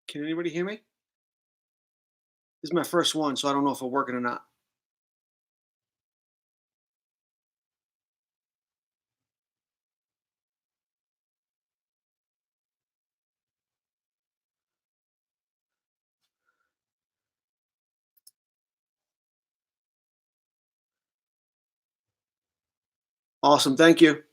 Can anybody hear me? This is my first one, so I don't know if it's working or not. Awesome, thank you.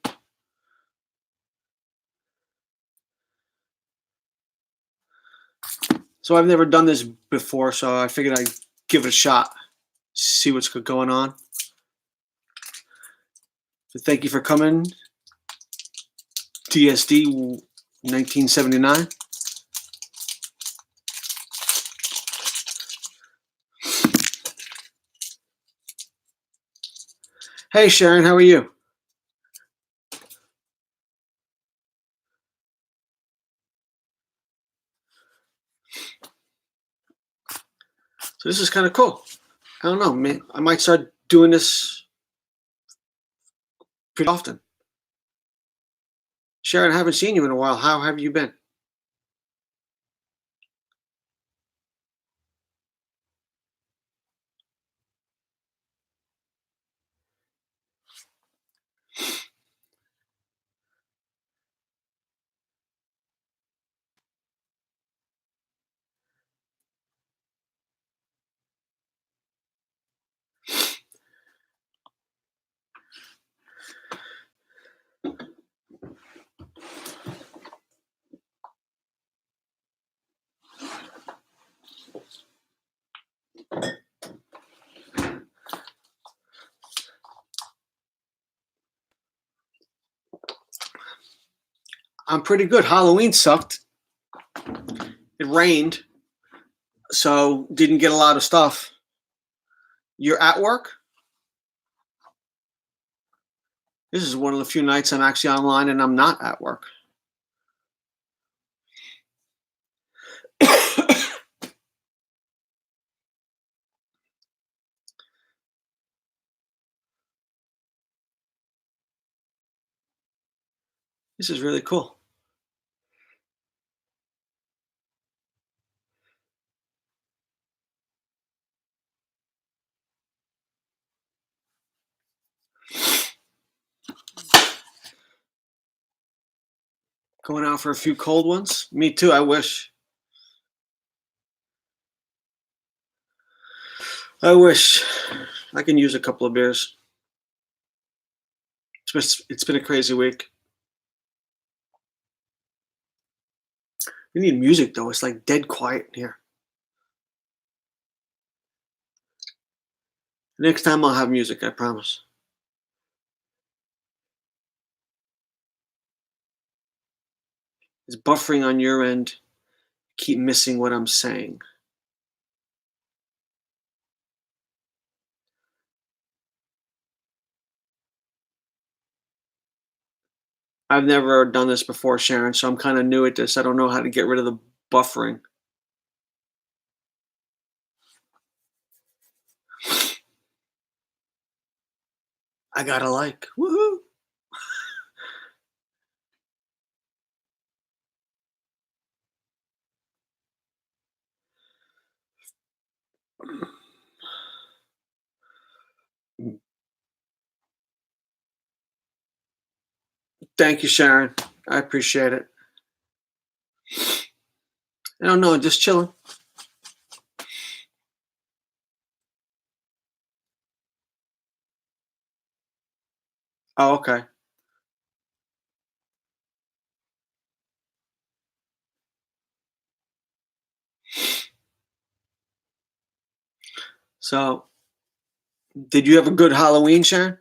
So I've never done this before, so I figured I'd give it a shot, see what's going on. So thank you for coming, DSD 1979. Hey Sharon, how are you? So this is kind of cool. I don't know, man. I might start doing this pretty often. Sharon, I haven't seen you in a while. How have you been? I'm pretty good. Halloween sucked. It rained, so didn't get a lot of stuff. You're at work? This is one of the few nights I'm actually online and I'm not at work. This is really cool. Going out for a few cold ones? Me too, I wish. I wish. I can use a couple of beers. It's been a crazy week. We need music though. It's like dead quiet in here. Next time I'll have music, I promise. It's buffering on your end. Keep missing what I'm saying. I've never done this before, Sharon, so I'm kind of new at this. I don't know how to get rid of the buffering. I got a like. Woohoo! Thank you, Sharon. I appreciate it. I don't know, just chilling. Oh, okay. So, did you have a good Halloween, Sharon?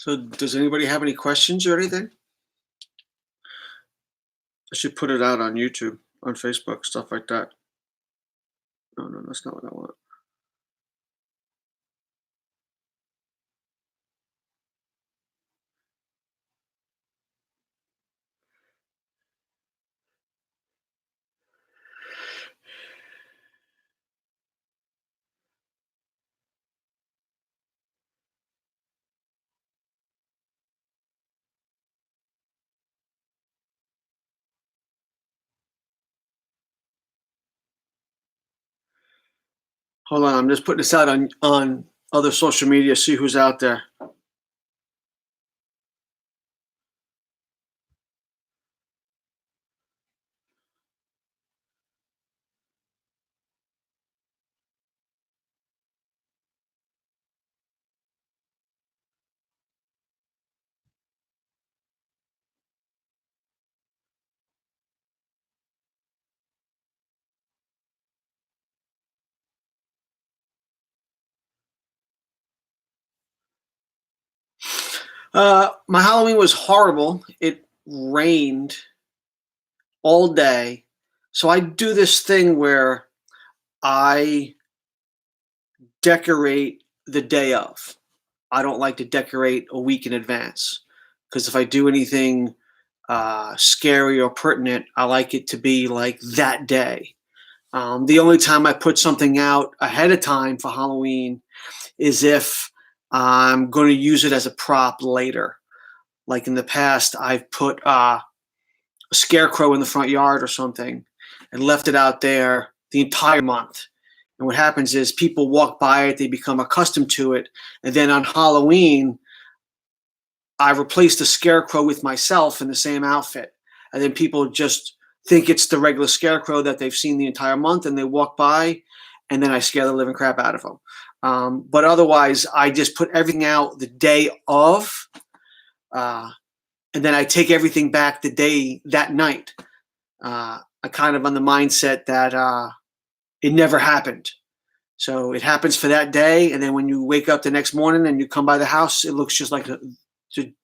So does anybody have any questions or anything? I should put it out on YouTube, on Facebook, stuff like that. No, no, that's not what I want. Hold on, I'm just putting this out on other social media, see who's out there. My Halloween was horrible. It rained all day. So I do this thing where I decorate the day of. I don't like to decorate a week in advance because if I do anything scary or pertinent, I like it to be like that day. The only time I put something out ahead of time for Halloween is if I'm going to use it as a prop later. Like in the past, I've put a scarecrow in the front yard or something and left it out there the entire month. And what happens is people walk by it, they become accustomed to it. And then on Halloween, I replace the scarecrow with myself in the same outfit. And then people just think it's the regular scarecrow that they've seen the entire month and they walk by and then I scare the living crap out of them. But otherwise, I just put everything out the day of, and then I take everything back that night. I kind of on the mindset that it never happened. So it happens for that day, and then when you wake up the next morning and you come by the house, it looks just like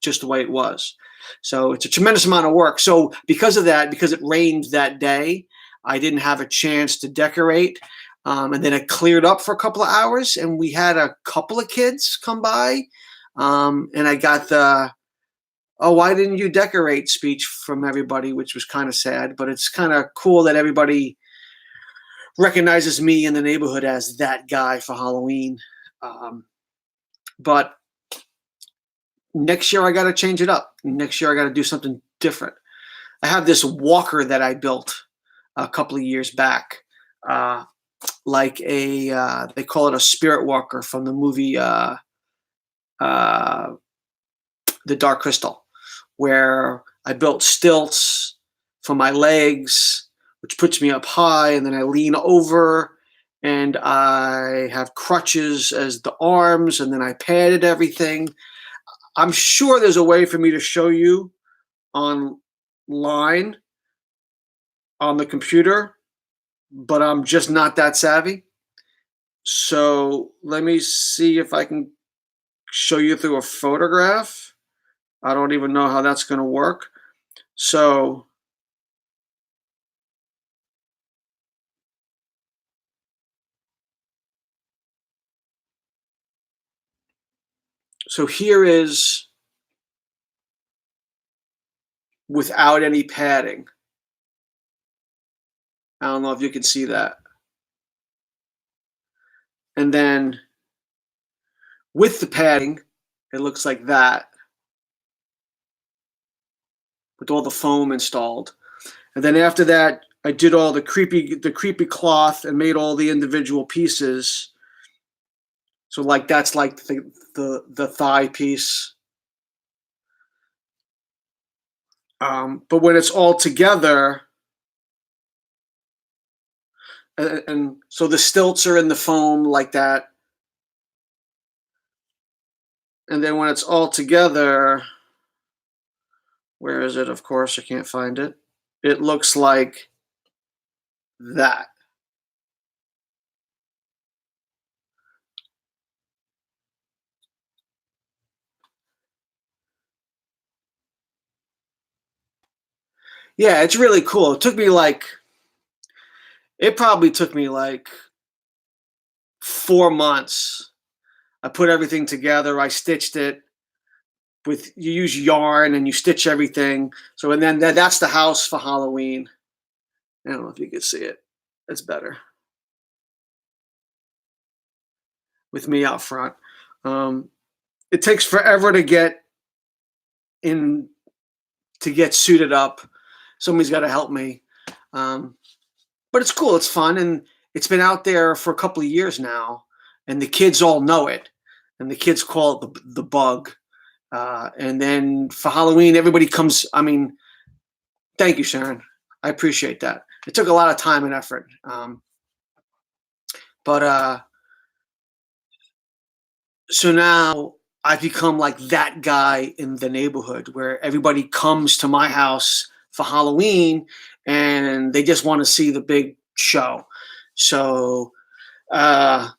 just the way it was. So it's a tremendous amount of work. So because of that, because it rained that day, I didn't have a chance to decorate. And then it cleared up for a couple of hours, and we had a couple of kids come by, and I got the "Oh, why didn't you decorate?" speech from everybody, which was kind of sad. But it's kind of cool that everybody recognizes me in the neighborhood as that guy for Halloween. But next year I got to change it up. Next year I got to do something different. I have this walker that I built a couple of years back, like they call it a spirit walker from the movie The Dark Crystal, where I built stilts for my legs, which puts me up high, and then I lean over and I have crutches as the arms, and then I padded everything. I'm sure there's a way for me to show you online on the computer, but I'm just not that savvy. So let me see if I can show you through a photograph. I don't even know how that's going to work. So here is without any padding. I don't know if you can see that. And then with the padding, it looks like that with all the foam installed. And then after that, I did all the creepy cloth and made all the individual pieces. So like that's like the thigh piece. But when it's all together, and so the stilts are in the foam like that. And then when it's all together, where is it? Of course, I can't find it. It looks like that. Yeah, it's really cool. It probably took me like 4 months. I put everything together. I stitched it with you use yarn and you stitch everything. So and then that's the house for Halloween. I don't know if you can see it. It's better with me out front. Um, it takes forever in to get suited up. Somebody's got to help me. Um, but it's cool. It's fun, and it's been out there for a couple of years now, and the kids all know it, and the kids call it the bug. And then for Halloween, everybody comes. I mean, thank you, Sharon. I appreciate that. It took a lot of time and effort, but so now I've become like that guy in the neighborhood where everybody comes to my house for Halloween and they just want to see the big show. So, uh,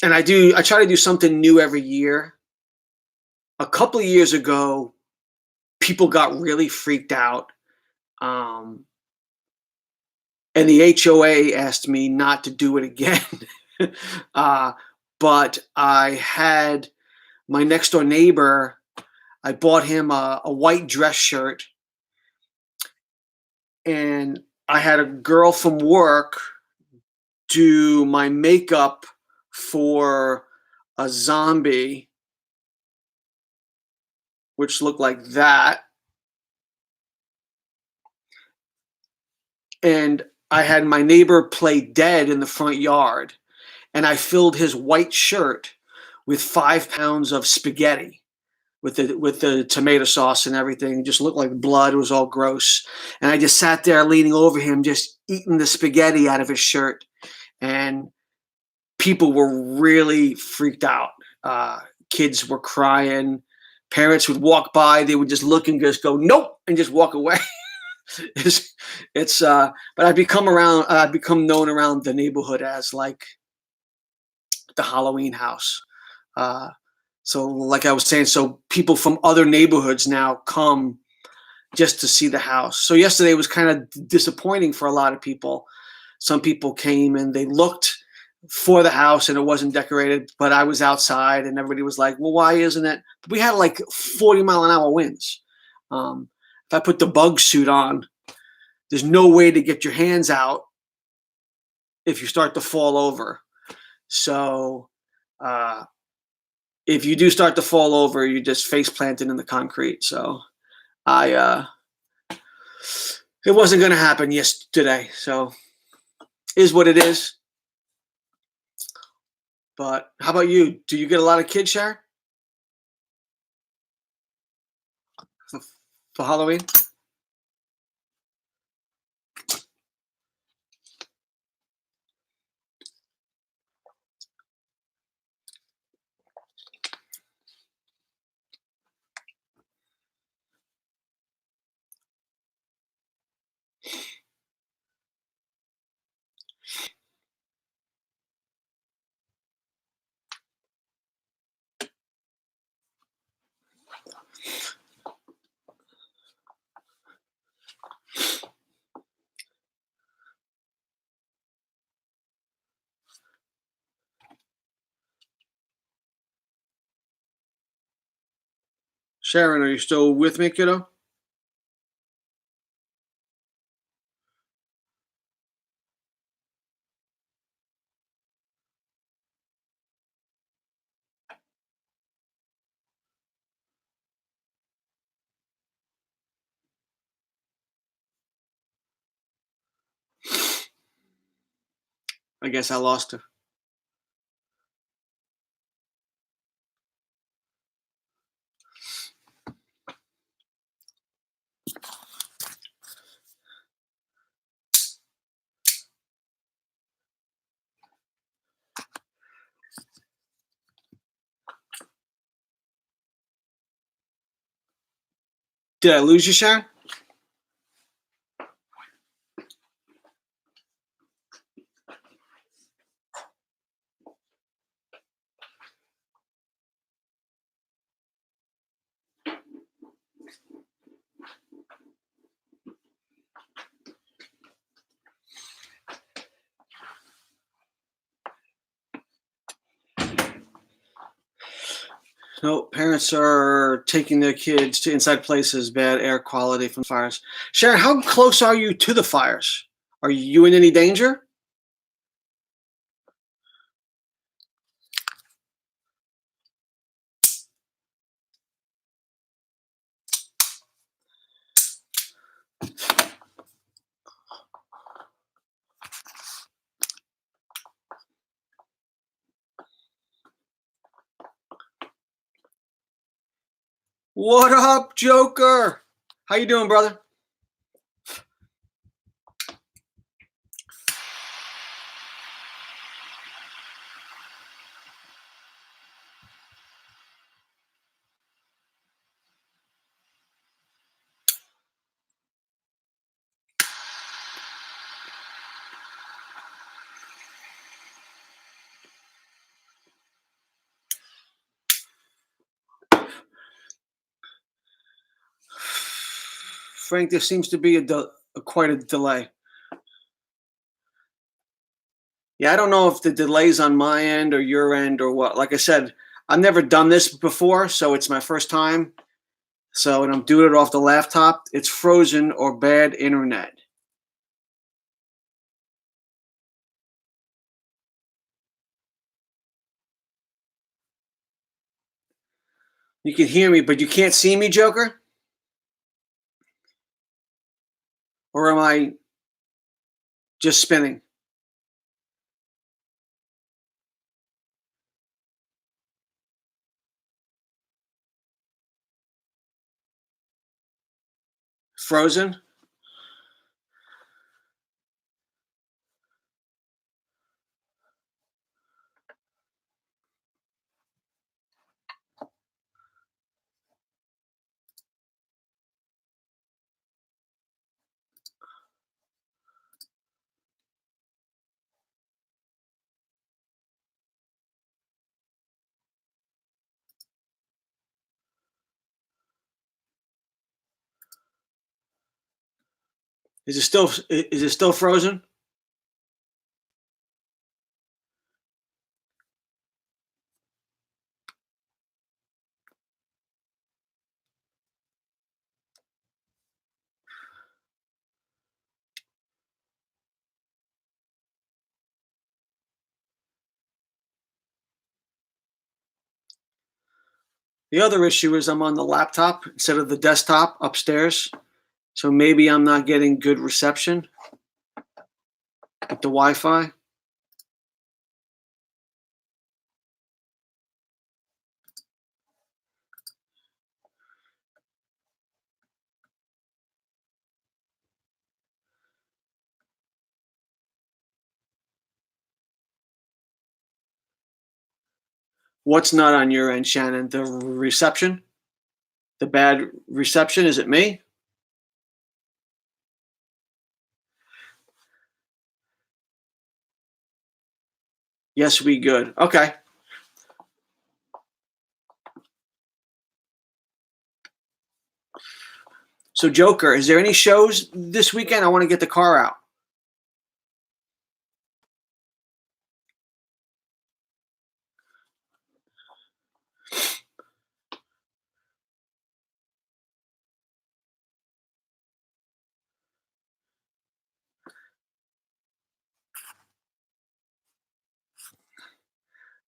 and I try to do something new every year. A couple of years ago, people got really freaked out. Um, and the HOA asked me not to do it again. uh, but I had my next door neighbor, I bought him a white dress shirt, and I had a girl from work do my makeup for a zombie, which looked like that. And I had my neighbor play dead in the front yard, and I filled his white shirt with 5 pounds of spaghetti with the tomato sauce and everything. It just looked like blood. It was all gross. And I just sat there leaning over him, just eating the spaghetti out of his shirt. And people were really freaked out. Kids were crying. Parents would walk by. They would just look and just go, nope, and just walk away. But I've become known around the neighborhood as like the Halloween house. Uh, so like I was saying, so people from other neighborhoods now come just to see the house. So yesterday was kind of disappointing for a lot of people. Some people came and they looked for the house and it wasn't decorated, but I was outside and everybody was like, well, why isn't it? We had like 40-mile-an-hour winds. If I put the bug suit on, there's no way to get your hands out if you start to fall over. So uh, if you do start to fall over, you just face planted in the concrete. So I it wasn't going to happen yesterday. So is what it is. But how about you? Do you get a lot of kids, Sharon, for, for Halloween? Sharon, are you still with me, kiddo? I guess I lost her. Did I lose you, Sharon? No, parents are taking their kids to inside places, bad air quality from fires. Sharon, how close are you to the fires? Are you in any danger? What up, Joker? How you doing, brother? Frank, there seems to be quite a delay. Yeah, I don't know if the delay's on my end or your end or what. Like I said, I've never done this before, so it's my first time. So, and I'm doing it off the laptop. It's frozen or bad internet. You can hear me, but you can't see me, Joker? Or am I just spinning? Frozen? Is it still frozen? The other issue is I'm on the laptop instead of the desktop upstairs. So maybe I'm not getting good reception with the Wi-Fi. What's not on your end, Shannon? The reception? The bad reception? Is it me? Yes, we good. Okay. So Joker, is there any shows this weekend? I want to get the car out.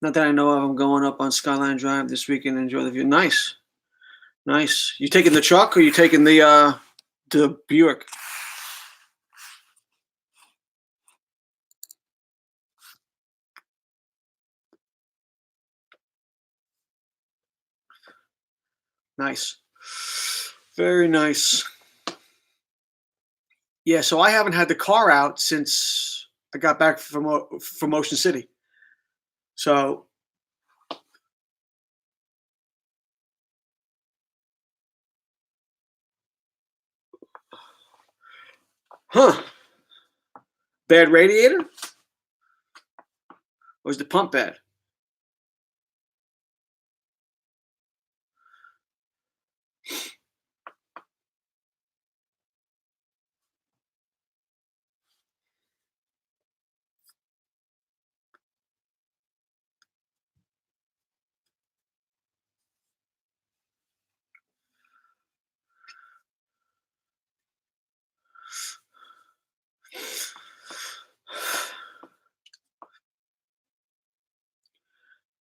Not that I know of. I'm going up on Skyline Drive this weekend. Enjoy the view. Nice, nice. You taking the truck or you taking the Buick? Nice, very nice. Yeah, so I haven't had the car out since I got back from Ocean City. So, huh? Bad radiator, or is the pump bad?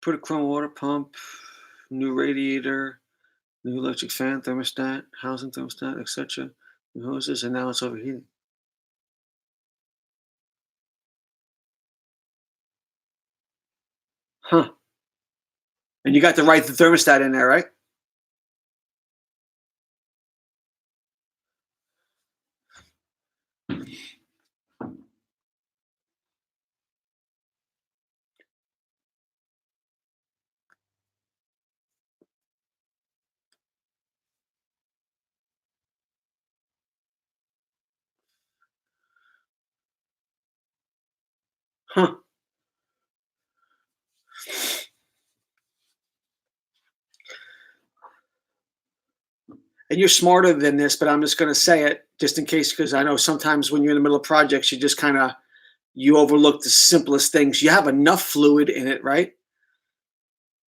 Put a chrome water pump, new radiator, new electric fan, thermostat, housing thermostat, etc. New hoses, and now it's overheating. Huh. And you got to write the thermostat in there, right? Huh. And you're smarter than this, but I'm just going to say it just in case, because I know sometimes when you're in the middle of projects, you just kind of you overlook the simplest things. You have enough fluid in it, right?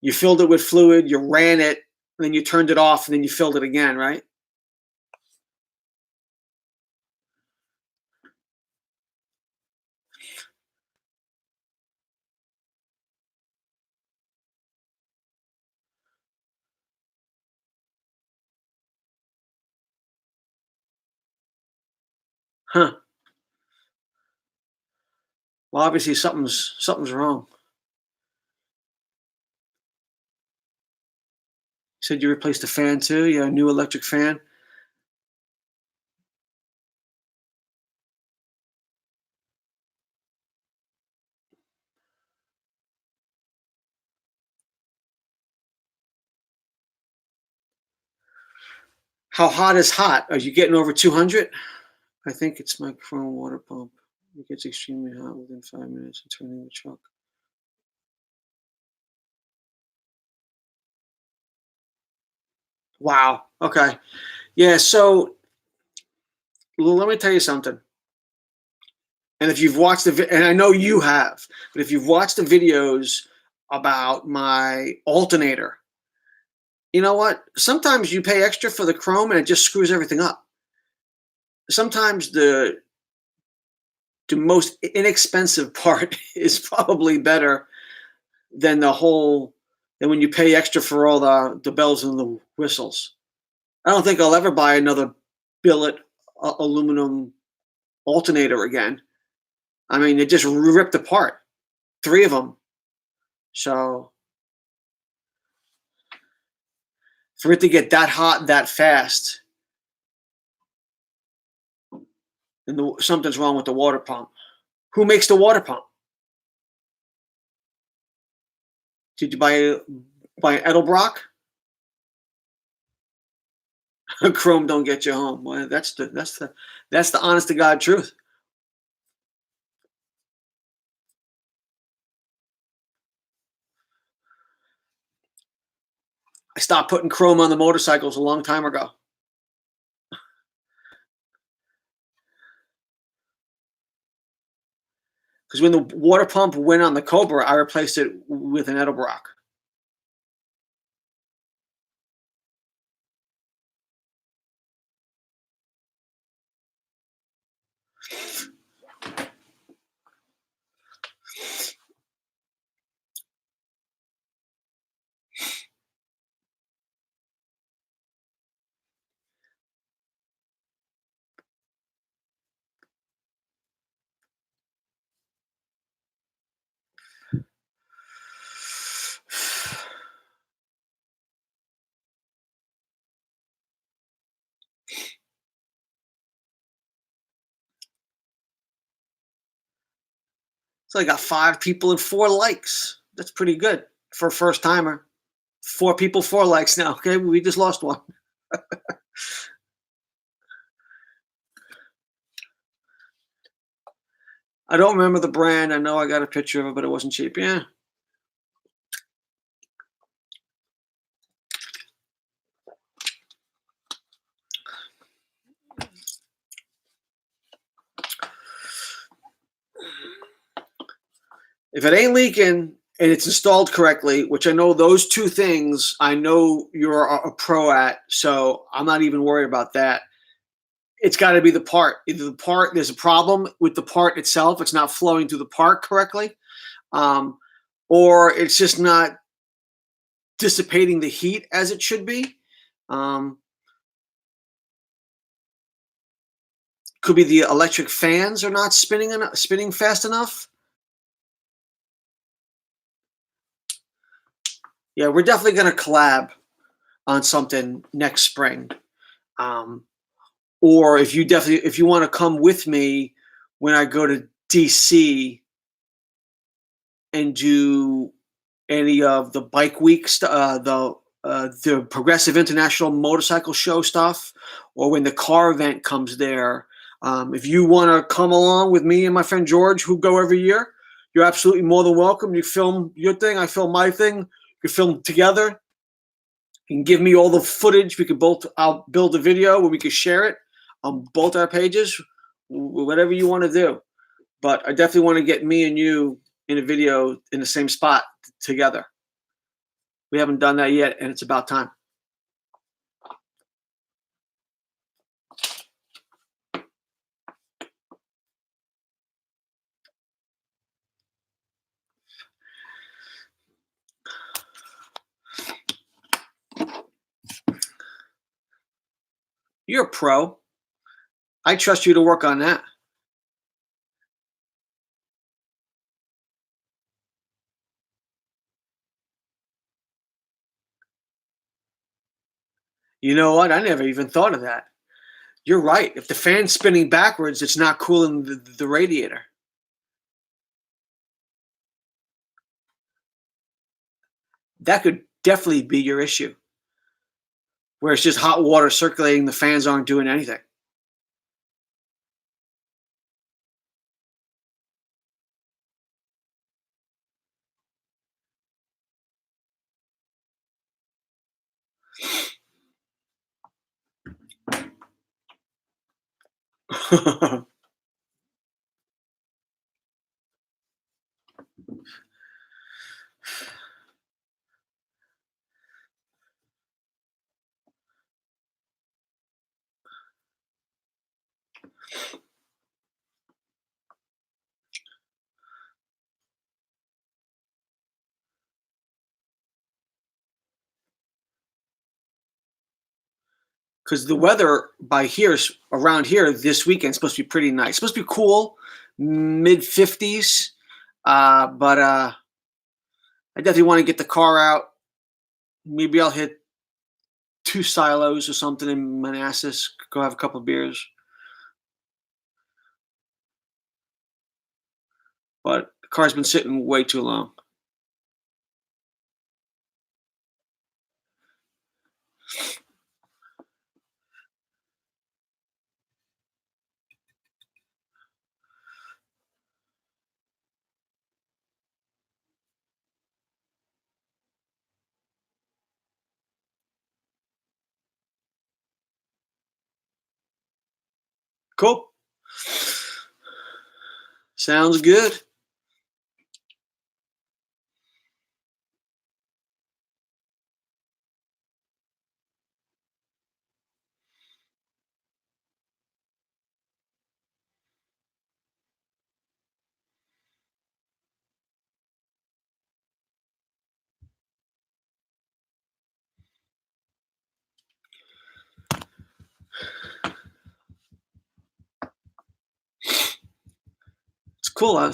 You filled it with fluid, you ran it, then you turned it off, and then you filled it again, right? Huh. Well, obviously something's wrong. You said you replaced the fan too. You have a new electric fan. How hot is hot? Are you getting over 200? I think it's my chrome water pump. It gets extremely hot within 5 minutes of turning the truck. Wow. Okay. Yeah. So let me tell you something. And if you've watched and I know you have, but if you've watched the videos about my alternator, you know what? Sometimes you pay extra for the chrome and it just screws everything up. Sometimes the most inexpensive part is probably better than than when you pay extra for all the bells and the whistles. I don't think I'll ever buy another billet aluminum alternator again. I mean, it just ripped apart, three of them. So for it to get that hot that fast, and something's wrong with the water pump. Who makes the water pump? Did you buy an Edelbrock? Chrome don't get you home. Well, that's the honest to God truth. I stopped putting chrome on the motorcycles a long time ago. Because when the water pump went on the Cobra, I replaced it with an Edelbrock. So I got 5 people and 4 likes. That's pretty good for a first timer. 4 people, 4 likes now. Okay, we just lost one. I don't remember the brand. I know I got a picture of it, but it wasn't cheap. Yeah. If it ain't leaking and it's installed correctly, which I know those 2 things, I know you're a pro at, so I'm not even worried about that. It's got to be the part. Either the part, there's a problem with the part itself, it's not flowing through the part correctly, um, or it's just not dissipating the heat as it should be. Um, could be the electric fans are not spinning fast enough. Yeah, we're definitely going to collab on something next spring. Um, or if you want to come with me when I go to DC and do any of the bike weeks, the Progressive International Motorcycle Show stuff, or when the car event comes there. If you want to come along with me and my friend George, who go every year, you're absolutely more than welcome. You film your thing, I film my thing. You film together. You can give me all the footage. I'll build a video where we can share it on both our pages, whatever you want to do. But I definitely want to get me and you in a video in the same spot together. We haven't done that yet, and it's about time. You're a pro. I trust you to work on that. You know what? I never even thought of that. You're right. If the fan's spinning backwards, it's not cooling the radiator. That could definitely be your issue, where it's just hot water circulating, the fans aren't doing anything. Because the weather around here this weekend is supposed to be pretty nice. It's supposed to be cool, mid 50s. But I definitely want to get the car out. Maybe I'll hit 2 silos or something in Manassas. Go have a couple of beers. But the car's been sitting way too long. Cool. Sounds good. It's cool.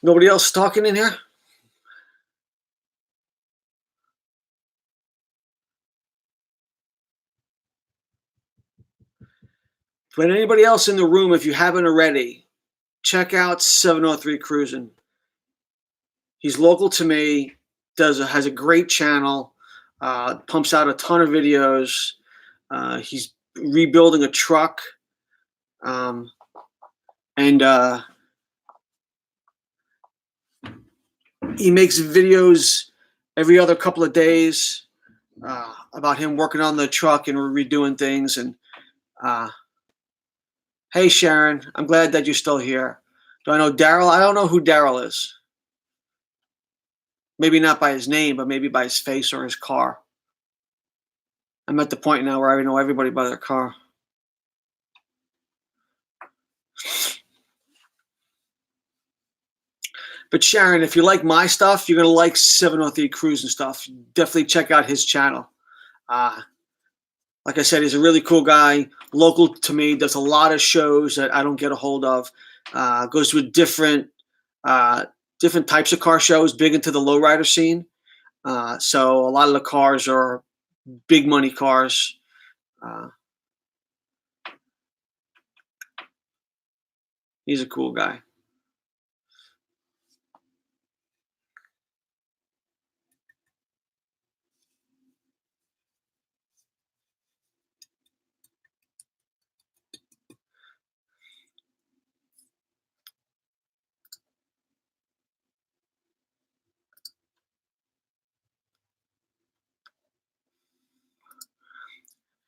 Nobody else talking in here? But anybody else in the room, if you haven't already, check out 703 Cruising. He's local to me, has a great channel, pumps out a ton of videos. He's rebuilding a truck, and he makes videos every other couple of days about him working on the truck and redoing things. And hey, Sharon, I'm glad that you're still here. Do I know Daryl? I don't know who Daryl is. Maybe not by his name, but maybe by his face or his car. I'm at the point now where I know everybody by their car. But Sharon, if you like my stuff, you're gonna like 703 Cruise and stuff. Definitely check out his channel. Uh, like I said, he's a really cool guy, local to me. Does a lot of shows that I don't get a hold of. Goes to uh, different types of car shows. Big into the lowrider scene. So a lot of the cars are big money cars. Uh, he's a cool guy.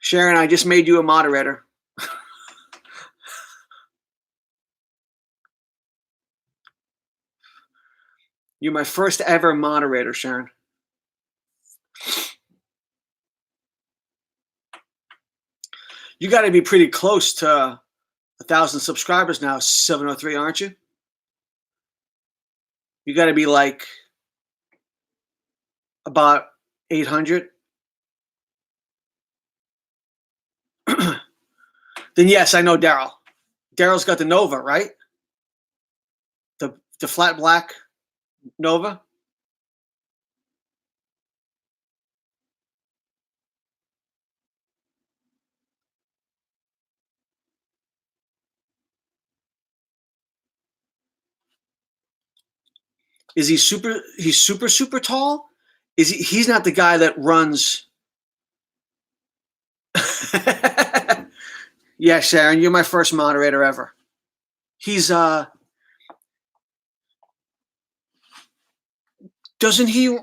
Sharon, I just made you a moderator. You're my first ever moderator, Sharon. You got to be pretty close to 1,000 subscribers now, 703, aren't you? You got to be like about 800. Then yes, I know Daryl. Daryl's got the Nova, right? The flat black Nova. Is he super? He's super tall. Is he? He's not the guy that runs. Yeah, Sharon, you're my first moderator ever. He's doesn't he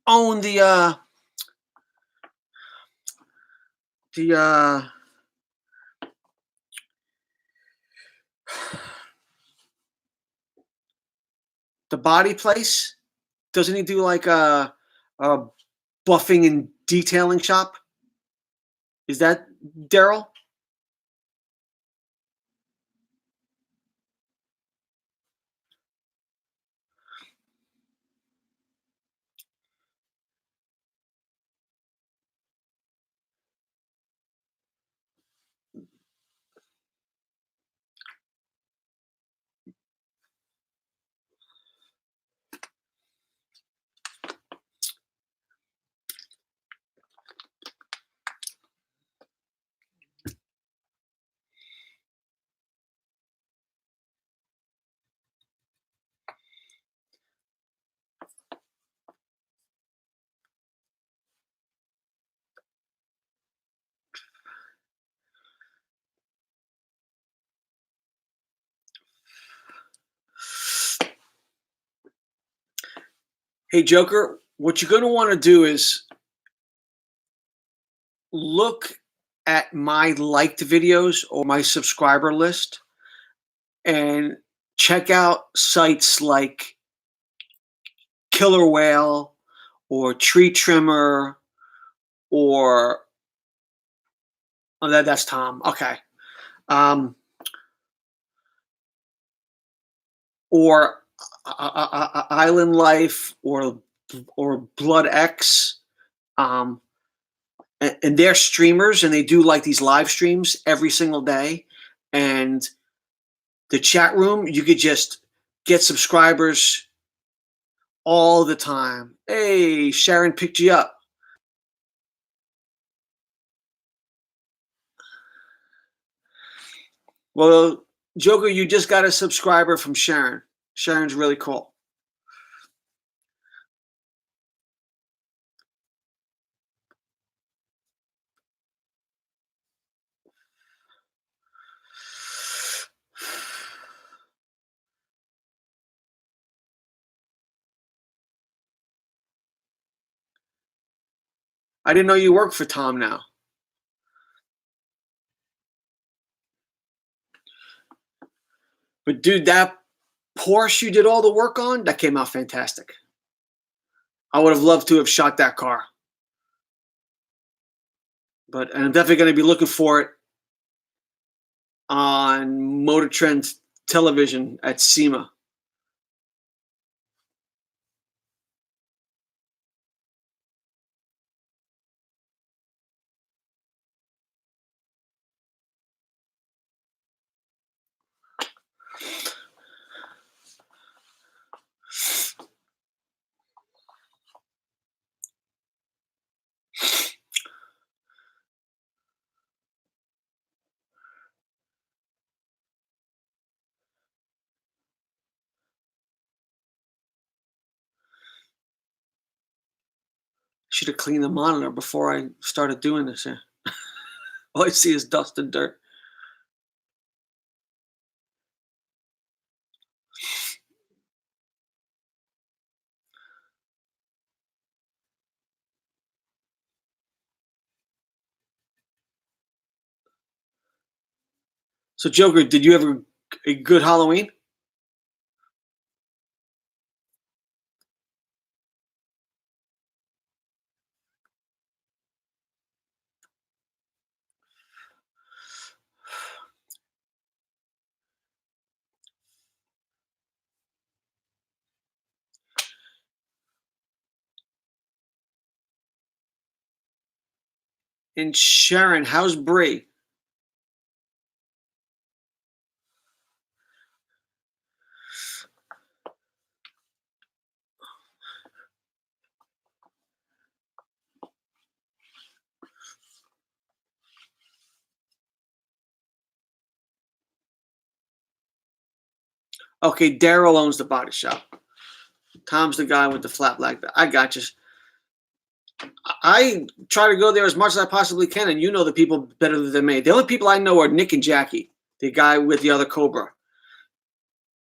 own the the body place? Doesn't he do like a buffing and detailing shop? Is that Daryl? Hey, Joker, what you're going to want to do is look at my liked videos or my subscriber list and check out sites like Killer Whale or Tree Trimmer or that's Tom. Okay. Um, or Island Life or Blood X. And they're streamers and they do like these live streams every single day. And the chat room, you could just get subscribers all the time. Hey, Sharon picked you up. Well, Joker, you just got a subscriber from Sharon. Sharon's really cool. I didn't know you worked for Tom now. But dude, that Porsche you did all the work on, that came out fantastic. I would have loved to have shot that car. But and I'm definitely going to be looking for it on Motor Trend television at SEMA. Should have cleaned the monitor before I started doing this here. All I see is dust and dirt. So, Joker, did you have a good Halloween? And Sharon, how's Bree? Okay, Daryl owns the body shop. Tom's the guy with the flat black. I got you. I try to go there as much as I possibly can, and you know the people better than me. The only people I know are Nick and Jackie, the guy with the other Cobra,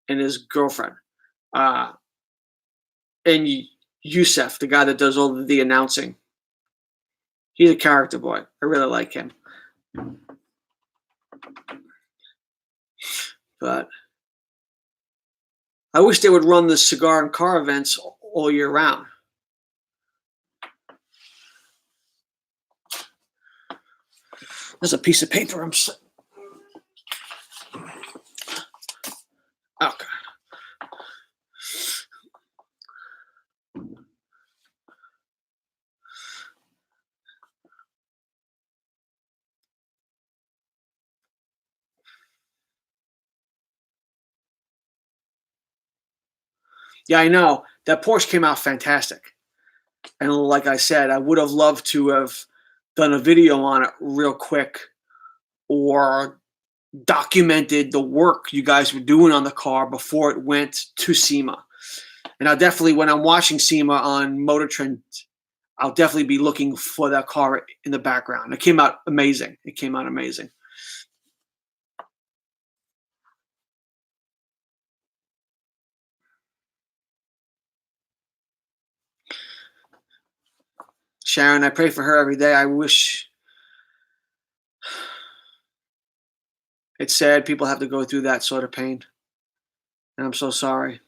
and his girlfriend, and Yusef, the guy that does all the announcing. He's a character boy. I really like him. But I wish they would run the cigar and car events all year round. There's a piece of paper. Okay. Yeah, I know. That Porsche came out fantastic. And like I said, I would have loved to have done a video on it real quick or documented the work you guys were doing on the car before it went to SEMA. And I'll definitely, when I'm watching SEMA on Motor Trend, I'll definitely be looking for that car in the background. It came out amazing. It came out amazing. Sharon, I pray for her every day. I wish. It's sad people have to go through that sort of pain. And I'm so sorry.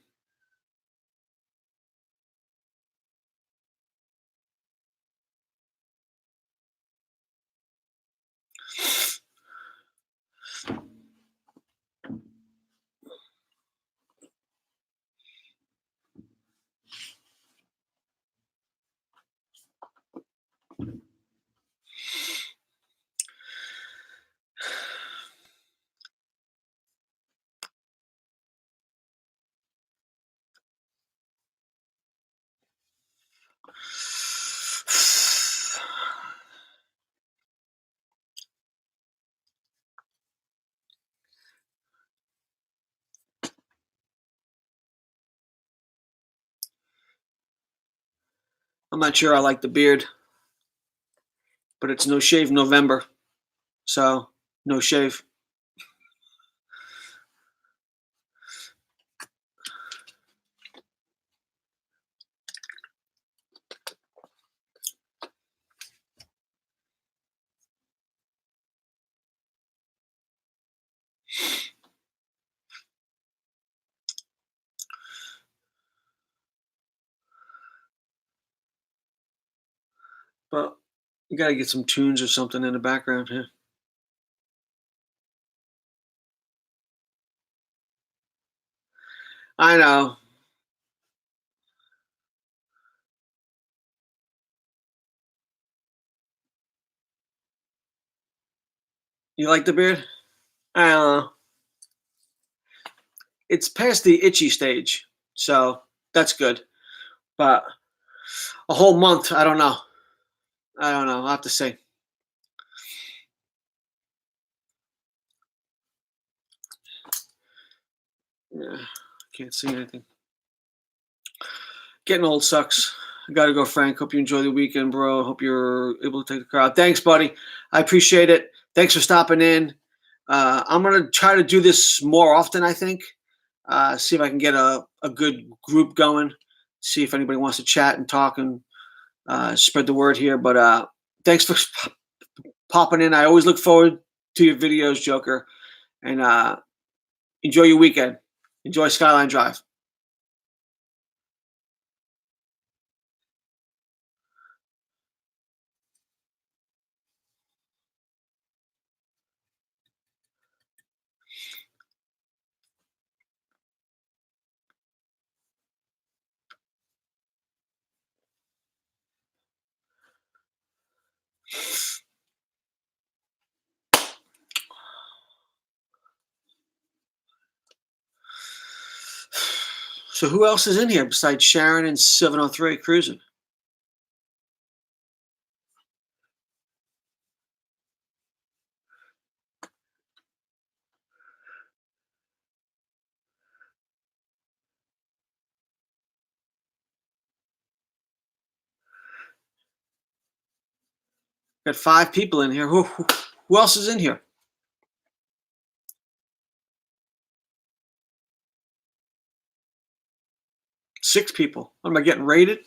I'm not sure I like the beard, but it's no shave November. So, no shave. But you got to get some tunes or something in the background here. I know. You like the beard? I don't know. It's past the itchy stage, so that's good. But a whole month, I don't know. I don't know. I'll have to see. Yeah, can't see anything. Getting old sucks. I gotta go, Frank. Hope you enjoy the weekend, bro. Hope you're able to take the car out. Thanks, buddy. I appreciate it. Thanks for stopping in. I'm gonna try to do this more often, I think. See if I can get a good group going. See if anybody wants to chat and talk and spread the word here. But thanks for popping in. I always look forward to your videos, Joker. And enjoy your weekend. Enjoy Skyline Drive. So who else is in here besides Sharon and 703 cruising? Got 5 people in here. Who else is in here? Six people. What, am I getting rated?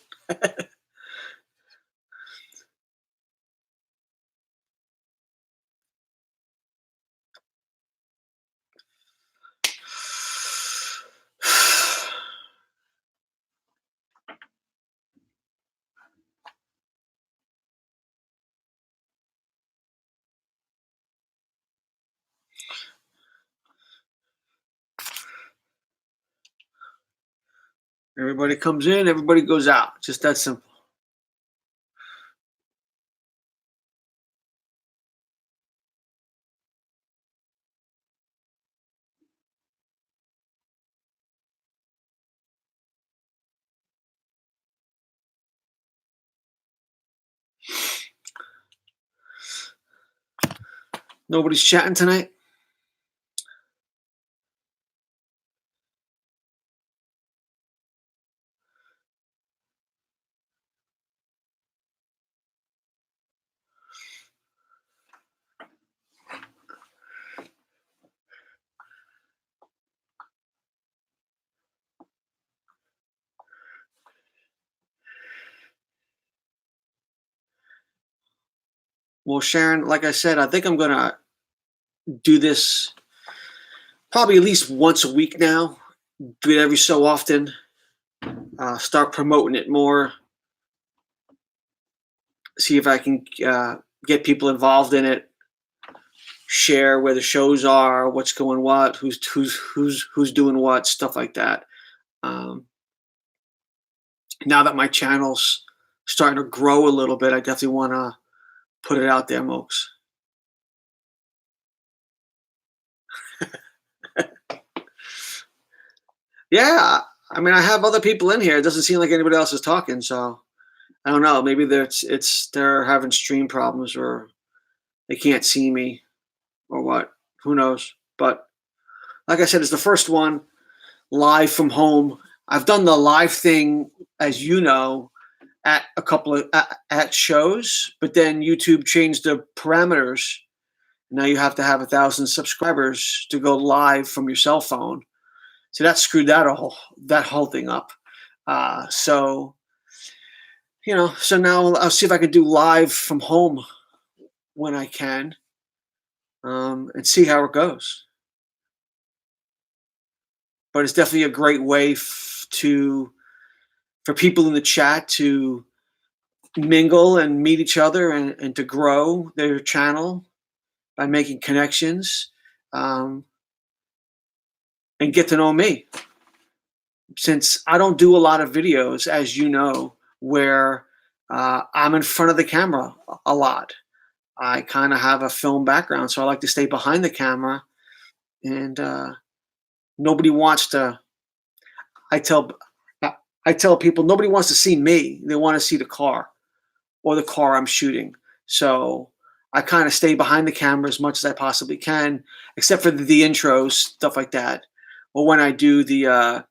Everybody comes in, everybody goes out. Just that simple. Nobody's chatting tonight? Well, Sharon, like I said, I think I'm going to do this probably at least once a week now. Do it every so often. Start promoting it more. See if I can get people involved in it. Share where the shows are, what's going what, who's doing what, stuff like that. Now that my channel's starting to grow a little bit, I definitely want to put it out there, Mokes. Yeah, I mean, I have other people in here. It doesn't seem like anybody else is talking, so I don't know. Maybe they're having stream problems, or they can't see me, or what. Who knows? But like I said, it's the first one live from home. I've done the live thing, as you know, at a couple of at shows, but then YouTube changed the parameters. Now you have to have 1,000 subscribers to go live from your cell phone. So that screwed that whole thing up. So so now I'll see if I can do live from home when I can, and see how it goes. But it's definitely a great way for people in the chat to mingle and meet each other, and to grow their channel by making connections, and get to know me. Since I don't do a lot of videos, as you know, where I'm in front of the camera a lot. I kind of have a film background, so I like to stay behind the camera, and nobody wants to. I tell people nobody wants to see me. They want to see the car or the car I'm shooting. So I kind of stay behind the camera as much as I possibly can, except for the intros, stuff like that. Or when I do the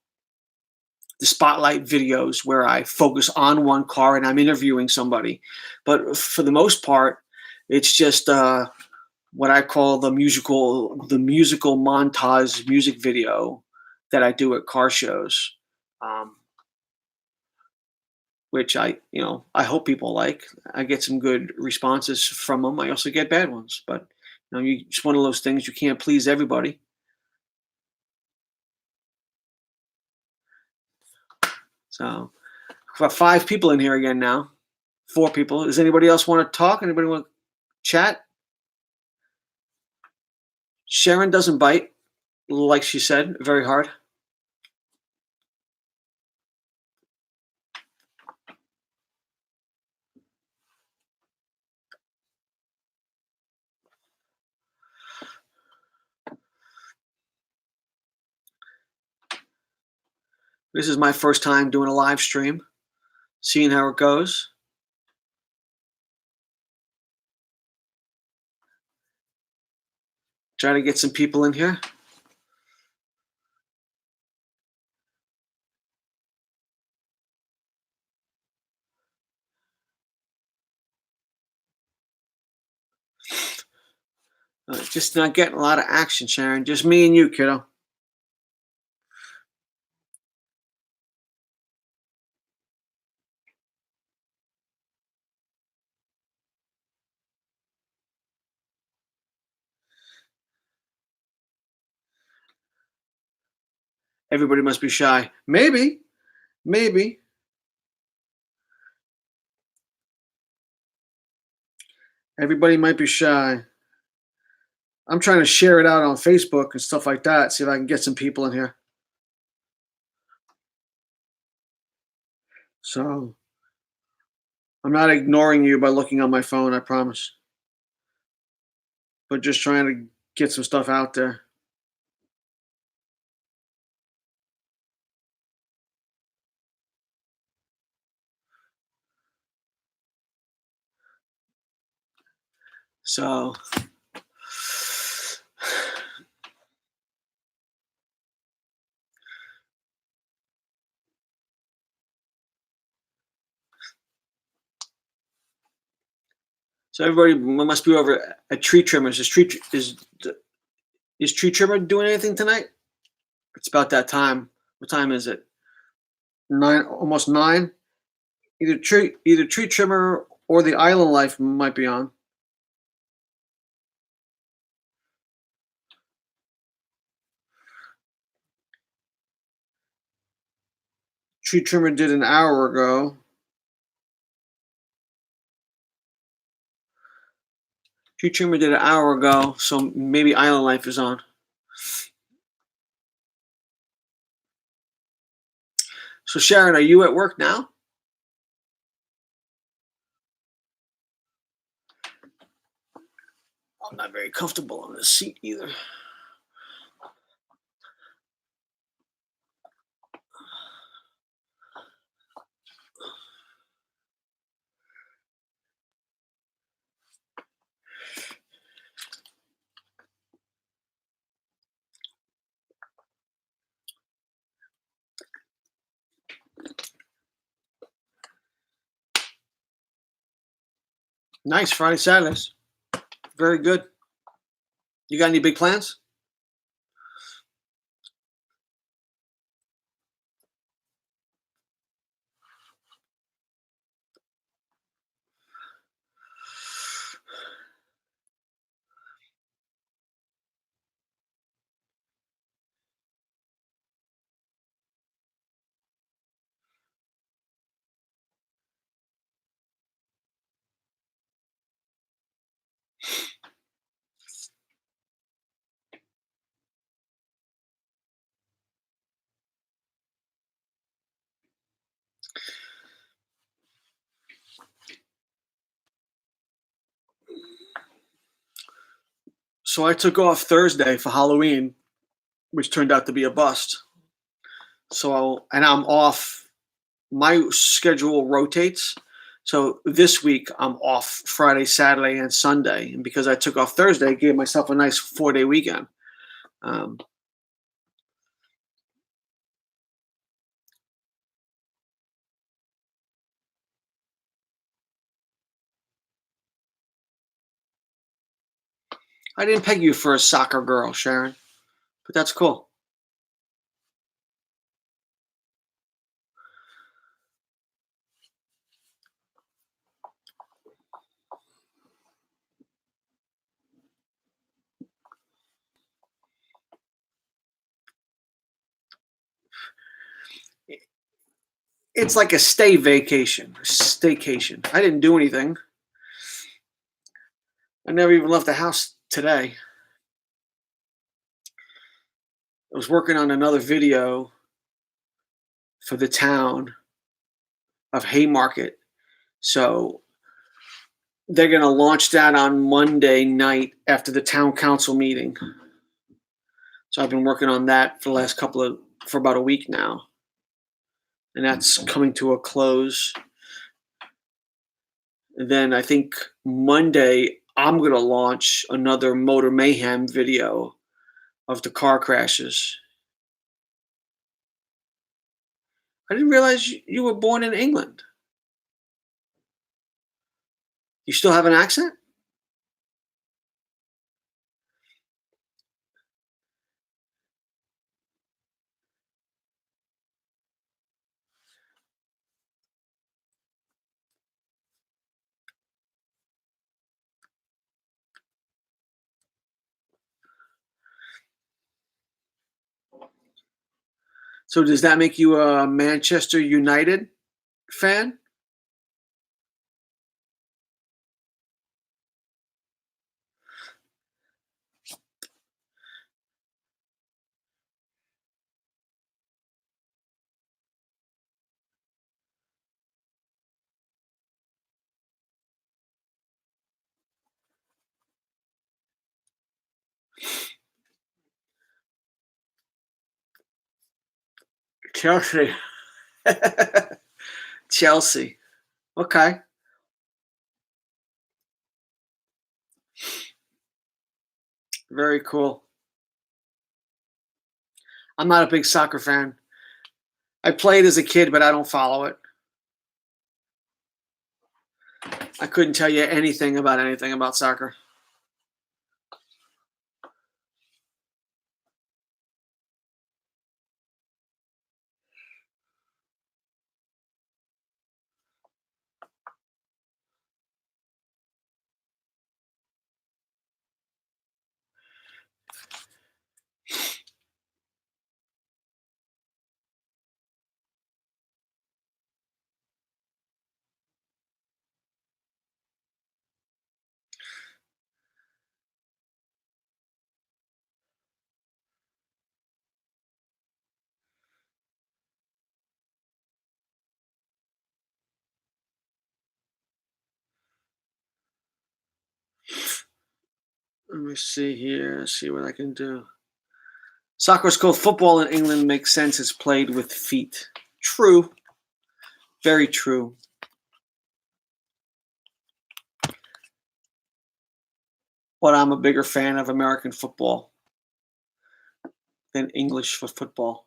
the spotlight videos where I focus on one car and I'm interviewing somebody. But for the most part, it's just what I call the musical montage music video that I do at car shows, um, which I hope people like. I get some good responses from them. I also get bad ones, but it's one of those things you can't please everybody. So, we've got 5 people in here again now. 4 people. Does anybody else want to talk? Anybody want to chat? Sharon doesn't bite, like she said, very hard. This is my first time doing a live stream, seeing how it goes. Try to get some people in here. Just not getting a lot of action, Sharon. Just me and you, kiddo. Everybody must be shy. Maybe, maybe. Everybody might be shy. I'm trying to share it out on Facebook and stuff like that, see if I can get some people in here. So I'm not ignoring you by looking on my phone, I promise. But just trying to get some stuff out there. So everybody must be over at Tree Trimmers. Is Tree Trimmer doing anything tonight? It's about that time. What time is it? 9, almost 9. Either Tree Trimmer or the Island Life might be on. Tree Trimmer did an hour ago. Tree Trimmer did an hour ago, so maybe Island Life is on. So Sharon, are you at work now? I'm not very comfortable on this seat either. Nice Friday, Saturdays. Very good. You got any big plans? So I took off Thursday for Halloween, which turned out to be a bust. And I'm off. My schedule rotates. So this week I'm off Friday, Saturday, and Sunday. And because I took off Thursday, I gave myself a nice 4-day weekend. Um, I didn't peg you for a soccer girl, Sharon, but that's cool. It's like a staycation. I didn't do anything. I never even left the house today. I was working on another video for the town of Haymarket. So they're going to launch that on Monday night after the town council meeting. So I've been working on that for about a week now. And that's coming to a close. And then I think Monday I'm going to launch another Motor Mayhem video of the car crashes. I didn't realize you were born in England. You still have an accent? So does that make you a Manchester United fan? Chelsea. Chelsea. Okay. Very cool. I'm not a big soccer fan. I played as a kid, but I don't follow it. I couldn't tell you anything about soccer. Let me see here, see what I can do. Soccer is called football in England. Makes sense. It's played with feet. True. Very true. But I'm a bigger fan of American football than English for football.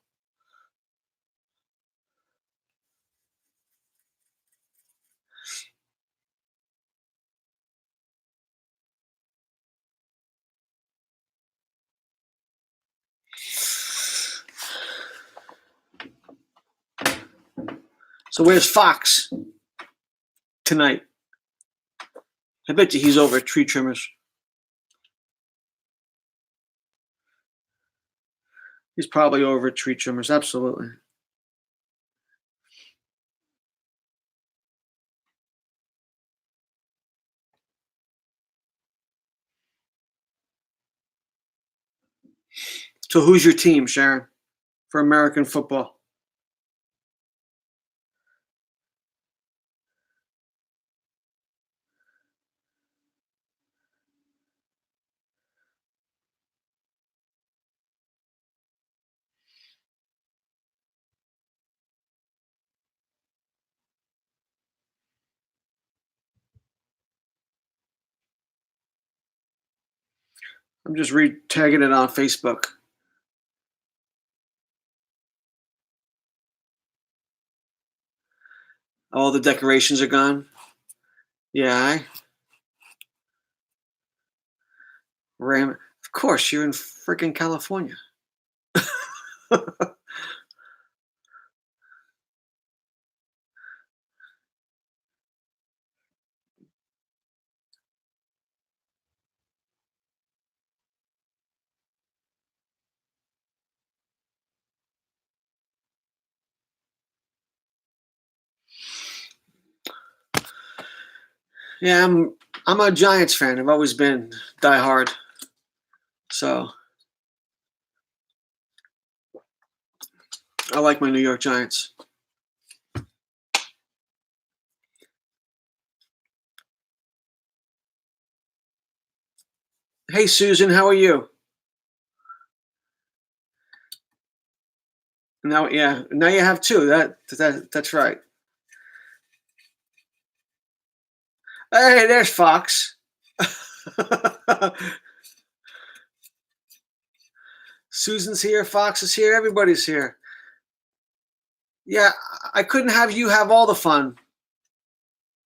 So where's Fox tonight? I bet you he's over at Tree Trimmers. He's probably over at Tree Trimmers. Absolutely. So who's your team, Sharon, for American football? I'm just tagging it on Facebook. All the decorations are gone. Yeah. Ram. Of course, you're in freaking California. Yeah, I'm a Giants fan. I've always been diehard. So I like my New York Giants. Hey Susan, how are you? Now, yeah, now you have two. That's right. Hey, there's Fox. Susan's here. Fox is here. Everybody's here. Yeah, I couldn't have you have all the fun,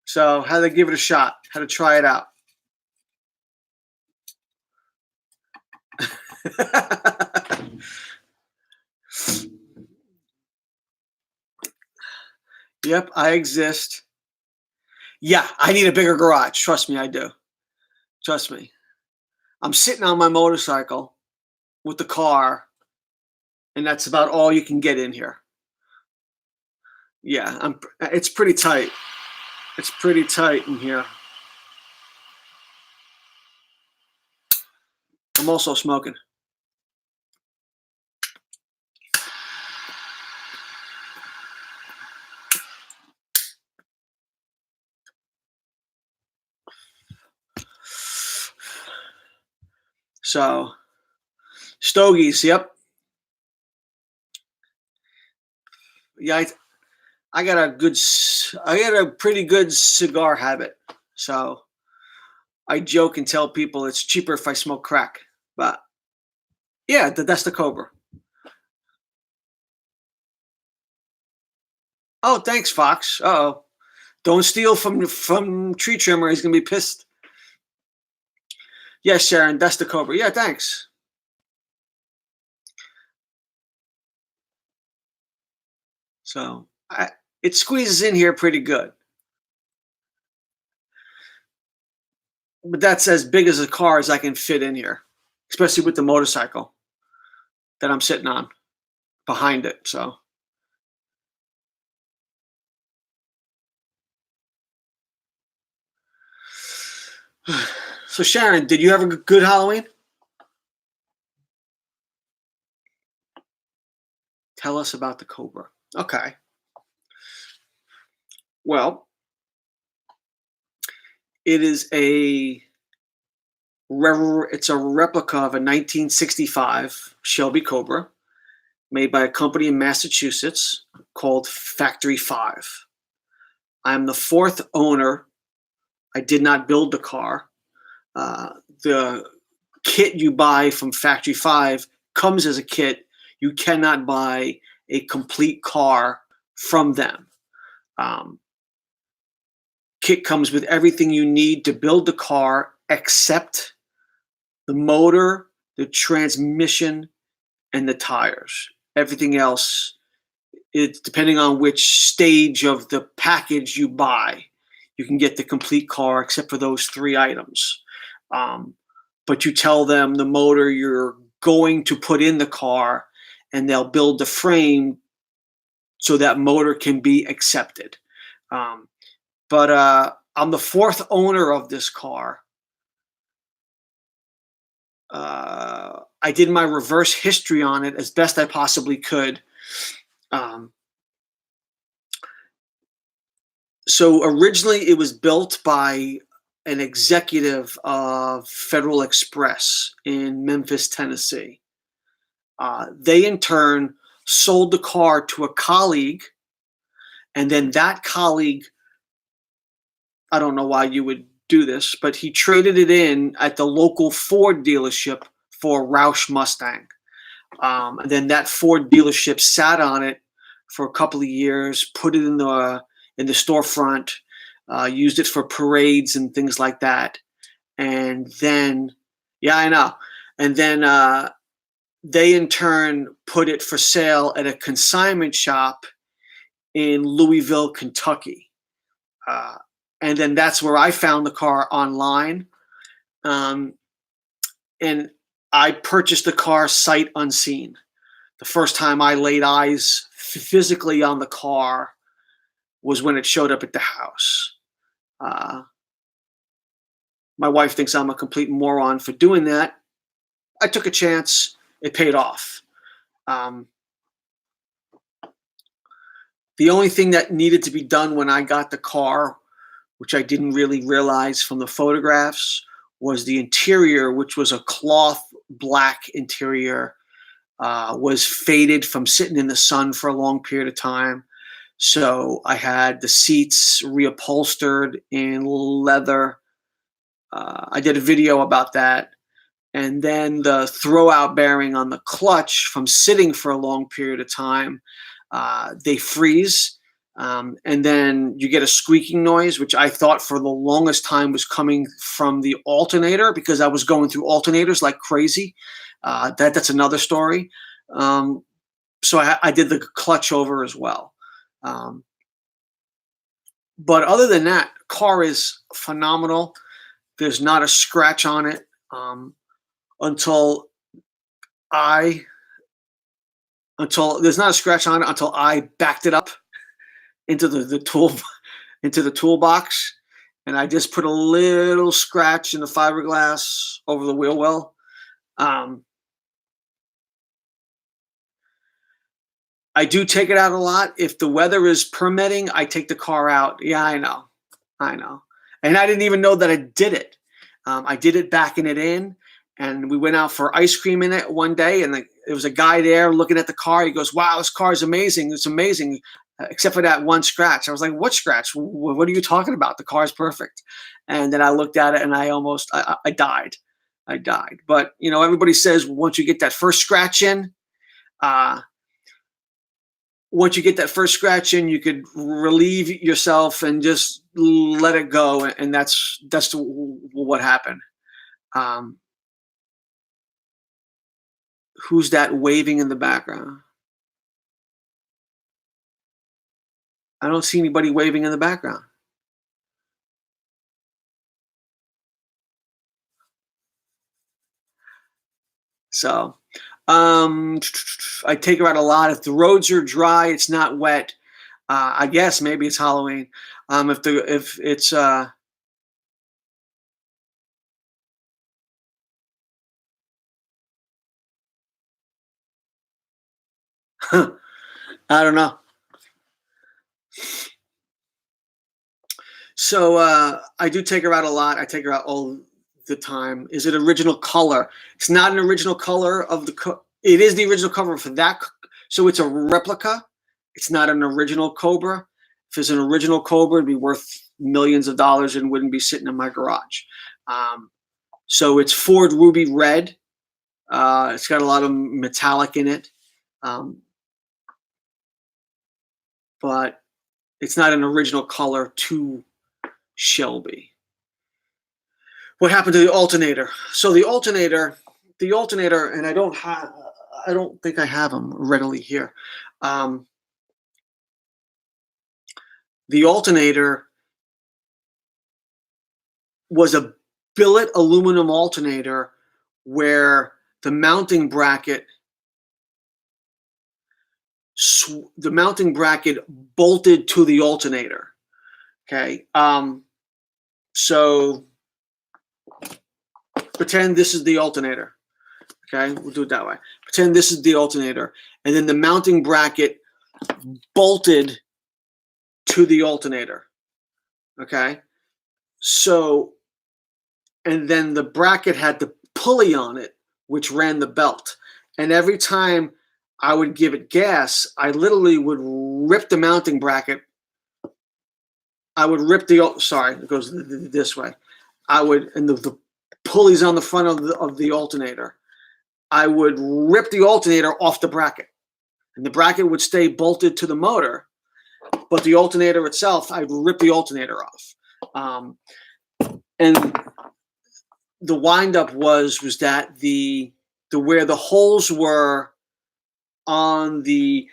so had to give it a shot. Had to try it out. Yep, I exist. Yeah, I need a bigger garage. Trust me, I do. Trust me. I'm sitting on my motorcycle with the car, and that's about all you can get in here. Yeah, it's pretty tight. It's pretty tight in here. I'm also smoking. So, stogies, yep. Yeah, I got I got a pretty good cigar habit. So, I joke and tell people it's cheaper if I smoke crack. But yeah, that's the Cobra. Oh, thanks, Fox. Uh-oh. Don't steal from tree trimmer. He's gonna be pissed. Yes, Sharon, that's the Cobra. Yeah, thanks. So it squeezes in here pretty good. But that's as big as a car as I can fit in here, especially with the motorcycle that I'm sitting on behind it. So, so Sharon, did you have a good Halloween? Tell us about the Cobra. Okay. Well, it is it's a replica of a 1965 Shelby Cobra made by a company in Massachusetts called Factory 5. I'm the fourth owner. I did not build the car. The kit you buy from Factory 5 comes as a kit. You cannot buy a complete car from them. Kit comes with everything you need to build the car except the motor, the transmission, and the tires. Everything else, it's depending on which stage of the package you buy, you can get the complete car except for those three items. But you tell them the motor you're going to put in the car, and they'll build the frame so that motor can be accepted. But I'm the fourth owner of this car. I did my reverse history on it as best I possibly could. So originally it was built by an executive of Federal Express in Memphis, Tennessee. They in turn sold the car to a colleague, and then that colleague, I don't know why you would do this, but he traded it in at the local Ford dealership for a Roush Mustang. And then that Ford dealership sat on it for a couple of years, put it in the storefront, used it for parades and things like that. And then Yeah, I know. And then they in turn put it for sale at a consignment shop in Louisville, Kentucky. Uh, and then that's where I found the car online. Um, and I purchased the car sight unseen. The first time I laid eyes physically on the car was when it showed up at the house. Uh, my wife thinks I'm a complete moron for doing that. I took a chance. It paid off. Um, the only thing that needed to be done when I got the car, which I didn't really realize from the photographs, was the interior, which was a cloth black interior, was faded from sitting in the sun for a long period of time. So I had the seats reupholstered in leather. I did a video about that. And then the throwout bearing on the clutch from sitting for a long period of time, they freeze. And then you get a squeaking noise, which I thought for the longest time was coming from the alternator because I was going through alternators like crazy. That's another story. So I did the clutch over as well. But other than that, car is phenomenal. There's not a scratch on it until I until there's not a scratch on it until I backed it up into the tool into the toolbox, and I just put a little scratch in the fiberglass over the wheel well. Um, I do take it out a lot. If the weather is permitting, I take the car out. Yeah, I know, and I didn't even know that I did it. I did it backing it in, and we went out for ice cream in it one day, and there was a guy there looking at the car. He goes, "Wow, this car is amazing. It's amazing, except for that one scratch." I was like, "What scratch? What are you talking about? The car is perfect." And then I looked at it, and I died. I died. But everybody says once you get that first scratch in, uh, you could relieve yourself and just let it go, and that's what happened. Um, who's that waving in the background? I don't see anybody waving in the background. So, I take her out a lot. If the roads are dry, it's not wet. I guess maybe it's Halloween. If it's I don't know. So I do take her out a lot. I take her out all the time. Is it original color? It's not an original color of it is the original cover for that. So it's a replica. It's not an original Cobra. If it's an original Cobra, it'd be worth millions of dollars and wouldn't be sitting in my garage. So it's Ford Ruby Red. It's got a lot of metallic in it. But it's not an original color to Shelby. What happened to the alternator? So the alternator, and I don't think I have them readily here. The alternator was a billet aluminum alternator where the mounting bracket bolted to the alternator. Okay. So pretend this is the alternator. Okay, we'll do it that way. Pretend this is the alternator, and then the mounting bracket bolted to the alternator. Okay, so, and then the bracket had the pulley on it, which ran the belt. And every time I would give it gas, I literally would rip the mounting bracket. I would rip it goes this way. And the pulleys on the front of the alternator. I would rip the alternator off the bracket, and the bracket would stay bolted to the motor, but the alternator itself, I'd rip the alternator off. And the windup was that the where the holes were on the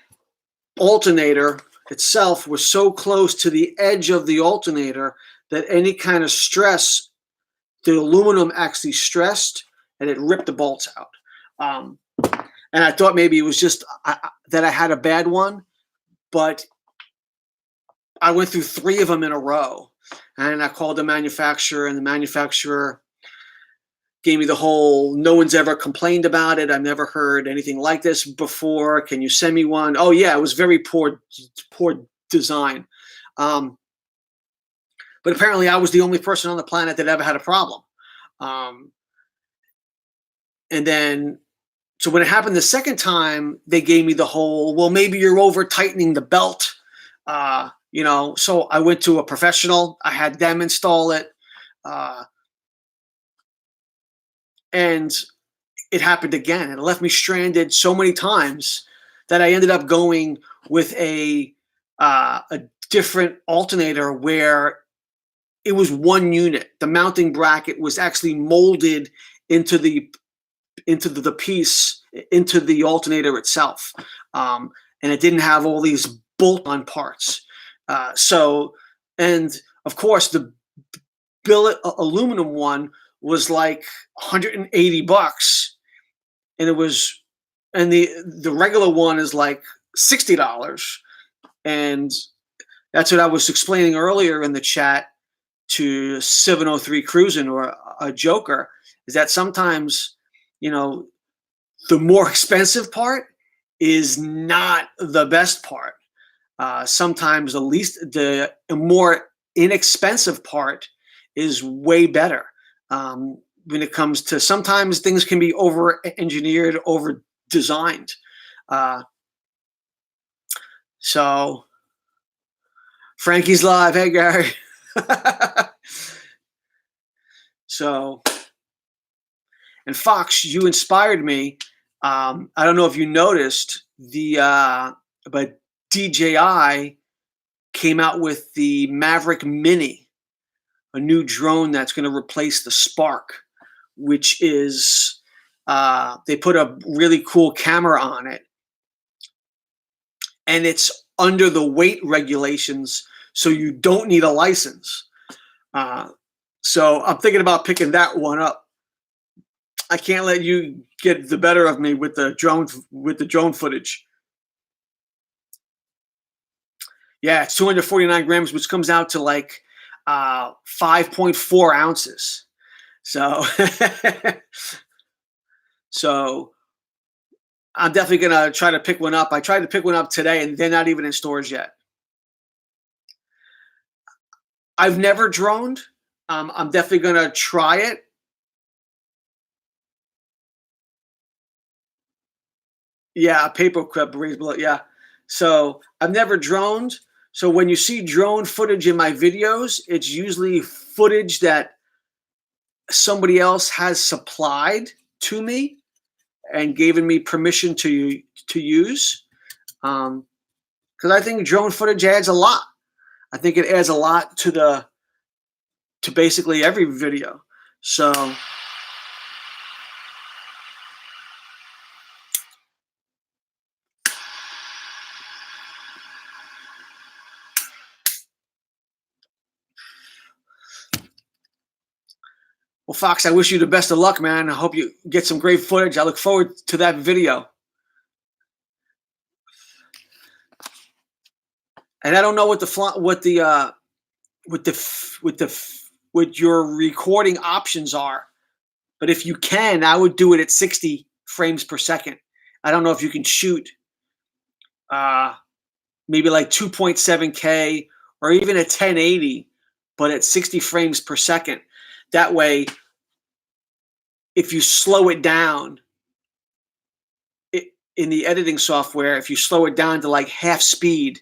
alternator itself was so close to the edge of the alternator that any kind of stress, the aluminum actually stressed and it ripped the bolts out. And I thought maybe it was just that I had a bad one, but I went through 3 of them in a row. And I called the manufacturer, and the manufacturer gave me the whole, no one's ever complained about it. I've never heard anything like this before. Can you send me one? Oh, yeah, it was very poor design. But apparently I was the only person on the planet that ever had a problem. And then, so when it happened the second time, they gave me the whole, well, maybe you're over tightening the belt. You know, so I went to a professional. I had them install it. And it happened again. And it left me stranded so many times that I ended up going with a different alternator where it was one unit. The mounting bracket was actually molded into the piece, into the alternator itself. And it didn't have all these bolt-on parts. And of course, the billet aluminum one was like $180, and the regular one is like $60. And that's what I was explaining earlier in the chat to 703 Cruising, or a Joker, is that sometimes, you know, the more expensive part is not the best part. Sometimes the more inexpensive part is way better. When it comes to, sometimes things can be over engineered, over designed. So Frankie's live. Hey, Gary. So, and Fox, you inspired me. I don't know if you noticed but DJI came out with the MAVIC Mini, a new drone that's going to replace the Spark, which is, they put a really cool camera on it, and it's under the weight regulations, so you don't need a license. So I'm thinking about picking that one up. I can't let you get the better of me with the drone footage. Yeah, it's 249 grams, which comes out to like 5.4 ounces. So, so I'm definitely gonna try to pick one up. I tried to pick one up today, and they're not even in stores yet. I've never droned. I'm definitely gonna try it. Yeah, paperclip raised below. Yeah, so I've never droned. So when you see drone footage in my videos, it's usually footage that somebody else has supplied to me and given me permission to use. Because I think drone footage adds a lot. I think it adds a lot to basically every video. So well, Fox, I wish you the best of luck, man. I hope you get some great footage. I look forward to that video. And I don't know what your recording options are, but if you can, I would do it at 60 frames per second. I don't know if you can shoot maybe like 2.7K or even a 1080, but at 60 frames per second. That way, if you slow it down in the editing software, if you slow it down to like half speed,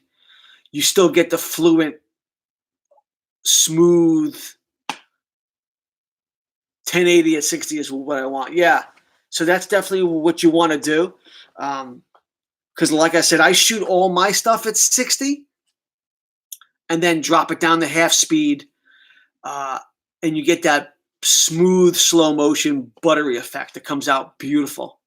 you still get the fluent, smooth 1080 at 60 is what I want. Yeah. So that's definitely what you want to do. Because like I said, I shoot all my stuff at 60 and then drop it down to half speed. And you get that smooth, slow motion, buttery effect that comes out beautiful.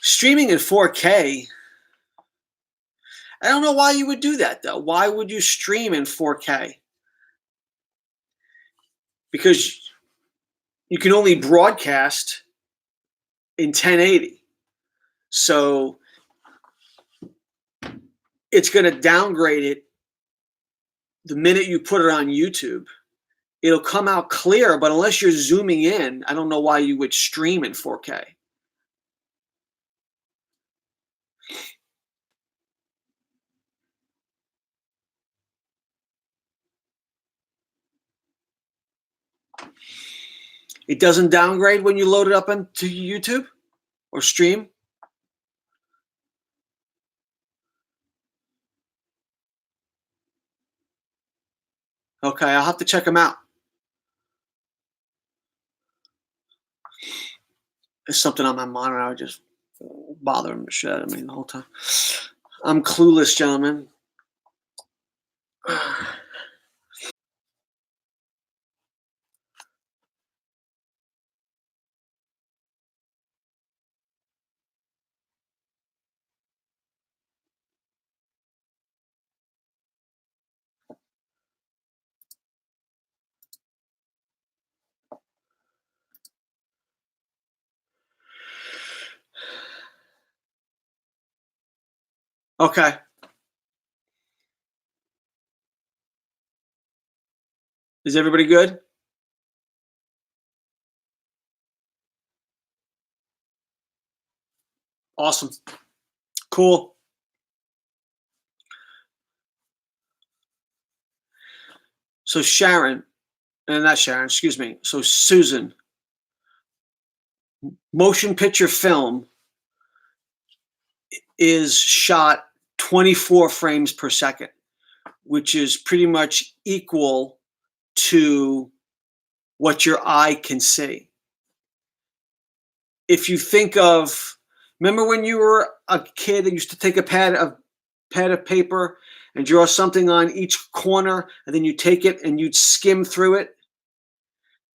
Streaming in 4K, I don't know why you would do that though. Why would you stream in 4K? Because you can only broadcast in 1080. So it's going to downgrade it the minute you put it on YouTube. It'll come out clear, but unless you're zooming in, I don't know why you would stream in 4K. It doesn't downgrade when you load it up into YouTube or stream? Okay, I'll have to check them out. There's something on my monitor. I was just bothering the shit out of me the whole time. I'm clueless, gentlemen. Okay. Is everybody good? Awesome. Cool. So Sharon, and not Sharon, excuse me. So Susan, motion picture film is shot 24 frames per second, which is pretty much equal to what your eye can see. If you think of, remember when you were a kid and used to take a pad of paper and draw something on each corner, and then you take it and you'd skim through it,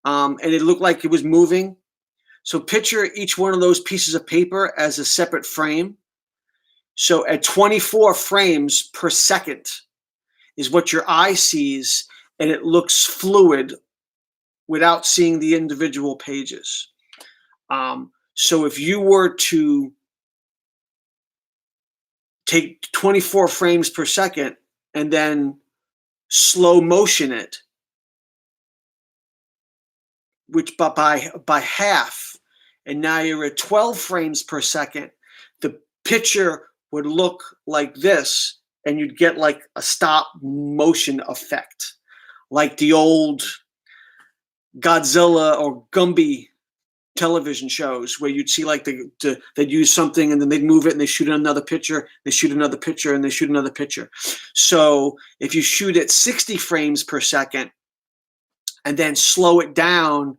and it looked like it was moving. So picture each one of those pieces of paper as a separate frame. So at 24 frames per second is what your eye sees, and it looks fluid without seeing the individual pages. So if you were to take 24 frames per second and then slow motion it, which by half, and now you're at 12 frames per second, the picture would look like this, and you'd get like a stop motion effect, like the old Godzilla or Gumby television shows where you'd see like they'd use something and then they'd move it and they shoot another picture, they shoot another picture, and they shoot another picture. So if you shoot at 60 frames per second and then slow it down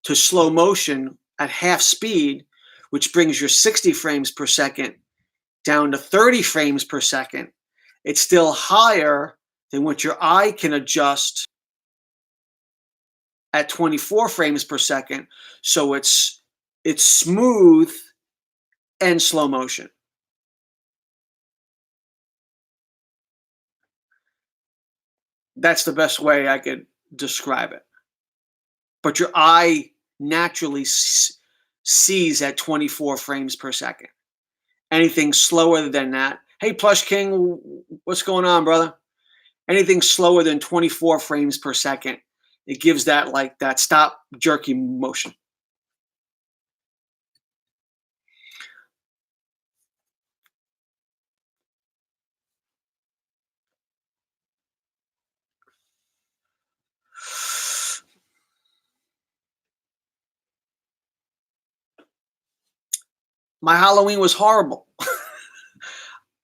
to slow motion at half speed, which brings your 60 frames per second down to 30 frames per second, it's still higher than what your eye can adjust at 24 frames per second. So it's smooth and slow motion. That's the best way I could describe it. But your eye naturally sees at 24 frames per second. Anything slower than that, hey, Plush King, what's going on, brother? Anything slower than 24 frames per second, it gives that like that stop jerky motion. My Halloween was horrible.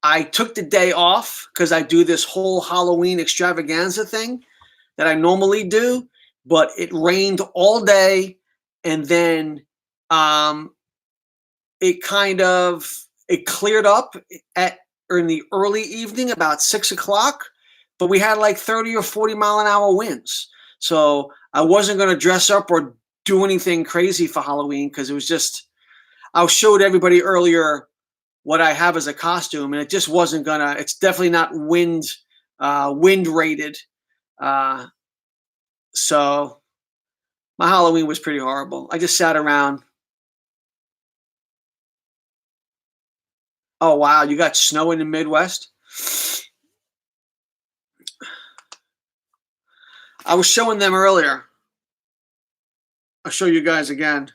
I took the day off because I do this whole Halloween extravaganza thing that I normally do, but it rained all day, and then um, it cleared up at or in the early evening about 6 o'clock, but we had like 30 or 40 mile an hour winds. So I wasn't going to dress up or do anything crazy for Halloween because it was just, I showed everybody earlier what I have as a costume, and it just wasn't gonna. It's definitely not wind rated. Uh, so my Halloween was pretty horrible. I just sat around. Oh wow, you got snow in the Midwest? I was showing them earlier. I'll show you guys again.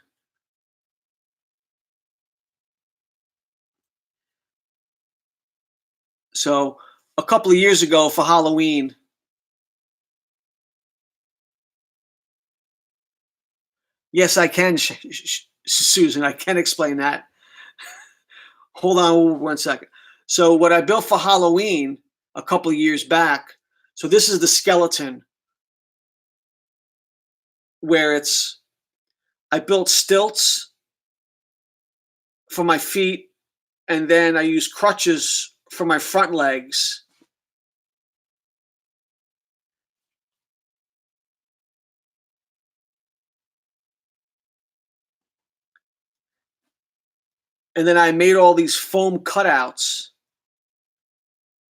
So a couple of years ago for Halloween, yes, I can, Susan. I can explain that. Hold on 1 second. So what I built for Halloween a couple of years back. So this is the skeleton where I built stilts for my feet, and then I used crutches for my front legs. And then I made all these foam cutouts,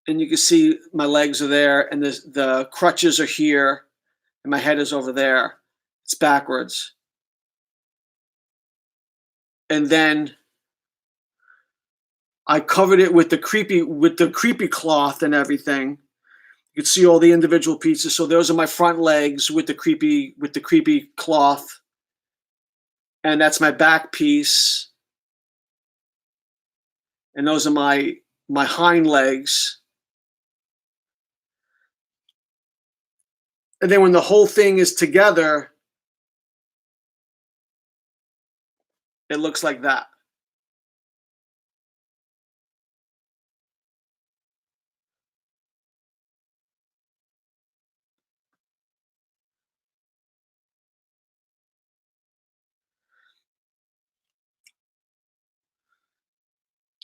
and you can see my legs are there, and the crutches are here, and my head is over there. It's backwards. And then I covered it with the creepy cloth and everything. You can see all the individual pieces. So those are my front legs with the creepy cloth, and that's my back piece. And those are my hind legs. And then when the whole thing is together, it looks like that.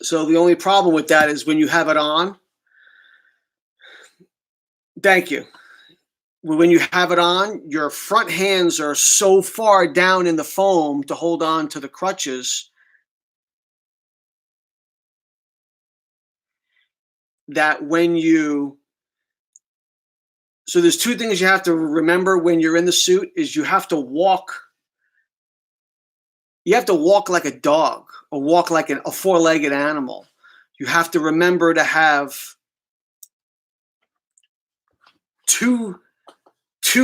So the only problem with that is when you have it on. Thank you. When you have it on, your front hands are so far down in the foam to hold on to the crutches that when you so there's two things you have to remember when you're in the suit is you have to walk like a dog or walk like a four-legged animal. You have to remember to have two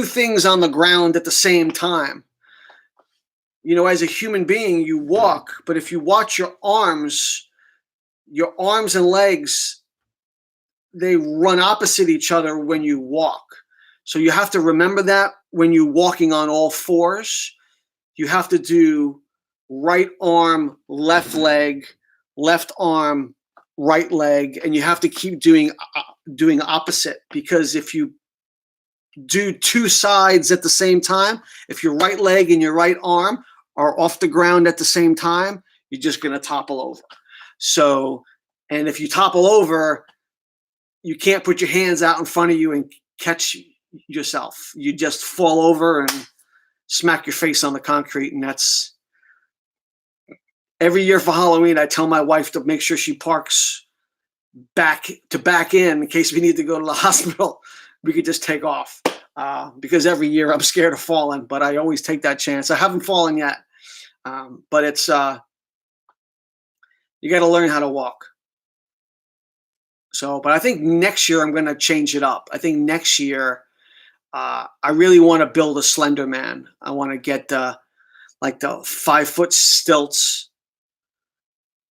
things on the ground at the same time. You know, as a human being, you walk, but if you watch your arms and legs, they run opposite each other when you walk. So you have to remember that when you're walking on all fours. You have to do right arm, left leg, left arm, right leg, and you have to keep doing opposite, because if you do two sides at the same time, if your right leg and your right arm are off the ground at the same time, you're just going to topple over. So, and if you topple over, you can't put your hands out in front of you and catch yourself. You just fall over and smack your face on the concrete. And that's every year for Halloween. I tell my wife to make sure she parks back in case we need to go to the hospital. We could just take off, because every year I'm scared of falling, but I always take that chance. I haven't fallen yet, but it's you got to learn how to walk. So, but I think next year I'm going to change it up. I think next year I really want to build a slender man. I want to get like the 5-foot stilts,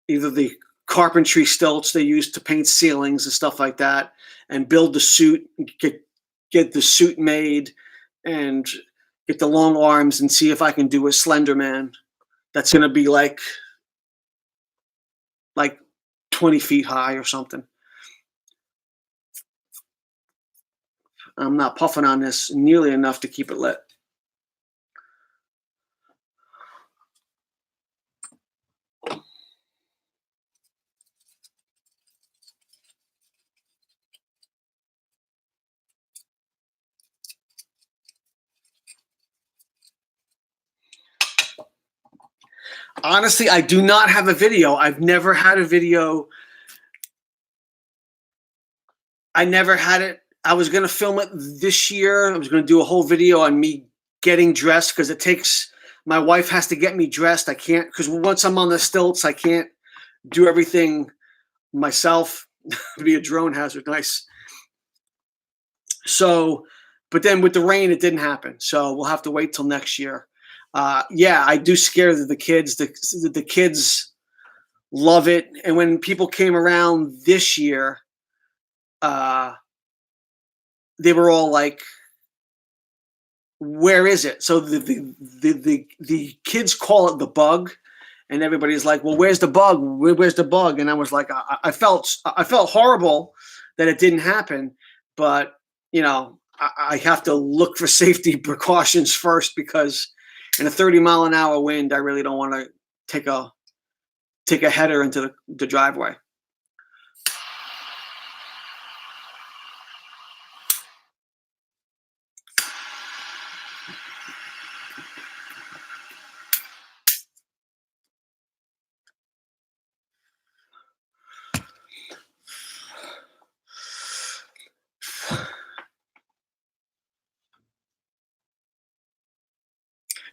either the carpentry stilts they use to paint ceilings and stuff like that, and build the suit, get the suit made, and get the long arms, and see if I can do a slender man that's going to be like 20 feet high or something. I'm not puffing on this nearly enough to keep it lit. Honestly, I do not have a video. I've never had a video. I never had it. I was going to film it this year. I was going to do a whole video on me getting dressed because it takes, my wife has to get me dressed. I can't, because once I'm on the stilts, I can't do everything myself. Be a drone hazard. Nice. So, but then with the rain, it didn't happen. So we'll have to wait till next year. Yeah, I do scare the kids. The kids love it. And when people came around this year, they were all like, "Where is it?" So the kids call it the bug, and everybody's like, "Well, where's the bug? Where's the bug?" And I was like, I felt horrible that it didn't happen, but you know, I have to look for safety precautions first because in a 30-mile-an-hour wind, I really don't want to take a header into the driveway.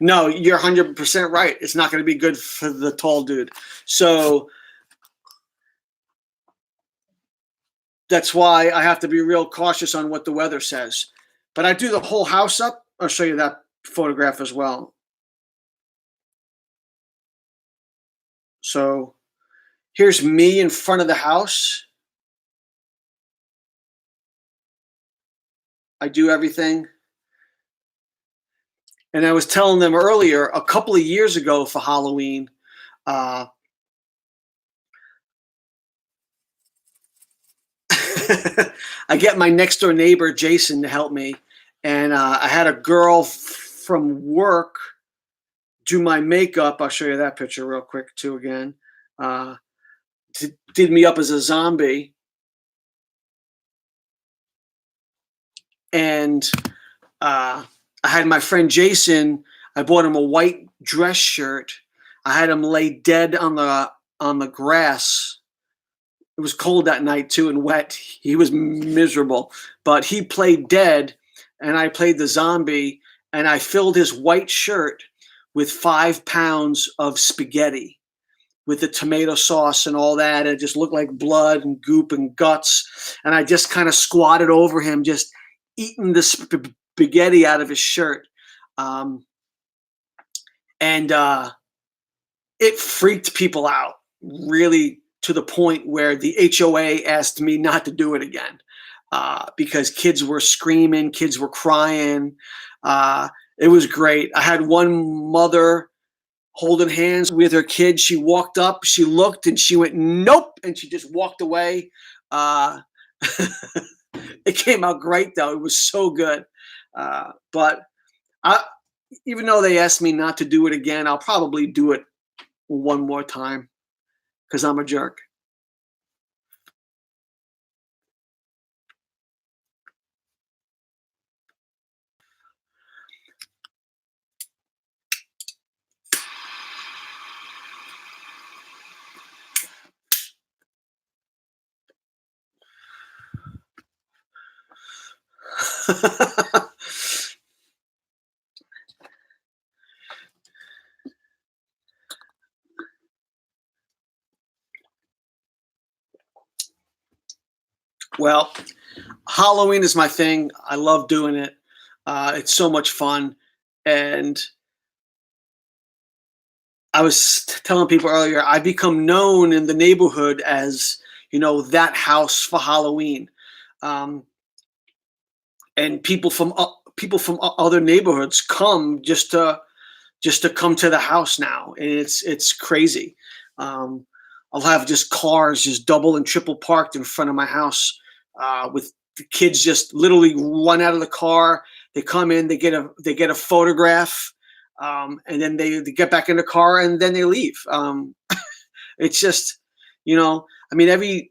No, you're 100% right. It's not going to be good for the tall dude. So that's why I have to be real cautious on what the weather says. But I do the whole house up. I'll show you that photograph as well. So here's me in front of the house. I do everything. And I was telling them earlier, a couple of years ago for Halloween, I get my next door neighbor, Jason, to help me. And I had a girl from work do my makeup. I'll show you that picture real quick too again. Did me up as a zombie. And I had my friend Jason, I bought him a white dress shirt. I had him lay dead on the grass. It was cold that night too and wet. He was miserable, but he played dead and I played the zombie, and I filled his white shirt with 5 pounds of spaghetti with the tomato sauce and all that. It just looked like blood and goop and guts. And I just kind of squatted over him, just eating the spaghetti out of his shirt. And it freaked people out, really, to the point where the HOA asked me not to do it again because kids were screaming, kids were crying. It was great. I had one mother holding hands with her kid. She walked up, she looked, and she went, "Nope," and she just walked away. It came out great, though. It was so good. But even though they asked me not to do it again, I'll probably do it one more time because I'm a jerk. Well, Halloween is my thing. I love doing it. It's so much fun. And I was telling people earlier, I become known in the neighborhood as, that house for Halloween. And people from other neighborhoods come just to come to the house now, and it's crazy. I'll have just cars just double and triple parked in front of my house with the kids just literally run out of the car. They come in, they get a photograph, and then they get back in the car and then they leave. It's just, I mean, every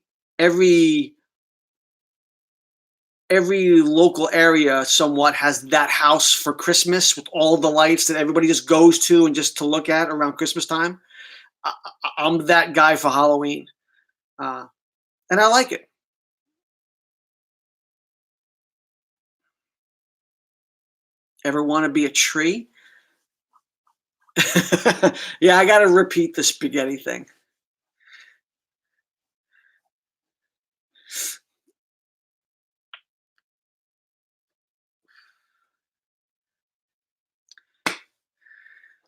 every local area somewhat has that house for Christmas with all the lights that everybody just goes to and just to look at around Christmas time. I'm that guy for Halloween, uh, and I like it. Ever want to be a tree? Yeah, I got to repeat the spaghetti thing.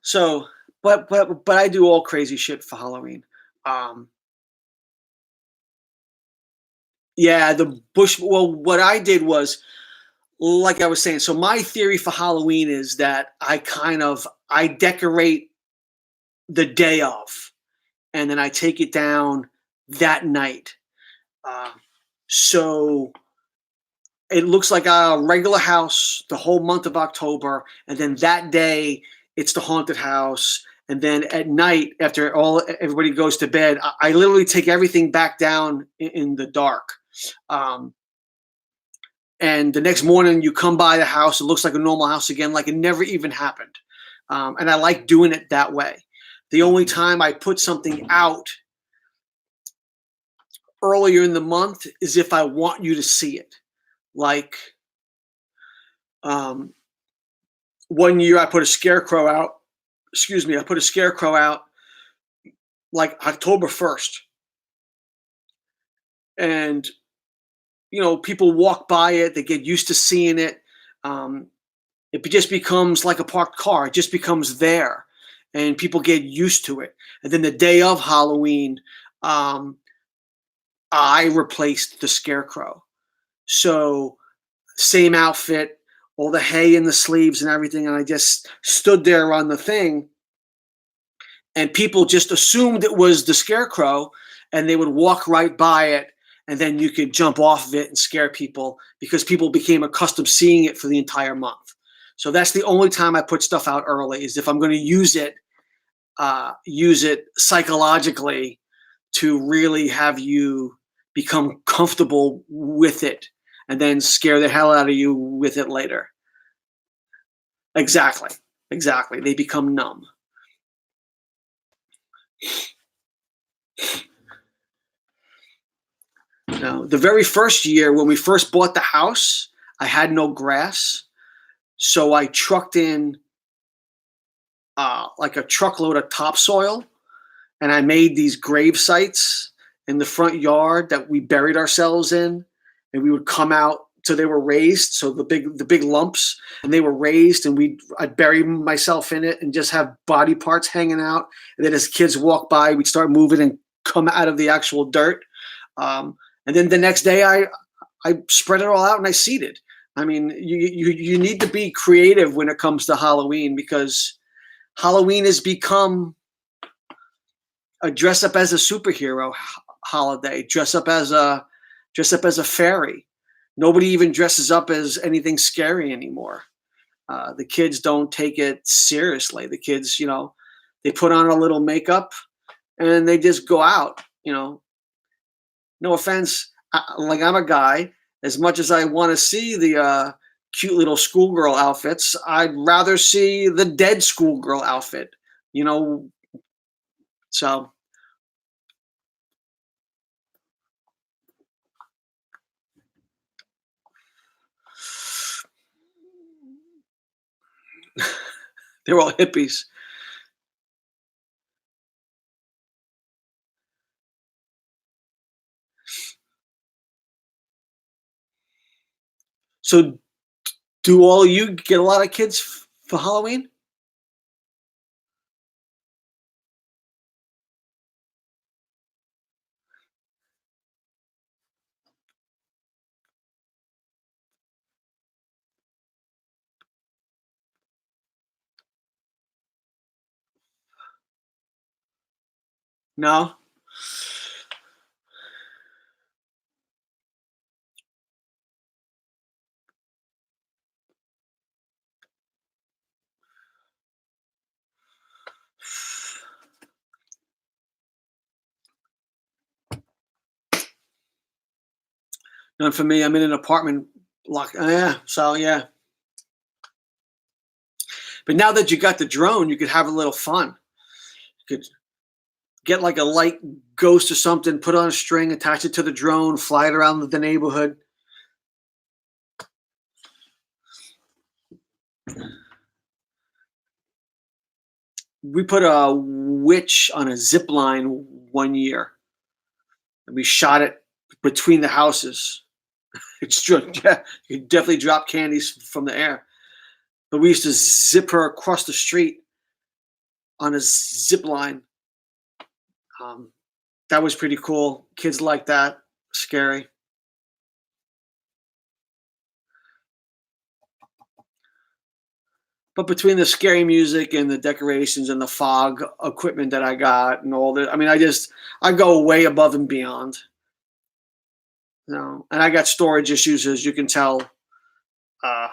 So, but I do all crazy shit for Halloween. Um, yeah, the bush. Well, what I did was, like I was saying. So my theory for Halloween is that I decorate the day of, and then I take it down that night. Uh, so it looks like a regular house the whole month of October, and then that day it's the haunted house. And then at night, after all everybody goes to bed, I literally take everything back down in the dark. Um, and the next morning, you come by the house, it looks like a normal house again, like it never even happened. And I like doing it that way. The only time I put something out earlier in the month is if I want you to see it. Like, um, one year I put a scarecrow out. Excuse me, I put a scarecrow out like October 1st. And, people walk by it, they get used to seeing it. Um, it just becomes like a parked car, it just becomes there. And people get used to it. And then the day of Halloween, um, I replaced the scarecrow. So, same outfit, all the hay in the sleeves and everything. And I just stood there on the thing, and people just assumed it was the scarecrow, and they would walk right by it, and then you could jump off of it and scare people because people became accustomed seeing it for the entire month. So that's the only time I put stuff out early, is if I'm going to use it psychologically to really have you become comfortable with it, and then scare the hell out of you with it later. Exactly. Exactly. They become numb. Now, the very first year when we first bought the house, I had no grass. So I trucked in like a truckload of topsoil, and I made these grave sites in the front yard that we buried ourselves in, and we would come out. So they were raised, so the big lumps, and they were raised, and I'd bury myself in it and just have body parts hanging out. And then as kids walk by, we'd start moving and come out of the actual dirt. Um, and then the next day, I spread it all out and I seeded. I mean, you need to be creative when it comes to Halloween, because Halloween has become a dress up as a superhero holiday, dress up as a fairy. Nobody even dresses up as anything scary anymore. The kids don't take it seriously. The kids, they put on a little makeup and they just go out. No offense, like, I'm a guy. As much as I want to see the cute little schoolgirl outfits, I'd rather see the dead schoolgirl outfit. You know, so they're all hippies. So, do all you get a lot of kids for Halloween? No. None for me. I'm in an apartment block. Yeah, so yeah. But now that you got the drone, you could have a little fun. You could get like a light ghost or something, put on a string, attach it to the drone, fly it around the neighborhood. We put a witch on a zip line one year, and we shot it between the houses. It's yeah, you definitely drop candies from the air. But we used to zip her across the street on a zip line. Um, that was pretty cool. Kids like that. Scary. But between the scary music and the decorations and the fog equipment that I got and all that, I mean, I go way above and beyond. And I got storage issues, as you can tell, uh,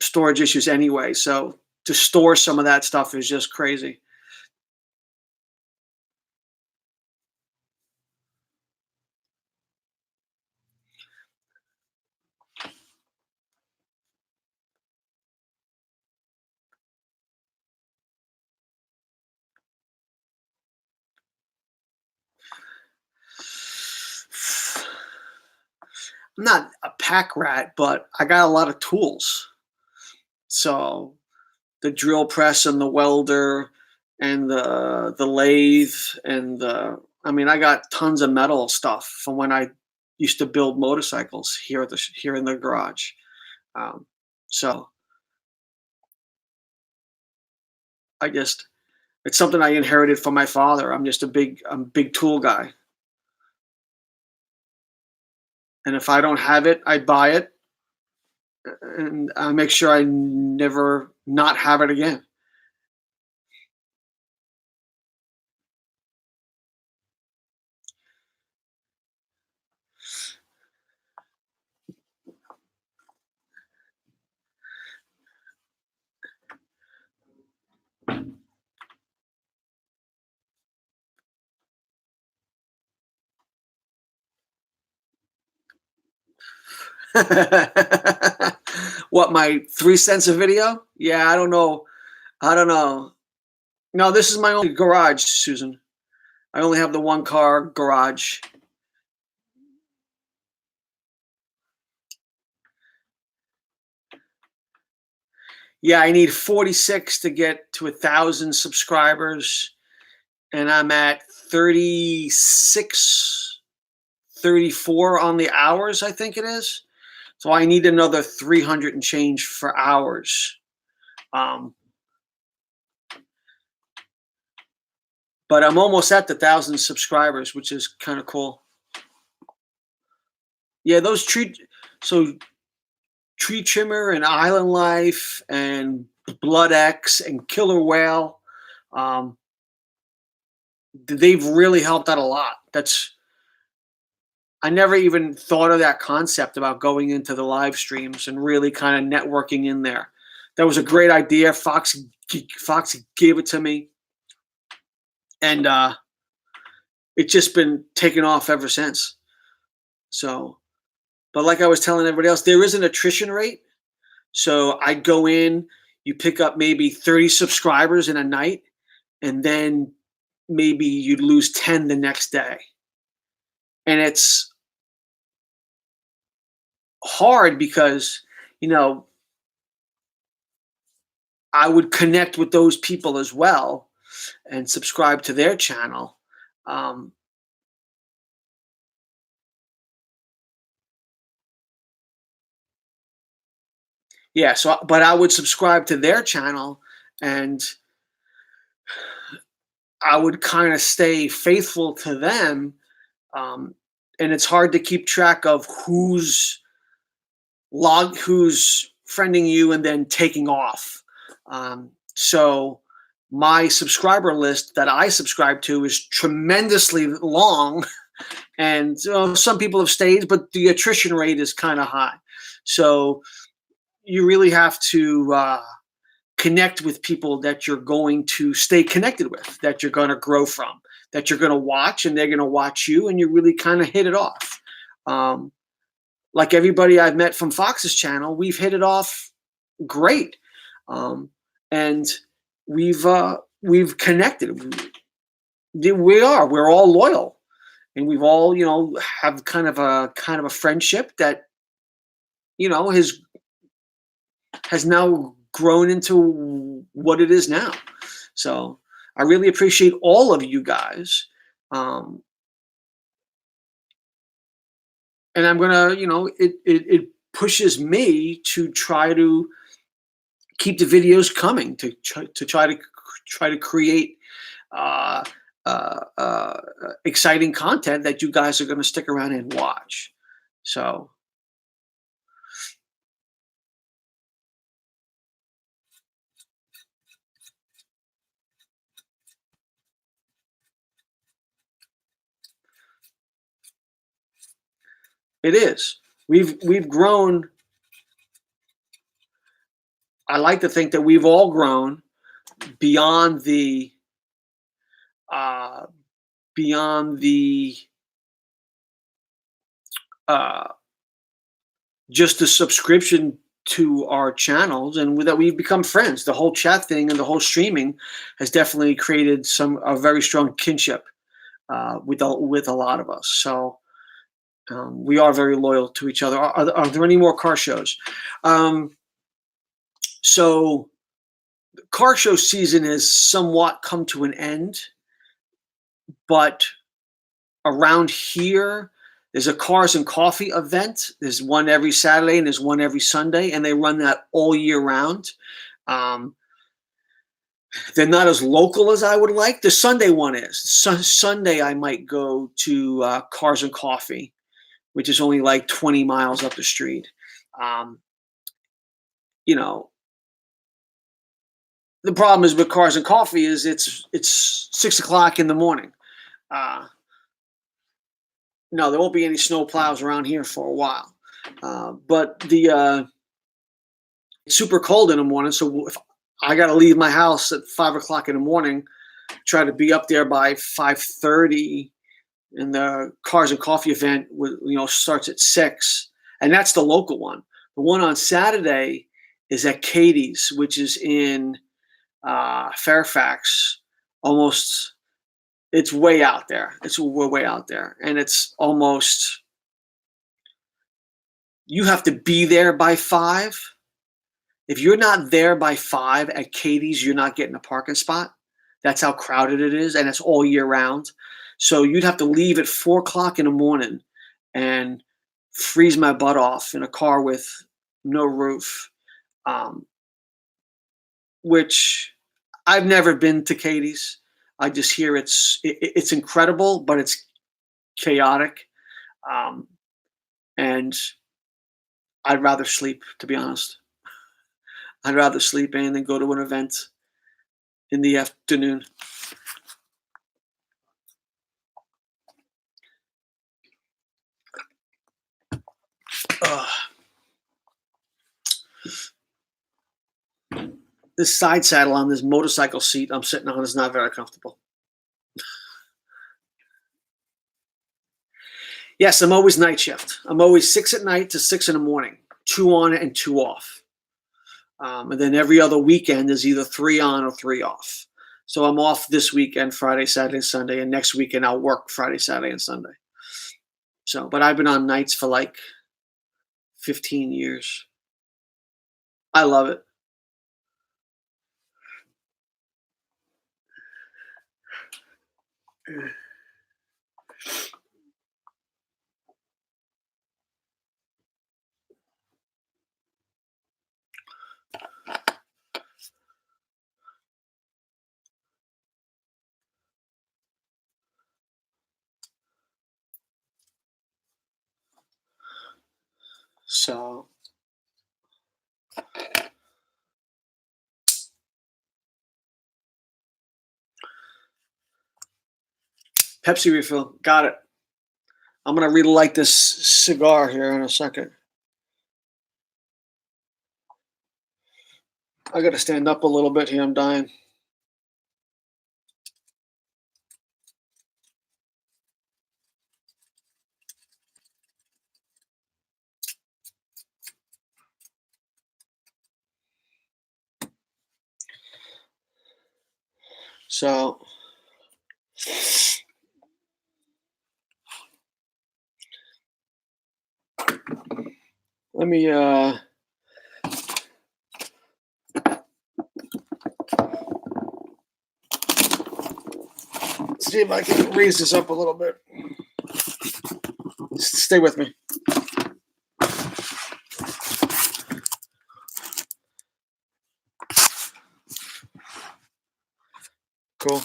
storage issues anyway. So to store some of that stuff is just crazy. I'm not a pack rat, but I got a lot of tools. So the drill press and the welder and the lathe and the I mean, I got tons of metal stuff from when I used to build motorcycles here in the garage. Um, so I just it's something I inherited from my father. I'm a big tool guy. And if I don't have it, I buy it and I make sure I never not have it again. What, my 3 cents a video? Yeah, I don't know. I don't know. No, this is my only garage, Susan. I only have the one car garage. Yeah, I need 46 to get to 1,000 subscribers, and I'm at 36, 34 on the hours, I think it is. So I need another 300 and change for hours. Um, but I'm almost at the 1,000 subscribers, which is kind of cool. Yeah, so tree trimmer and island life and blood X and killer whale. Um, they've really helped out a lot. I never even thought of that concept about going into the live streams and really kind of networking in there. That was a great idea. Fox gave it to me, and it's just been taken off ever since. So, but like I was telling everybody else, there is an attrition rate. So I'd go in, you pick up maybe 30 subscribers in a night, and then maybe you'd lose 10 the next day. And it's hard because, you know, I would connect with those people as well and subscribe to their channel. Um, yeah, so but I would subscribe to their channel and I would kind of stay faithful to them. Um, and it's hard to keep track of who's friending you and then taking off. So my subscriber list that I subscribe to is tremendously long, and some people have stayed, but the attrition rate is kind of high. So you really have to connect with people that you're going to stay connected with, that you're going to grow from, that you're going to watch, and they're going to watch you, and you really kind of hit it off. like everybody I've met from Fox's channel, we've hit it off great, um, and we've connected. We're all loyal, and we've all have kind of a friendship that has now grown into what it is now. So I really appreciate all of you guys. Um, and I'm gonna, it pushes me to try to keep the videos coming, to try to create uh, exciting content that you guys are going to stick around and watch. So it is. We've grown. I like to think that we've all grown beyond the uh, beyond the uh, just the subscription to our channels, and that we've become friends. The whole chat thing and the whole streaming has definitely created a very strong kinship with a lot of us. So we are very loyal to each other. Are there any more car shows? Um, so car show season has somewhat come to an end, but around here, there's a Cars and Coffee event. There's one every Saturday and there's one every Sunday, and they run that all year round. Um, they're not as local as I would like. The Sunday one is. Sunday, I might go to Cars and Coffee, which is only like 20 miles up the street. Um, you know, the problem is with Cars and Coffee is it's 6 o'clock in the morning. Uh, no, there won't be any snow plows around here for a while. But it's super cold in the morning, so if I got to leave my house at 5 o'clock in the morning, try to be up there by 5:30, and the Cars and Coffee event starts at 6, and that's the local one. The one on Saturday is at Katie's, which is in Fairfax. Almost, it's way out there. We're way out there, and it's almost, you have to be there by 5. If you're not there by 5 at Katie's, you're not getting a parking spot. That's how crowded it is, and it's all year round. So you'd have to leave at 4 o'clock in the morning and freeze my butt off in a car with no roof, um, which I've never been to Katie's. I just hear it's incredible, but it's chaotic, um, and I'd rather sleep, to be honest. I'd rather sleep in than go to an event in the afternoon. Ugh. This side saddle on this motorcycle seat I'm sitting on is not very comfortable. Yes, I'm always night shift. I'm always 6 at night to 6 in the morning, 2 on and 2 off. And then every other weekend is either 3 on or 3 off. So I'm off this weekend, Friday, Saturday, Sunday, and next weekend I'll work Friday, Saturday, and Sunday. So, but I've been on nights for like 15 years. I love it. So Pepsi refill, got it. I'm gonna relight this cigar here in a second. I gotta stand up a little bit here. I'm dying. So let me see if I can raise this up a little bit. Stay with me. Cool.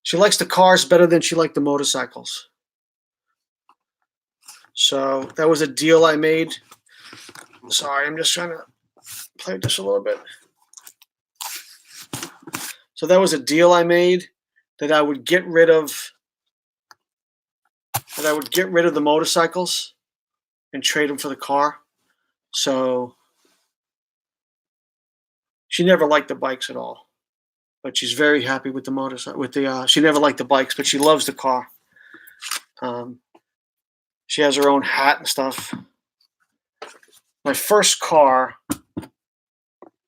She likes the cars better than she liked the motorcycles. So that was a deal I made. Sorry, I'm just trying to play with this a little bit. So that was a deal I made that I would get rid of the motorcycles and trade them for the car. So she never liked the bikes at all, but she's very happy with the motorcycle. She never liked the bikes, but she loves the car. She has her own hat and stuff. My first car,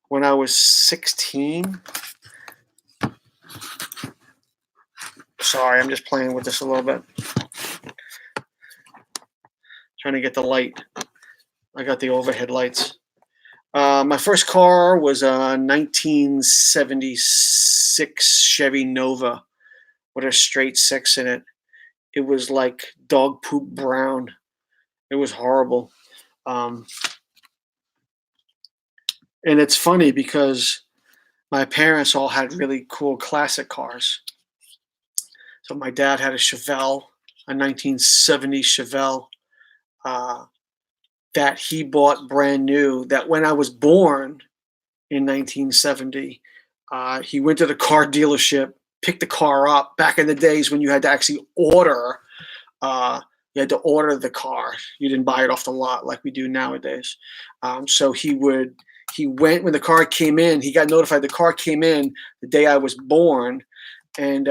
when I was 16. Sorry, I'm just playing with this a little bit. Trying to get the light. I got the overhead lights. My first car was a 1976 Chevy Nova with a straight six in it. It was like dog poop brown. It was horrible. And it's funny because my parents all had really cool classic cars. So my dad had a Chevelle, a 1970 Chevelle, that he bought brand new, that when I was born in 1970, he went to the car dealership, picked the car up. Back in the days when you had to actually order, you had to order the car. You didn't buy it off the lot like we do nowadays. So he went when the car came in. He got notified the car came in the day I was born, and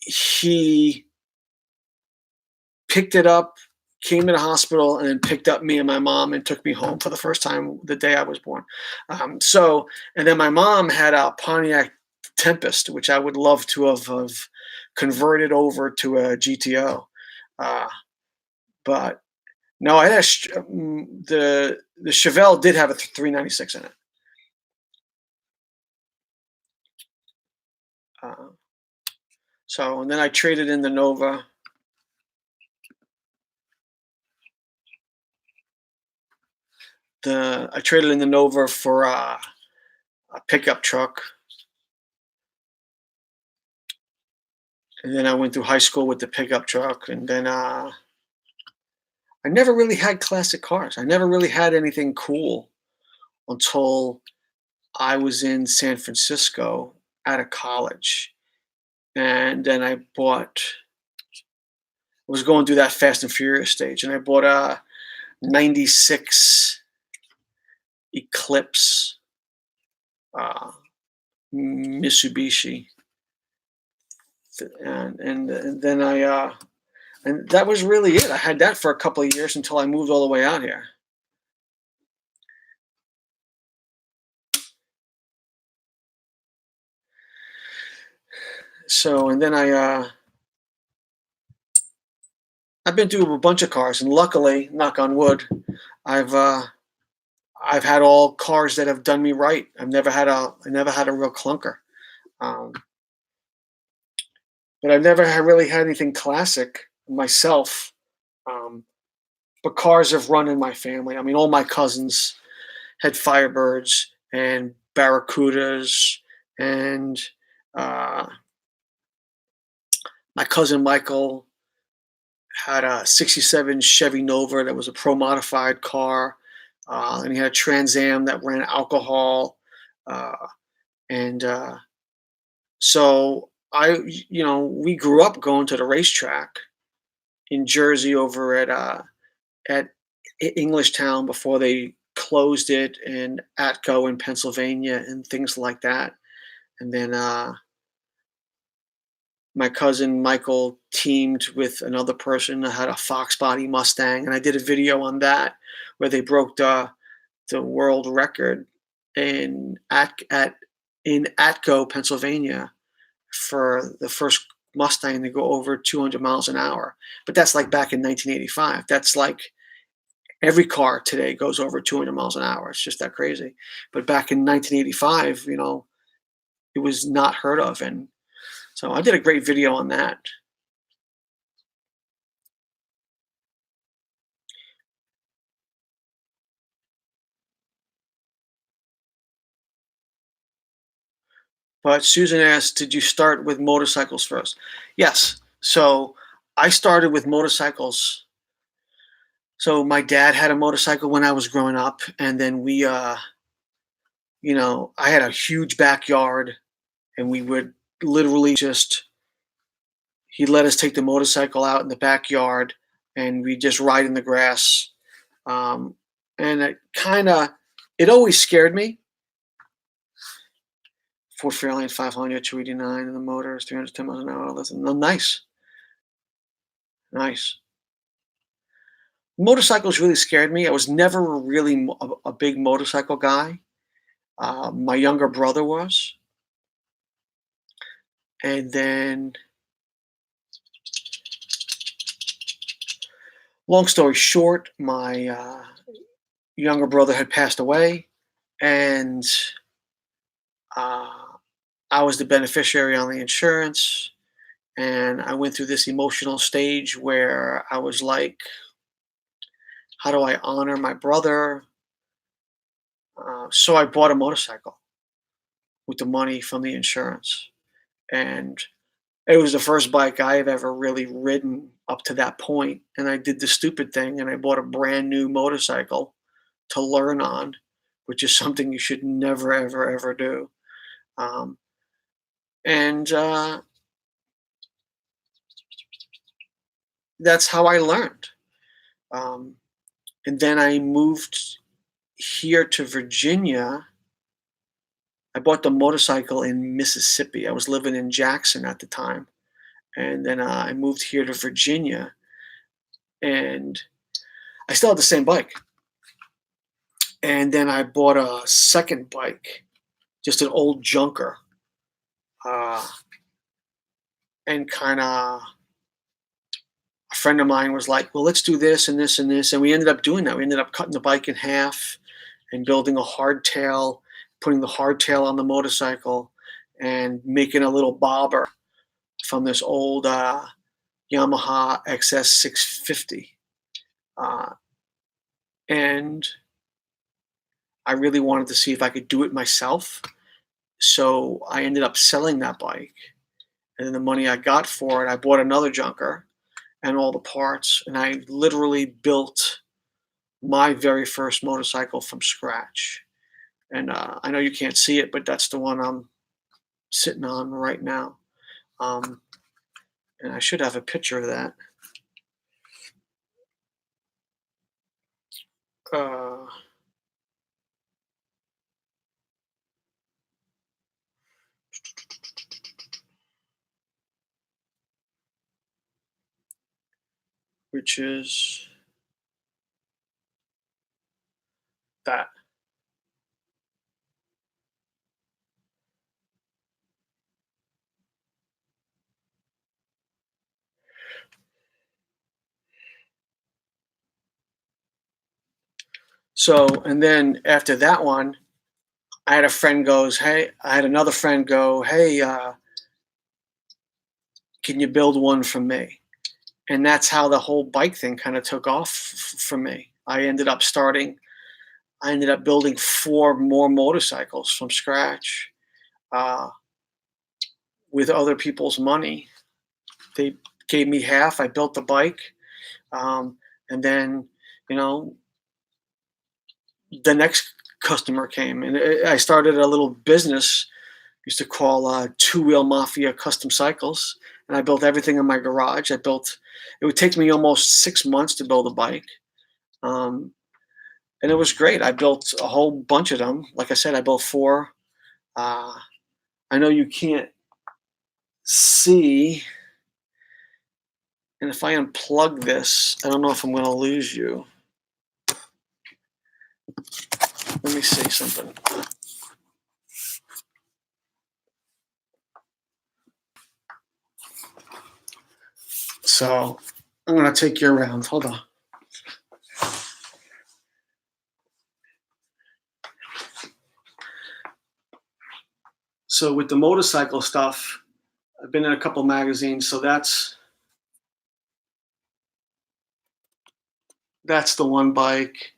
he picked it up, came to the hospital, and then picked up me and my mom and took me home for the first time the day I was born. And then my mom had a Pontiac Tempest, which I would love to have converted over to a GTO. But no, I had the Chevelle did have a 396 in it. And then I traded in the Nova. I traded in the Nova for a pickup truck. And then I went through high school with the pickup truck. And then I never really had classic cars. I never really had anything cool until I was in San Francisco out of college. And then I was going through that Fast and Furious stage. And I bought a 96 Eclipse Mitsubishi, and then and that was really it. I had that for a couple of years until I moved all the way out here. So, and then I've been through a bunch of cars, and luckily, knock on wood, I've had all cars that have done me right. I never had a real clunker. But I've never really had anything classic myself. But cars have run in my family. I mean, all my cousins had Firebirds and Barracudas, and my cousin Michael had a 67 Chevy Nova that was a pro modified car. And he had a Trans Am that ran alcohol. So we grew up going to the racetrack in Jersey over at Englishtown before they closed it, and Atco in Pennsylvania and things like that. And then my cousin Michael teamed with another person that had a Fox body Mustang, and I did a video on that where they broke the the world record in Atco, Pennsylvania, for the first Mustang to go over 200 miles an hour. But that's like back in 1985. That's like every car today goes over 200 miles an hour. It's just that crazy. But back in 1985, it was not heard of. And so I did a great video on that. But Susan asked, did you start with motorcycles first? Yes. So I started with motorcycles. So my dad had a motorcycle when I was growing up, and then I had a huge backyard, and we would literally just he'd let us take the motorcycle out in the backyard, and we just ride in the grass. Um, and it always scared me. Ford Fairlane 500, 289, and the motor is 310 miles an hour. Listen, nice, nice. Motorcycles really scared me. I was never really a big motorcycle guy. My younger brother was, and then, long story short, my younger brother had passed away, and uh, I was the beneficiary on the insurance. And I went through this emotional stage where I was like, how do I honor my brother? So I bought a motorcycle with the money from the insurance. And it was the first bike I've ever really ridden up to that point. And I did the stupid thing and I bought a brand new motorcycle to learn on, which is something you should never, ever, ever do. Um, and That's how I learned. Um, and then I moved here to Virginia. I bought the motorcycle in Mississippi. I was living in Jackson at the time. And then I moved here to Virginia, and I still had the same bike. And then I bought a second bike, just an old junker. Uh, and kind of a friend of mine was like, well, let's do this and this and this. And we ended up doing that. We ended up cutting the bike in half and building a hardtail, putting the hardtail on the motorcycle, and making a little bobber from this old Yamaha XS 650. And I really wanted to see if I could do it myself. So I ended up selling that bike. And then the money I got for it, I bought another junker and all the parts. And I literally built my very first motorcycle from scratch. And I know you can't see it, but that's the one I'm sitting on right now. And I should have a picture of that. Uh, which is that. So, and then after that one, I had another friend go, hey, can you build one for me? And that's how the whole bike thing kind of took off for me. I ended up building 4 more motorcycles from scratch uh, with other people's money. They gave me half. I built the bike. And then, you know, the next customer came, and I started a little business used to call Two Wheel Mafia Custom Cycles, and I built everything in my garage. It would take me almost 6 months to build a bike, and it was great. I built a whole bunch of them. Like I said, I built 4. I know you can't see, and if I unplug this, I don't know if I'm going to lose you. Let me see something. So I'm going to take you around. Hold on. So with the motorcycle stuff, I've been in a couple magazines. So that's the one bike.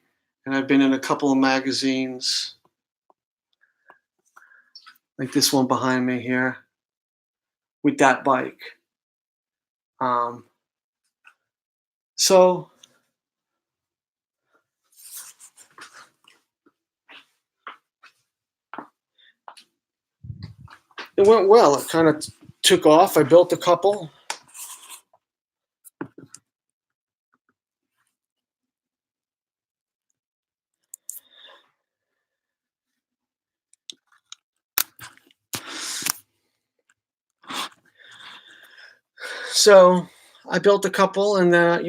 And I've been in a couple of magazines, like this one behind me here, with that bike. So it went well. It kind of took off. I built a couple. So I built a couple, and and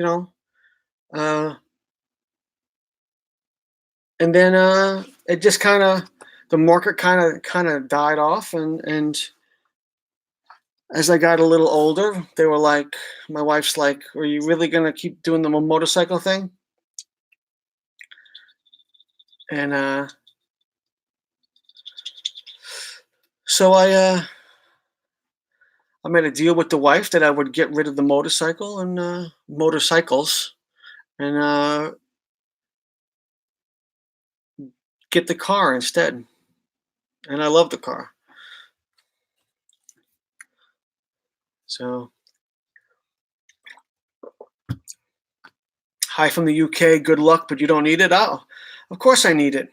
then it just kind of, the market kind of died off, and as I got a little older, they were like, my wife's like, "Are you really gonna keep doing the motorcycle thing?" And so I made a deal with the wife that I would get rid of the motorcycle and motorcycles, and get the car instead. And I love the car. So, hi from the UK. Good luck, but you don't need it. Oh, of course I need it.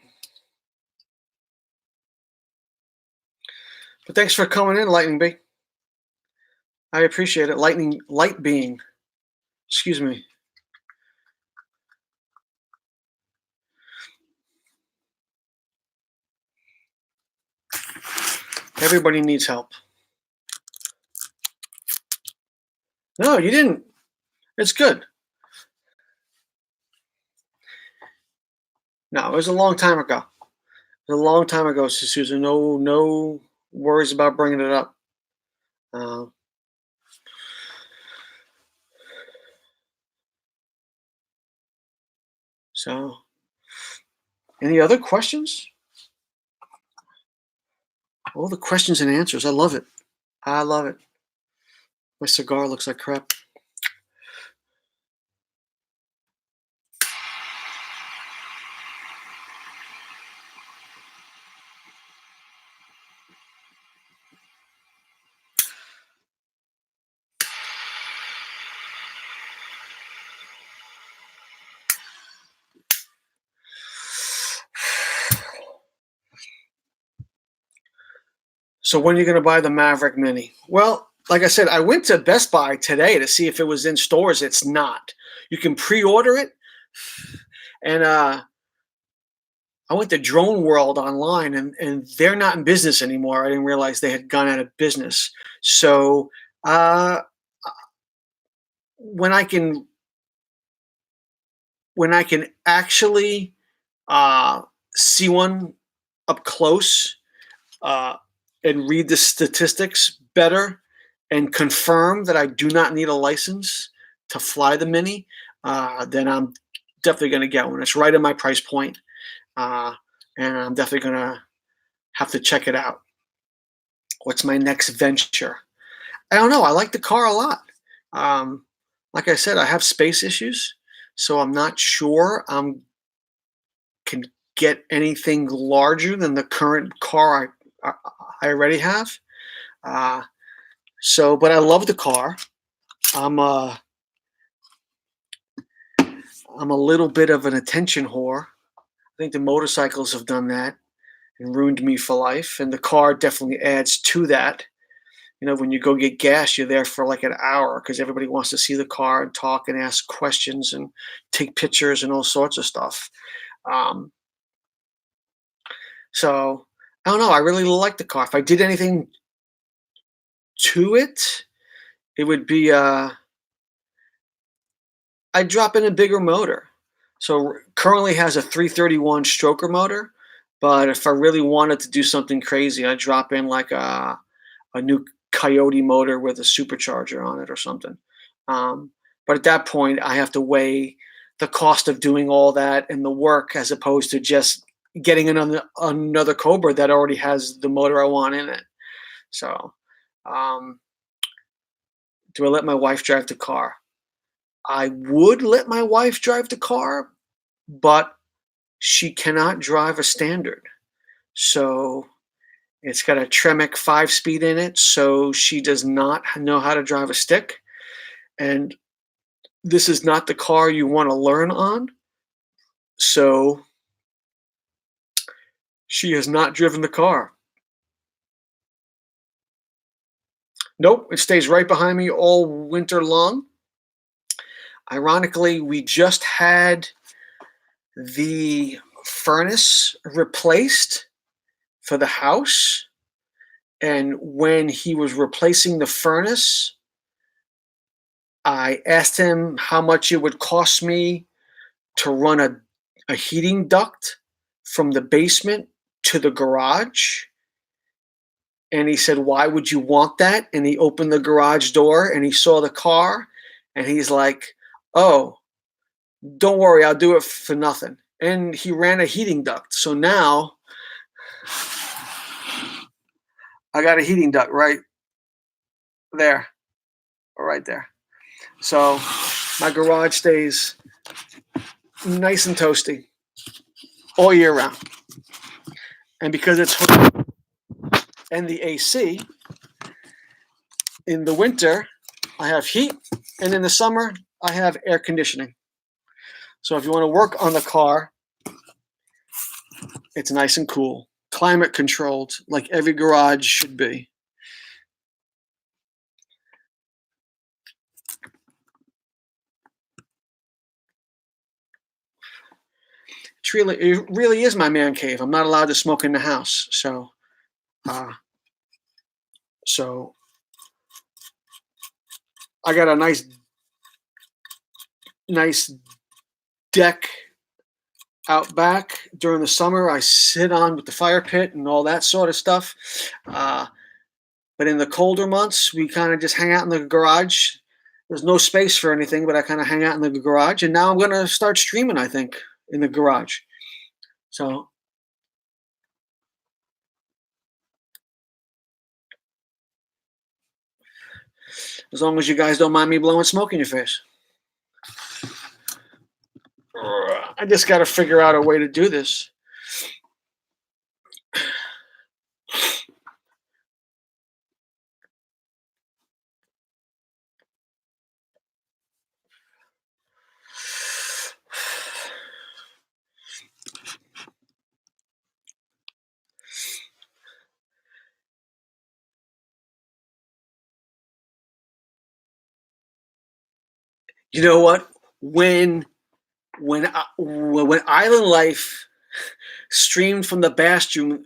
But thanks for coming in, Lightning Bee. I appreciate it. Light being. Excuse me. Everybody needs help. No, you didn't. It's good. No, it was a long time ago. It was a long time ago, Susan. No worries about bringing it up. Uh, so, any other questions? All the questions and answers. I love it. I love it. My cigar looks like crap. So when are you going to buy the Maverick Mini? Well, like I said, I went to Best Buy today to see if it was in stores. It's not. You can pre-order it, and I went to Drone World online, and they're not in business anymore. I didn't realize they had gone out of business. So uh, when I can actually see one up close, uh, and read the statistics better, and confirm that I do not need a license to fly the Mini, then I'm definitely going to get one. It's right in my price point, and I'm definitely going to have to check it out. What's my next venture? I don't know. I like the car a lot. Like I said, I have space issues, so I'm not sure I can get anything larger than the current car I already have. But I love the car. I'm a little bit of an attention whore. I think the motorcycles have done that and ruined me for life, and the car definitely adds to that. When you go get gas, you're there for like an hour because everybody wants to see the car and talk and ask questions and take pictures and all sorts of stuff. So I don't know. I really like the car. If I did anything to it, it would be I'd drop in a bigger motor. So currently has a 331 stroker motor. But if I really wanted to do something crazy, I'd drop in like a new Coyote motor with a supercharger on it or something. Um, but at that point, I have to weigh the cost of doing all that and the work as opposed to just getting another Cobra that already has the motor I want in it. So, um, do I let my wife drive the car? I would let my wife drive the car, but she cannot drive a standard. So it's got a Tremec 5-speed in it, so she does not know how to drive a stick. And this is not the car you want to learn on. So she has not driven the car. Nope, it stays right behind me all winter long. Ironically, we just had the furnace replaced for the house. And when he was replacing the furnace, I asked him how much it would cost me to run a heating duct from the basement to the garage. And he said, "Why would you want that?" And he opened the garage door and he saw the car and he's like, "Oh, don't worry, I'll do it for nothing." And he ran a heating duct. So now I got a heating duct right there, or right there. So my garage stays nice and toasty all year round. And because it's and the AC, in the winter, I have heat, and in the summer, I have air conditioning. So if you want to work on the car, it's nice and cool, climate controlled, like every garage should be. It really is my man cave. I'm not allowed to smoke in the house, uh, so I got a nice deck out back. During the summer, I sit on with the fire pit and all that sort of stuff. But in the colder months, we kind of just hang out in the garage. There's no space for anything, but I kind of hang out in the garage. And now I'm going to start streaming, I think, in the garage. So as long as you guys don't mind me blowing smoke in your face. I just got to figure out a way to do this. You know what? When Island Life streamed from the bathroom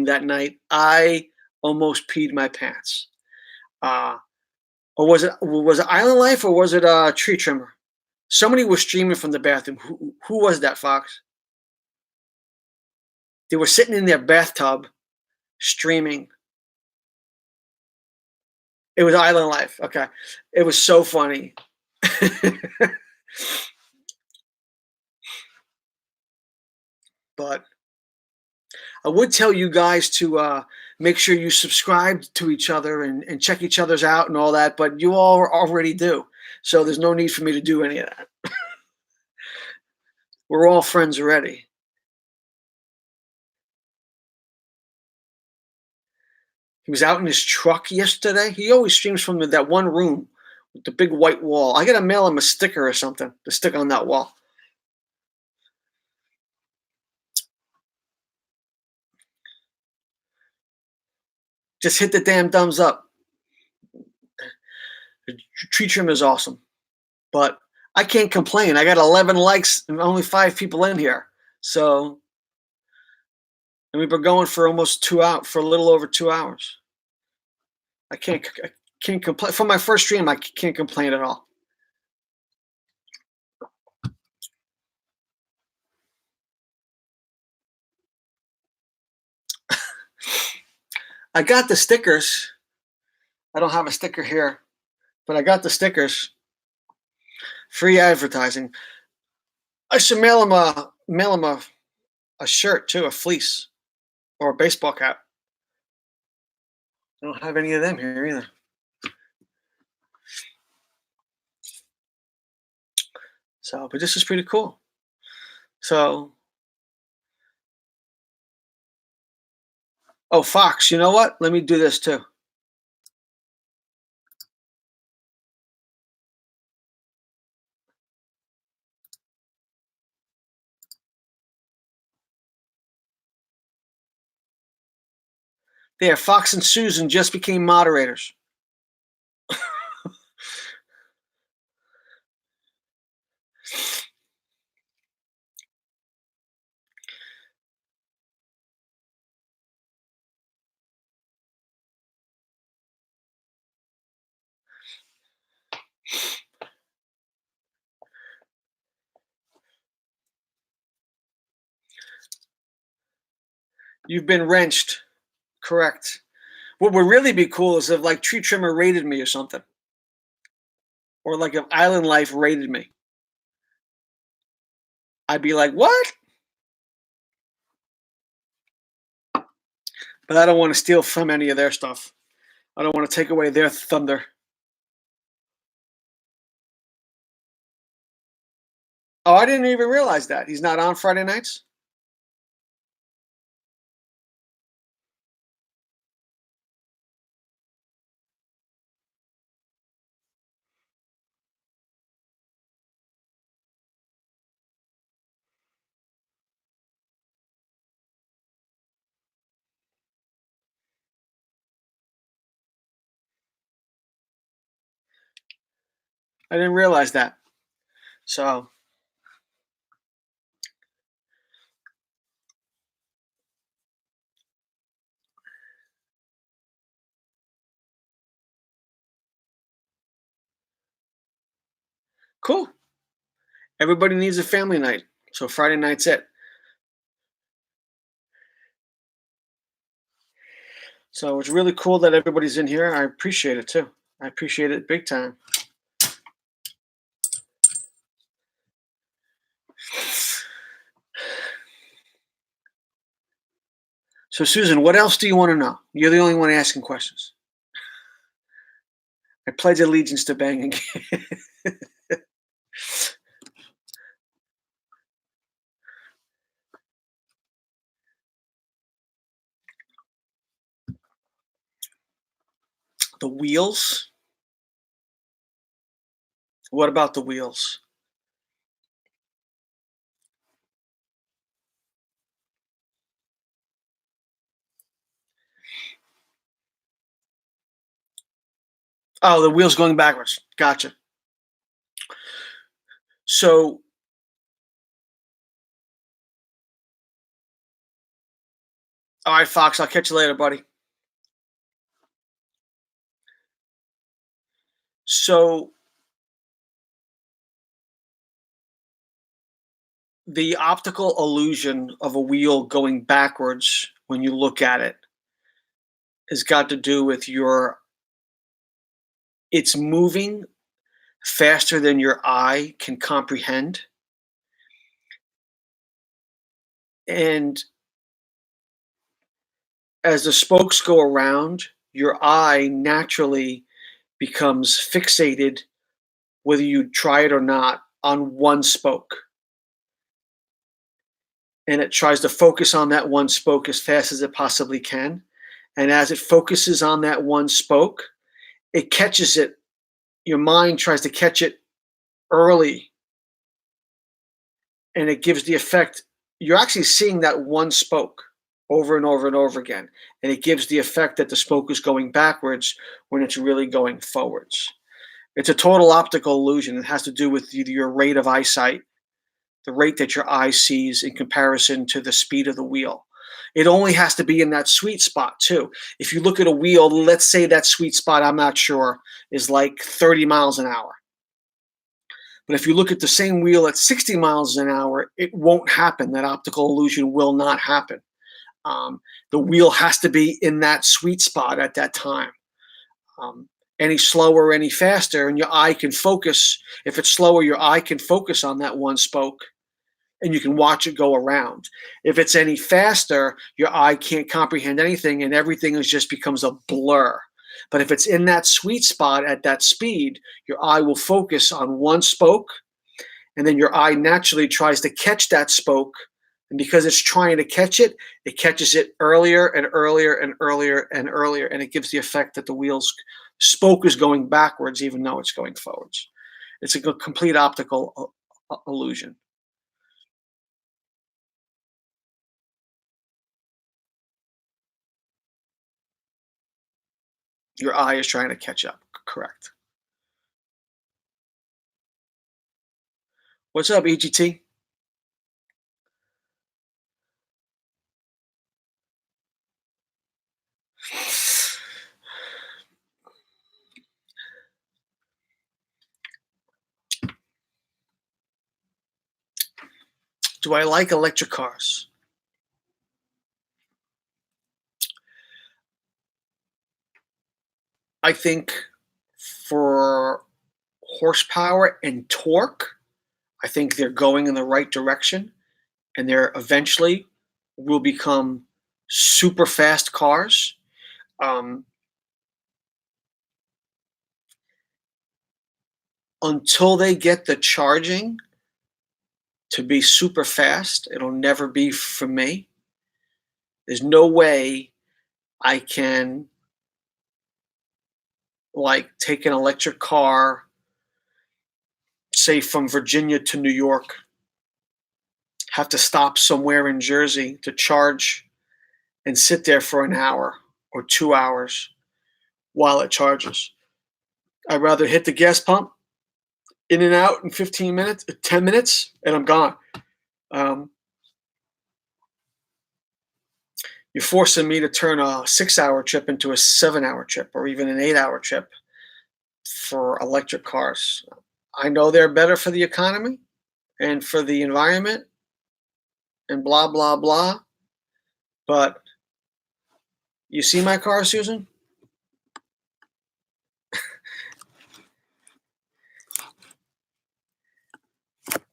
that night, I almost peed my pants. Or was it Island Life or was it Tree Trimmer? Somebody was streaming from the bathroom. Who was that, Fox? They were sitting in their bathtub streaming. It was Island Life. Okay. It was so funny. But I would tell you guys to make sure you subscribe to each other and check each other's out and all that, but you all already do. So there's no need for me to do any of that. We're all friends already. He was out in his truck yesterday. He always streams from that one room with the big white wall. I gotta mail him a sticker or something to stick on that wall. Just hit the damn thumbs up. The tree trim is awesome, but I can't complain. I got 11 likes and only 5 people in here. So, and we've been going for almost 2 hours, for a little over 2 hours. I can't complain. For my first stream, I can't complain at all. I got the stickers. I don't have a sticker here, but I got the stickers. Free advertising. I should mail him a shirt too, a fleece or a baseball cap. I don't have any of them here either. So, but this is pretty cool. So, oh, Fox, you know what? Let me do this too. There, Fox and Susan just became moderators. You've been wrenched. Correct. What would really be cool is if like Tree Trimmer rated me or something. Or like if Island Life rated me. I'd be like, what? But I don't want to steal from any of their stuff. I don't want to take away their thunder. Oh, I didn't even realize that. He's not on Friday nights? I didn't realize that. So, cool. Everybody needs a family night. So Friday night's it. So it's really cool that everybody's in here. I appreciate it too. I appreciate it big time. So Susan, what else do you want to know? You're the only one asking questions. I pledge allegiance to Bangin. The wheels? What about the wheels? Oh, the wheels going backwards. Gotcha. So, all right, Fox, I'll catch you later, buddy. So, the optical illusion of a wheel going backwards when you look at it has got to do with it's moving faster than your eye can comprehend. And as the spokes go around, your eye naturally becomes fixated, whether you try it or not, on one spoke. And it tries to focus on that one spoke as fast as it possibly can. And as it focuses on that one spoke, it catches it. Your mind tries to catch it early. And it gives the effect. You're actually seeing that one spoke over and over and over again. And it gives the effect that the spoke is going backwards when it's really going forwards. It's a total optical illusion. It has to do with your rate of eyesight, the rate that your eye sees in comparison to the speed of the wheel. It only has to be in that sweet spot too. If you look at a wheel, let's say that sweet spot, I'm not sure, is like 30 miles an hour. But if you look at the same wheel at 60 miles an hour, it won't happen. That optical illusion will not happen. The wheel has to be in that sweet spot at that time. Um, any slower, any faster, and your eye can focus. If it's slower, your eye can focus on that one spoke and you can watch it go around. If it's any faster, your eye can't comprehend anything and everything is just becomes a blur. But if it's in that sweet spot at that speed, your eye will focus on one spoke and then your eye naturally tries to catch that spoke. And because it's trying to catch it, it catches it earlier and earlier and earlier and earlier. And it gives the effect that the wheel's spoke is going backwards, even though it's going forwards. It's a complete optical illusion. Your eye is trying to catch up. Correct. What's up, EGT? Do I like electric cars? I think for horsepower and torque, I think they're going in the right direction and they're eventually will become super fast cars. Um, until they get the charging to be super fast, it'll never be for me. There's no way I can like take an electric car, say from Virginia to New York, have to stop somewhere in Jersey to charge and sit there for an hour or 2 hours while it charges. I'd rather hit the gas pump, in and out in 15 minutes, 10 minutes, and I'm gone. Um, you're forcing me to turn a 6 hour trip into a 7 hour trip or even an 8 hour trip for electric cars. I know they're better for the economy and for the environment and blah, blah, blah. But you see my car, Susan?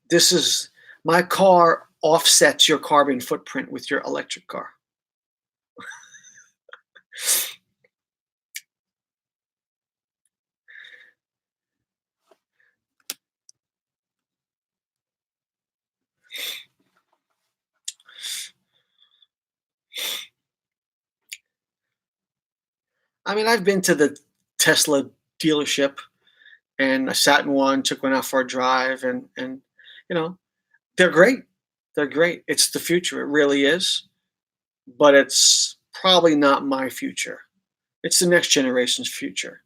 This is my car offsets your carbon footprint with your electric car. I mean, I've been to the Tesla dealership and I sat in one, took one out for a drive, and you know, they're great. They're great. It's the future. It really is. But it's probably not my future. It's the next generation's future.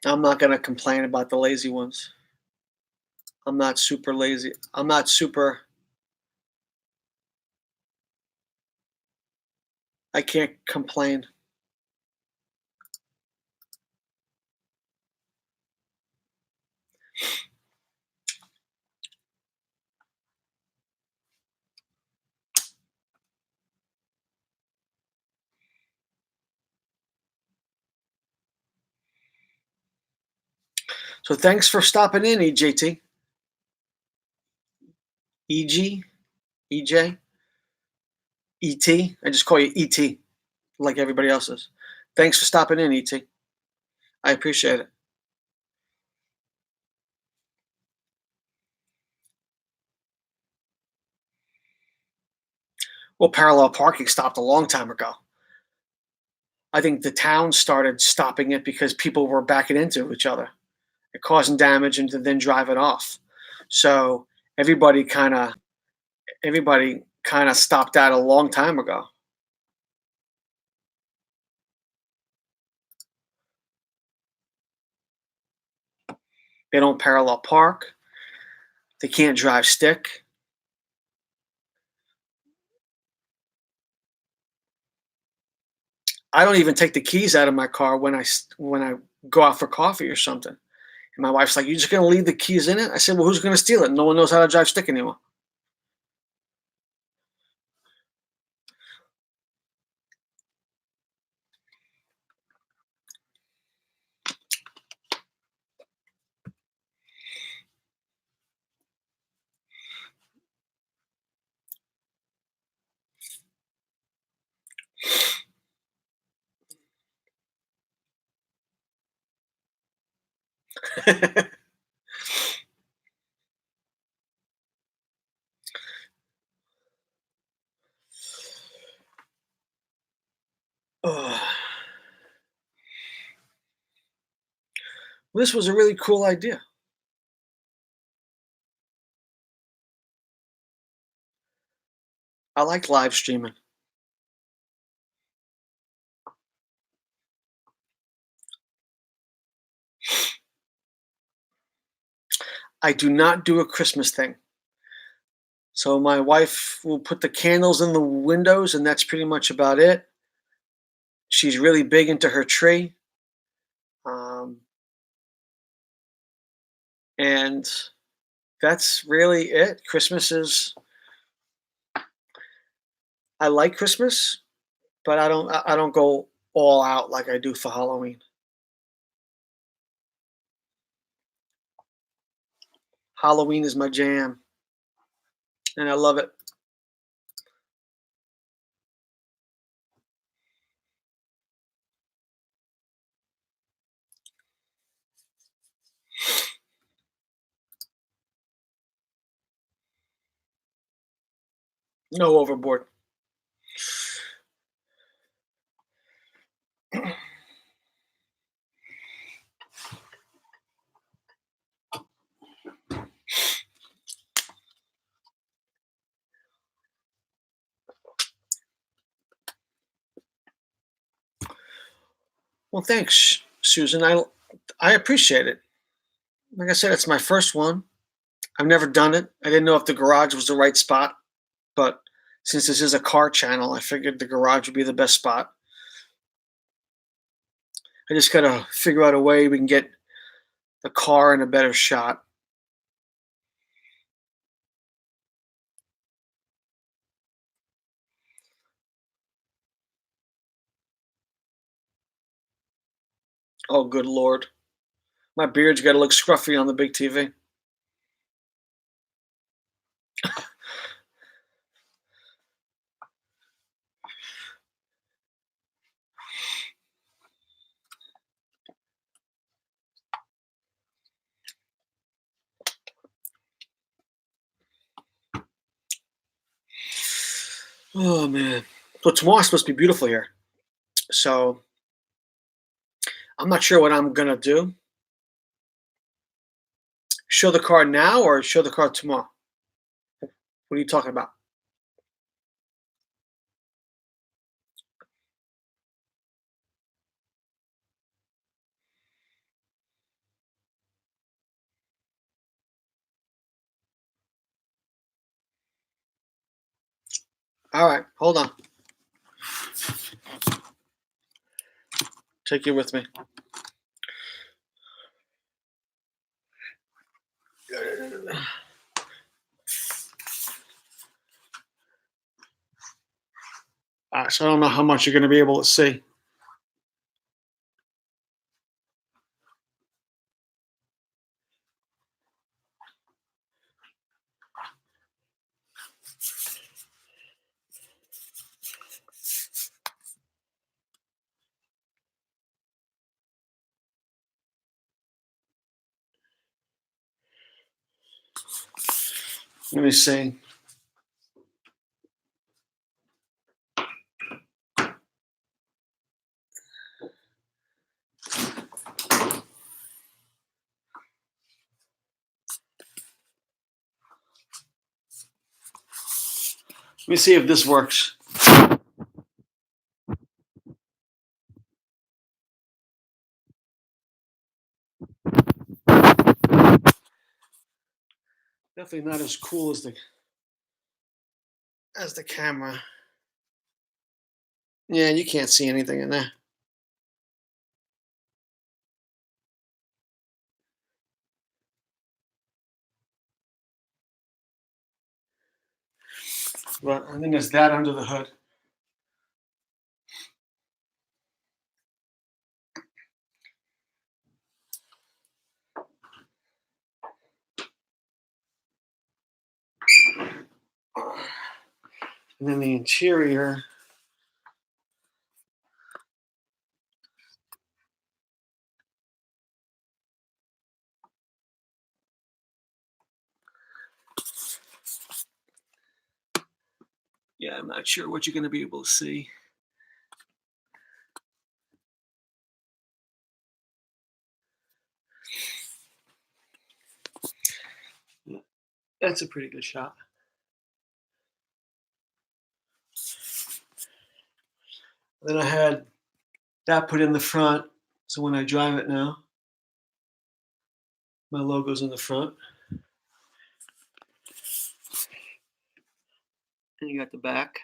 I'm not going to complain about the lazy ones. I'm not super lazy. I'm not super. I can't complain. So thanks for stopping in, EJT. EG, EJ, ET. I just call you ET like everybody else is. Thanks for stopping in, ET. I appreciate it. Well, parallel parking stopped a long time ago. I think the town started stopping it because people were backing into each other, causing damage, and then driving off. So everybody kind of stopped that a long time ago. They don't parallel park. They can't drive stick. I don't even take the keys out of my car when I go out for coffee or something. And my wife's like, "You just gonna leave the keys in it?" I said, "Well, who's gonna steal it? No one knows how to drive stick anymore." Ugh. This was a really cool idea. I like live streaming. I do not do a Christmas thing. So my wife will put the candles in the windows, and that's pretty much about it. She's really big into her tree. Um, and that's really it. Christmas is I like Christmas, but I don't go all out like I do for Halloween. Halloween is my jam, and I love it. No overboard. Well, thanks, Susan. I appreciate it. Like I said, it's my first one. I've never done it. I didn't know if the garage was the right spot, but since this is a car channel, I figured the garage would be the best spot. I just gotta figure out a way we can get the car in a better shot. Oh, good lord. My beard's gotta look scruffy on the big TV. Oh, man. So tomorrow's supposed to be beautiful here. So I'm not sure what I'm gonna do. Show the car now or show the car tomorrow? What are you talking about? All right, hold on. Take you with me. So I don't know how much you're gonna be able to see. Let me see. Let me see if this works. Definitely not as cool as the camera. Yeah, you can't see anything in there. But I think there's that under the hood. And then the interior. Yeah, I'm not sure what you're going to be able to see. That's a pretty good shot. Then I had that put in the front, so when I drive it now, my logo's in the front. And you got the back.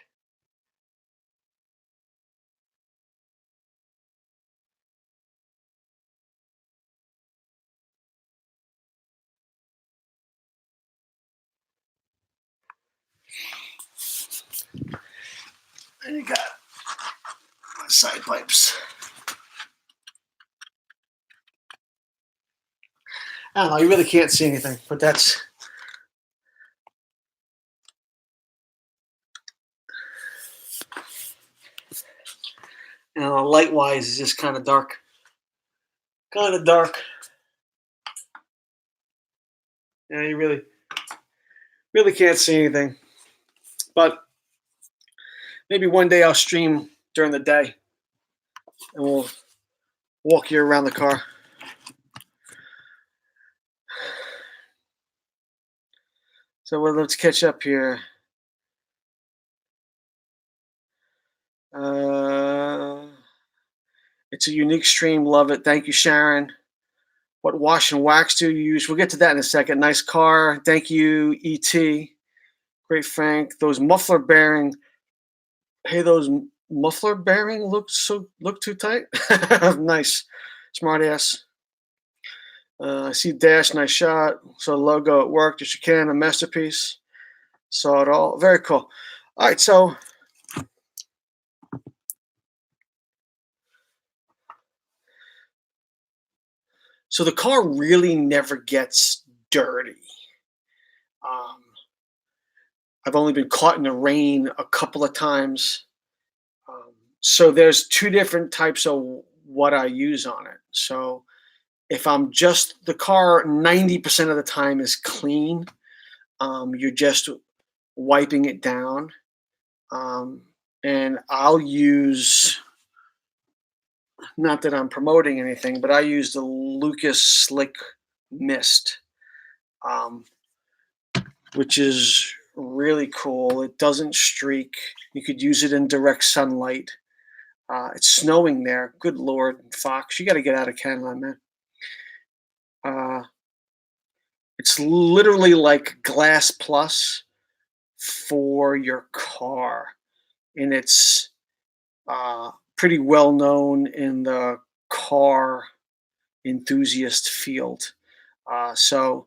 And you got my side pipes. I don't know, you really can't see anything, but that's. You know, light wise, it's just kind of dark. Kind of dark. Yeah, you really can't see anything. But maybe one day I'll stream during the day and we'll walk you around the car. So well, let's catch up here. It's a unique stream. Love it. Thank you, Sharon. What wash and wax do you use? We'll get to that in a second. Nice car. Thank you, ET. Great Frank. Those muffler bearing. Hey, those muffler bearing look too tight. Nice. Smart ass. I see Dash, nice shot. So logo at work, just you can, a masterpiece. Saw it all. Very cool. All right, so the car really never gets dirty. I've only been caught in the rain a couple of times. So there's two different types of what I use on it. So if I'm just the car 90% of the time is clean, you're just wiping it down. And I'll use, not that I'm promoting anything, but I use the Lucas Slick Mist, which is really cool. It doesn't streak. You could use it in direct sunlight. It's snowing there. Good Lord, Fox, you got to get out of Canada, man. It's literally like Glass Plus for your car, and it's pretty well known in the car enthusiast field. So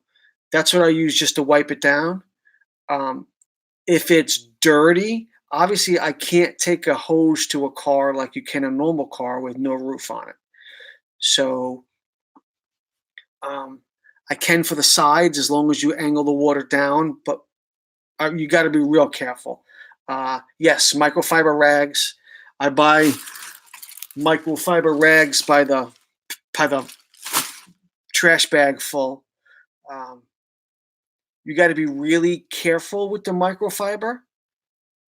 that's what I use just to wipe it down. If it's dirty, obviously I can't take a hose to a car like you can a normal car with no roof on it. So I can for the sides as long as you angle the water down, but you got to be real careful. Yes, microfiber rags. I buy microfiber rags by the trash bag full. You got to be really careful with the microfiber.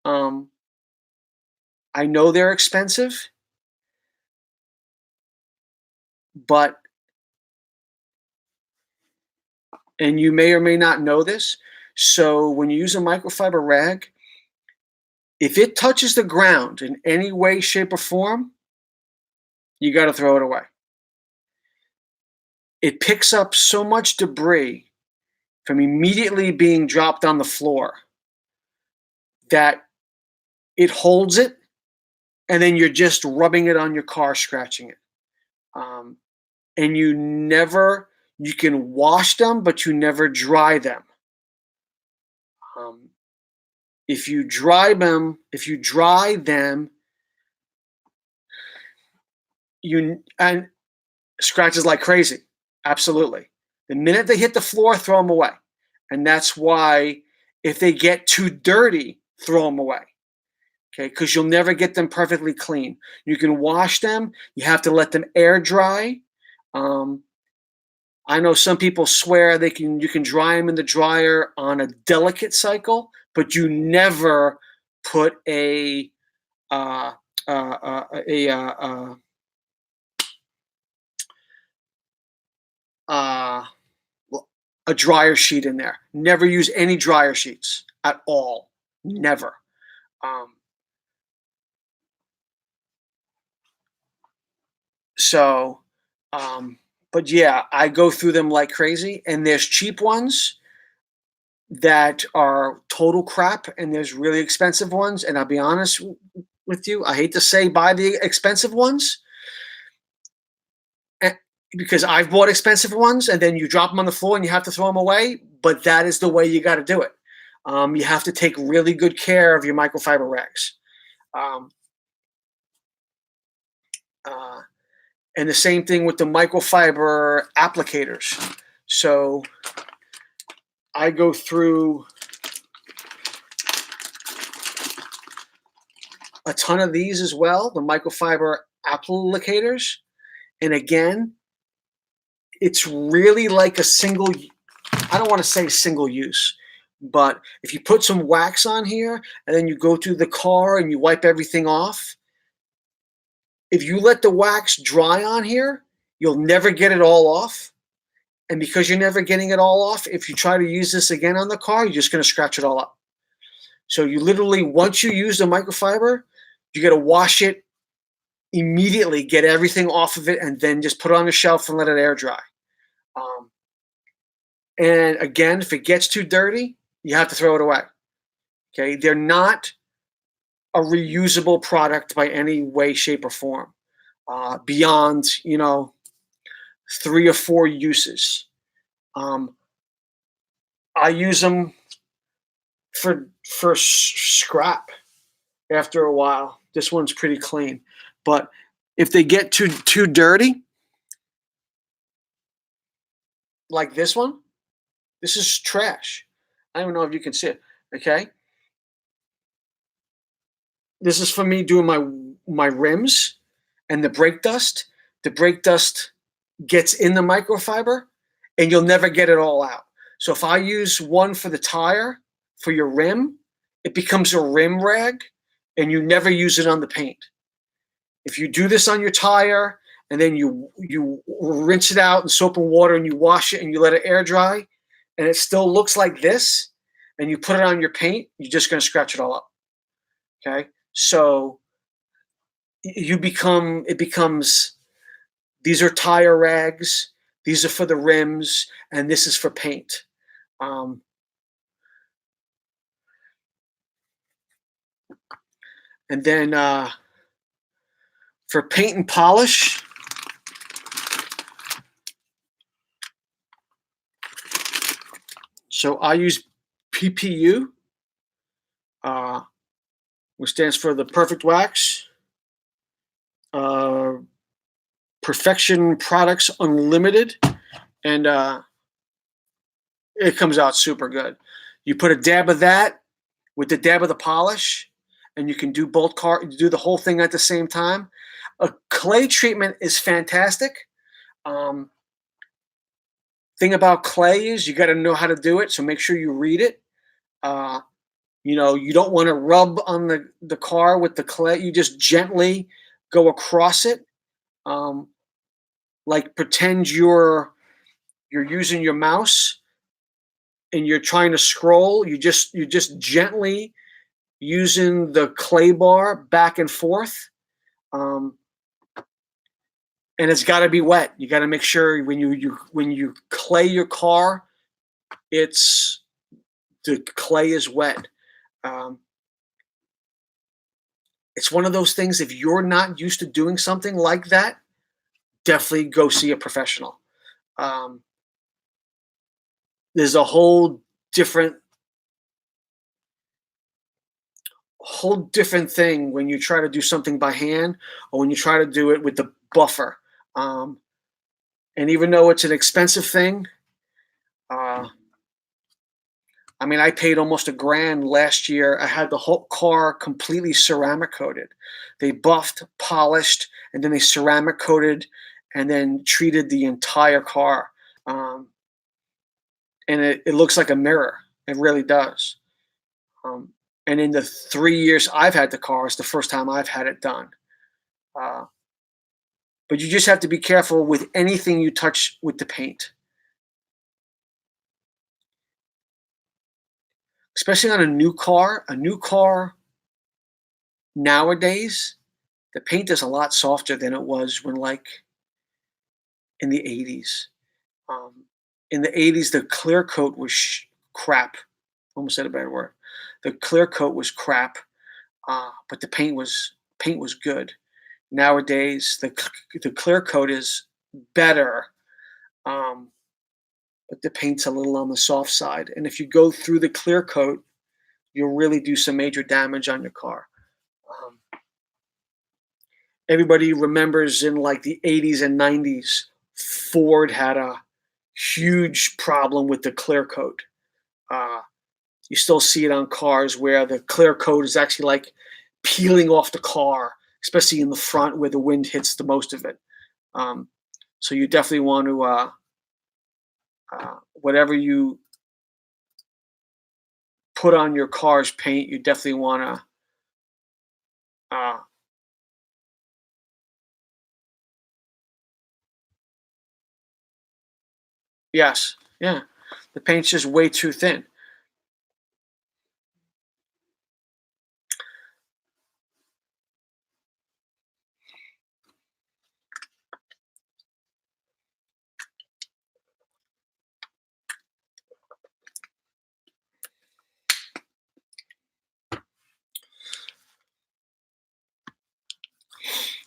I know they're expensive, but, and you may or may not know this, so when you use a microfiber rag, if it touches the ground in any way, shape, or form, you got to throw it away. It picks up so much debris from immediately being dropped on the floor, that it holds it, and then you're just rubbing it on your car, scratching it. And you can wash them, but you never dry them. If you dry them, and scratches like crazy. Absolutely. The minute they hit the floor, throw them away. And that's why if they get too dirty, throw them away. Okay, because you'll never get them perfectly clean. You can wash them. You have to let them air dry. I know some people swear you can dry them in the dryer on a delicate cycle, but you never put a dryer sheet in there. Never use any dryer sheets at all. Never. But yeah, I go through them like crazy, and there's cheap ones that are total crap, and there's really expensive ones. And I'll be honest with you, I hate to say buy the expensive ones, because I've bought expensive ones, and then you drop them on the floor and you have to throw them away. But that is the way you got to do it. You have to take really good care of your microfiber rags. And the same thing with the microfiber applicators. So I go through a ton of these as well, the microfiber applicators. And again, it's really like I don't want to say single use, but if you put some wax on here and then you go to the car and you wipe everything off, if you let the wax dry on here, you'll never get it all off. And because you're never getting it all off, if you try to use this again on the car, you're just going to scratch it all up. So you literally, once you use the microfiber, you got to wash it immediately, get everything off of it, and then just put it on the shelf and let it air dry. And again, if it gets too dirty, you have to throw it away. Okay, they're not a reusable product by any way, shape, or form, beyond 3 or 4 uses. I use them for scrap after a while. This one's pretty clean, but if they get too dirty, like this one, this is trash. I don't know if you can see it. Okay. This is for me doing my rims and the brake dust. The brake dust gets in the microfiber, and you'll never get it all out. So if I use one for the tire, for your rim, it becomes a rim rag, and you never use it on the paint. If you do this on your tire, and then you rinse it out in soap and water, and you wash it, and you let it air dry, and it still looks like this, and you put it on your paint, you're just going to scratch it all up. Okay? So it becomes, these are tire rags, these are for the rims, and this is for paint. And then for paint and polish, so I use PPU, which stands for the Perfect Wax. Perfection Products Unlimited, and it comes out super good. You put a dab of that with the dab of the polish, and you can do do the whole thing at the same time. A clay treatment is fantastic. Thing about clay is you got to know how to do it, so make sure you read it. You don't want to rub on the car with the clay. You just gently go across it. Like pretend you're using your mouse and you're trying to scroll. You're just gently using the clay bar back and forth. And it's got to be wet. You got to make sure when you clay your car, it's the clay is wet. Um, it's one of those things. If you're not used to doing something like that, definitely go see a professional. Um, there's a different whole different thing when you try to do something by hand or when you try to do it with the buffer. Um, and even though it's an expensive thing, uh, I mean, I paid almost $1,000 last year. I had the whole car completely ceramic coated. They buffed, polished, and then they ceramic coated and then treated the entire car. Um, and it looks like a mirror. It really does. Um, and in the 3 years I've had the car, it's the first time I've had it done. Uh, but you just have to be careful with anything you touch with the paint, especially on a new car. A new car nowadays, the paint is a lot softer than it was when, like, in the 80s. Um, in the 80s, the clear coat was crap. Almost said a bad word. The clear coat was crap, but the paint was good. Nowadays, the clear coat is better, um, but the paint's a little on the soft side. And if you go through the clear coat, you'll really do some major damage on your car. Um, everybody remembers in like the 80s and 90s, Ford had a huge problem with the clear coat. Uh, you still see it on cars where the clear coat is actually like peeling off the car, especially in the front where the wind hits the most of it. Um, so you definitely want to, whatever you put on your car's paint, you definitely want to, yes, yeah, the paint's just way too thin.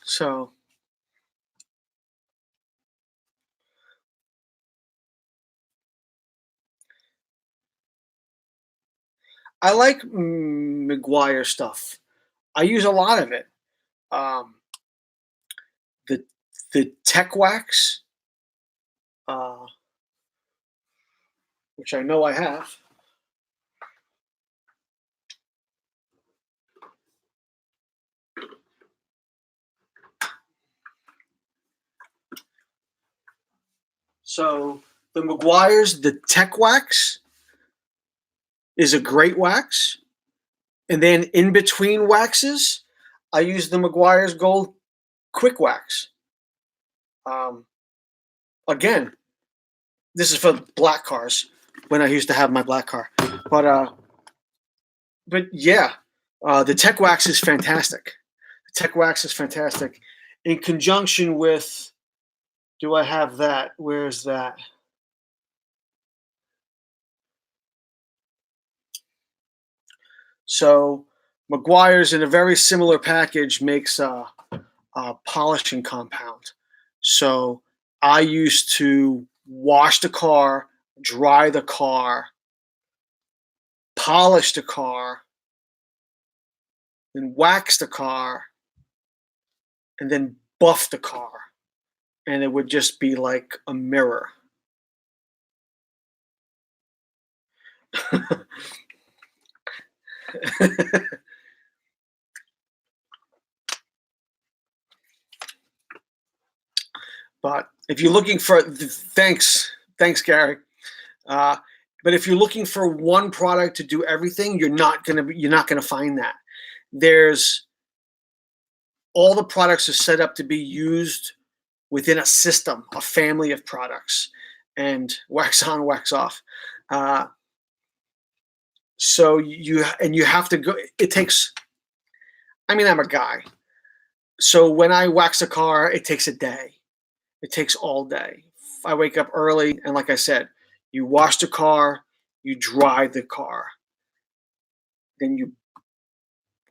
So I like McGuire stuff. I use a lot of it. Um, the the Tech Wax, uh, which I know I have. So the McGuire's, the Tech Wax is a great wax. And then in between waxes, I use the McGuire's Gold Quick Wax. Um, again, this is for black cars when I used to have my black car. But yeah, the Tech Wax is fantastic. The Tech Wax is fantastic. In conjunction with, do I have that? Where's that? So McGuire's in a very similar package makes a polishing compound. So I used to wash the car, dry the car, polish the car, then wax the car, and then buff the car. And it would just be like a mirror. But if you're looking for, thanks, Gary. Uh, but if you're looking for one product to do everything, you're not gonna find that. There's all the products are set up to be used within a system, a family of products, and wax on, wax off. Uh, so you have to go. It takes. I mean, I'm a guy, so when I wax a car, it takes a day. It takes all day. I wake up early, and like I said, you wash the car, you dry the car. Then you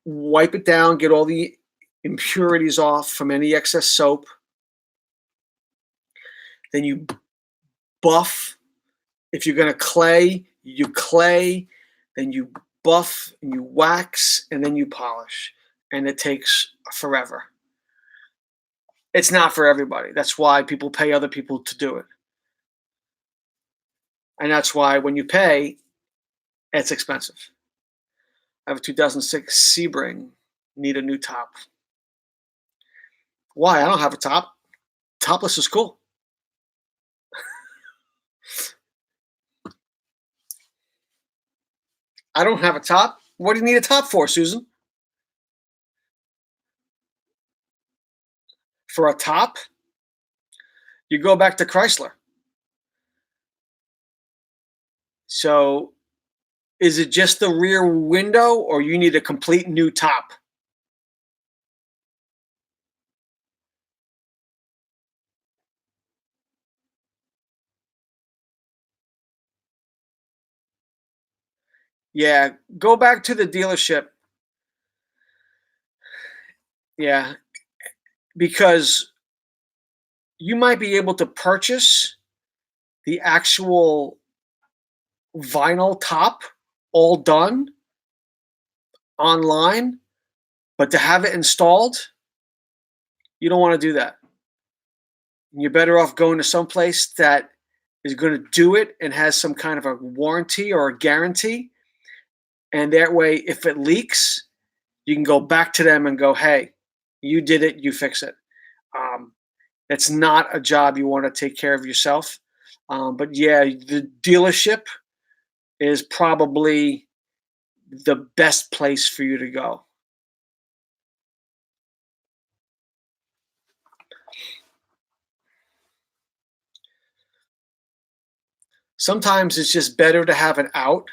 wipe it down, get all the impurities off from any excess soap. Then you buff. If you're going to clay, you clay. Then you buff and you wax and then you polish. And it takes forever. It's not for everybody. That's why people pay other people to do it. And that's why when you pay, it's expensive. I have a 2006 Sebring. Need a new top. Why? I don't have a top. Topless is cool. I don't have a top. What do you need a top for, Susan? For a top, you go back to Chrysler. So is it just the rear window or you need a complete new top? Yeah, go back to the dealership. Yeah, because you might be able to purchase the actual vinyl top all done online, but to have it installed, you don't want to do that. You're better off going to some place that is going to do it and has some kind of a warranty or a guarantee. And that way, if it leaks, you can go back to them and go, hey, you did it, you fix it. It's not a job you want to take care of yourself. But yeah, the dealership is probably the best place for you to go. Sometimes it's just better to have an out.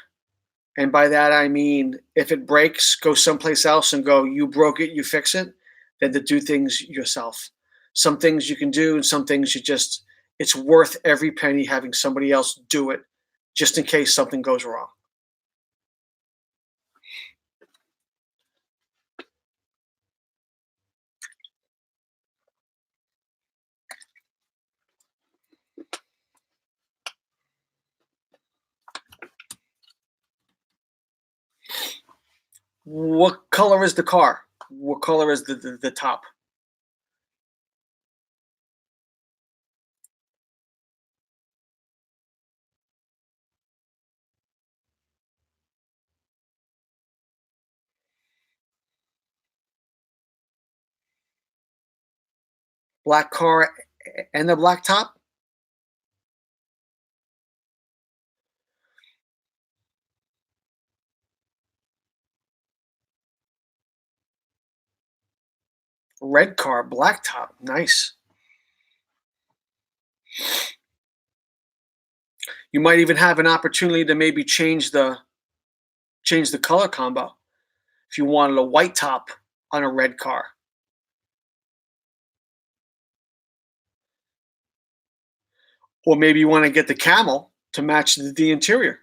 And by that, I mean, if it breaks, go someplace else and go, you broke it, you fix it, than to do things yourself. Some things you can do, and some things it's worth every penny having somebody else do it just in case something goes wrong. What color is the car? What color is the top? Black car and the black top? Red car, black top. Nice. You might even have an opportunity to maybe change the color combo if you wanted a white top on a red car. Or maybe you want to get the camel to match the interior.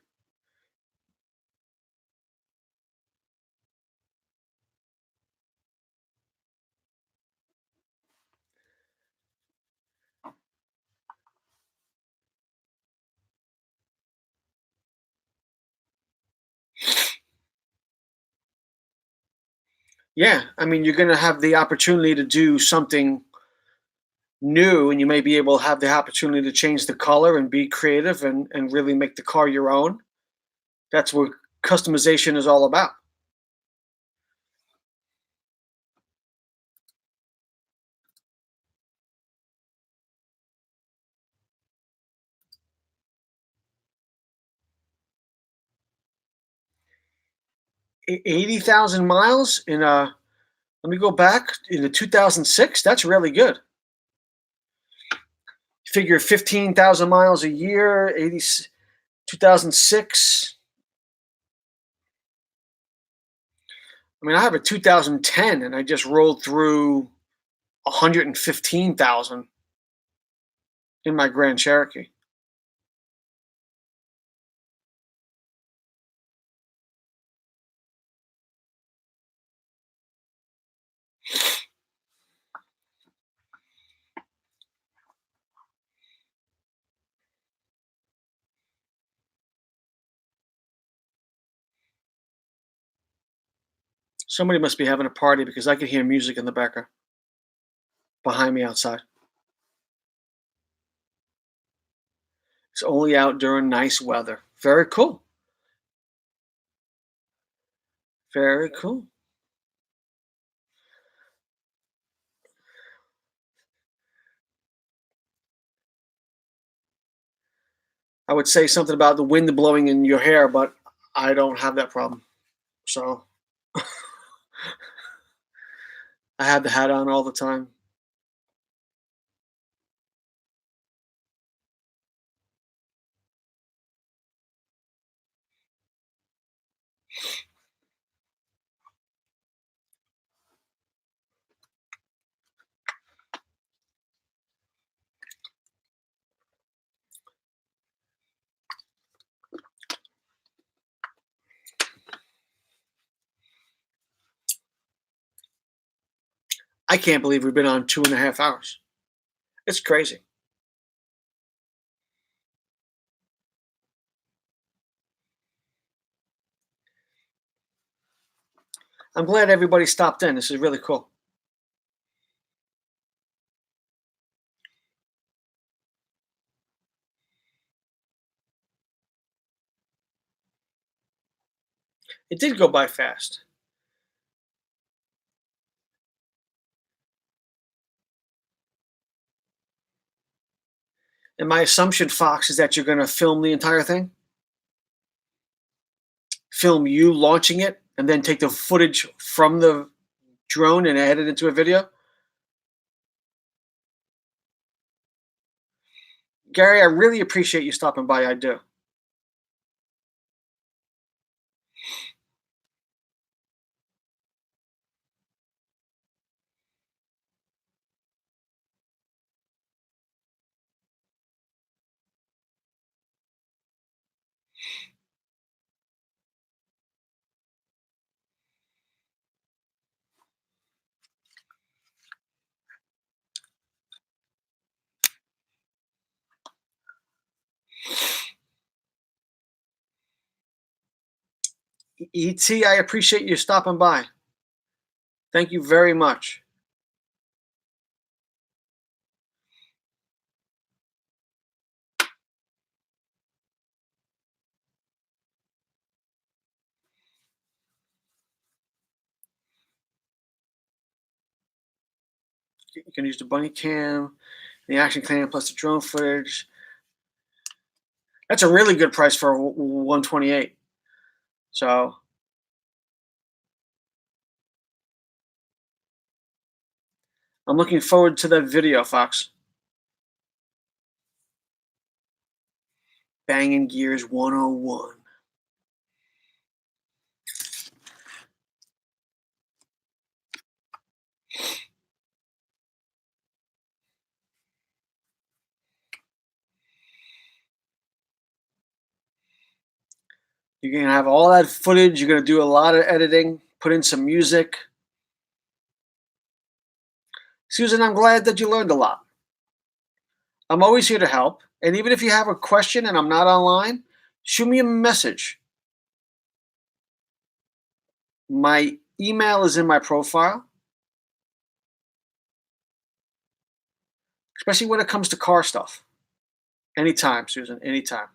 Yeah, I mean, you're going to have the opportunity to do something new, and you may be able to have the opportunity to change the color and be creative and really make the car your own. That's what customization is all about. 80,000 miles in a, let me go back, in the 2006. That's really good. Figure 15,000 miles a year, 80, 2006. I mean, I have a 2010 and I just rolled through 115,000 in my Grand Cherokee. Somebody must be having a party because I can hear music in the background behind me outside. It's only out during nice weather. Very cool. Very cool. I would say something about the wind blowing in your hair, but I don't have that problem. So I have the hat on all the time. I can't believe we've been on 2.5 hours. It's crazy. I'm glad everybody stopped in. This is really cool. It did go by fast. And my assumption, Fox, is that you're going to film the entire thing, film you launching it, and then take the footage from the drone and add it into a video. Gary, I really appreciate you stopping by. I do. ET, I appreciate you stopping by. Thank you very much. You can use the bunny cam, the action cam, plus the drone footage. That's a really good price for 128. So I'm looking forward to that video, Fox. Banging Gears 101. You're going to have all that footage. You're going to do a lot of editing, put in some music. Susan, I'm glad that you learned a lot. I'm always here to help. And even if you have a question and I'm not online, shoot me a message. My email is in my profile, especially when it comes to car stuff. Anytime, Susan, anytime.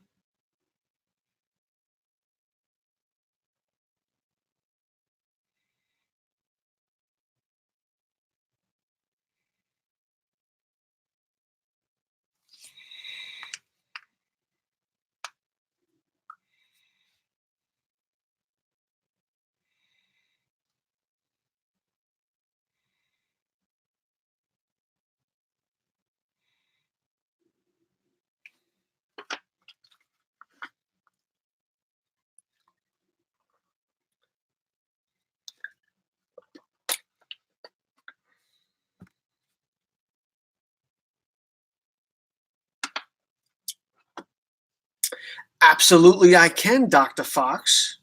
Absolutely, I can, Dr. Fox.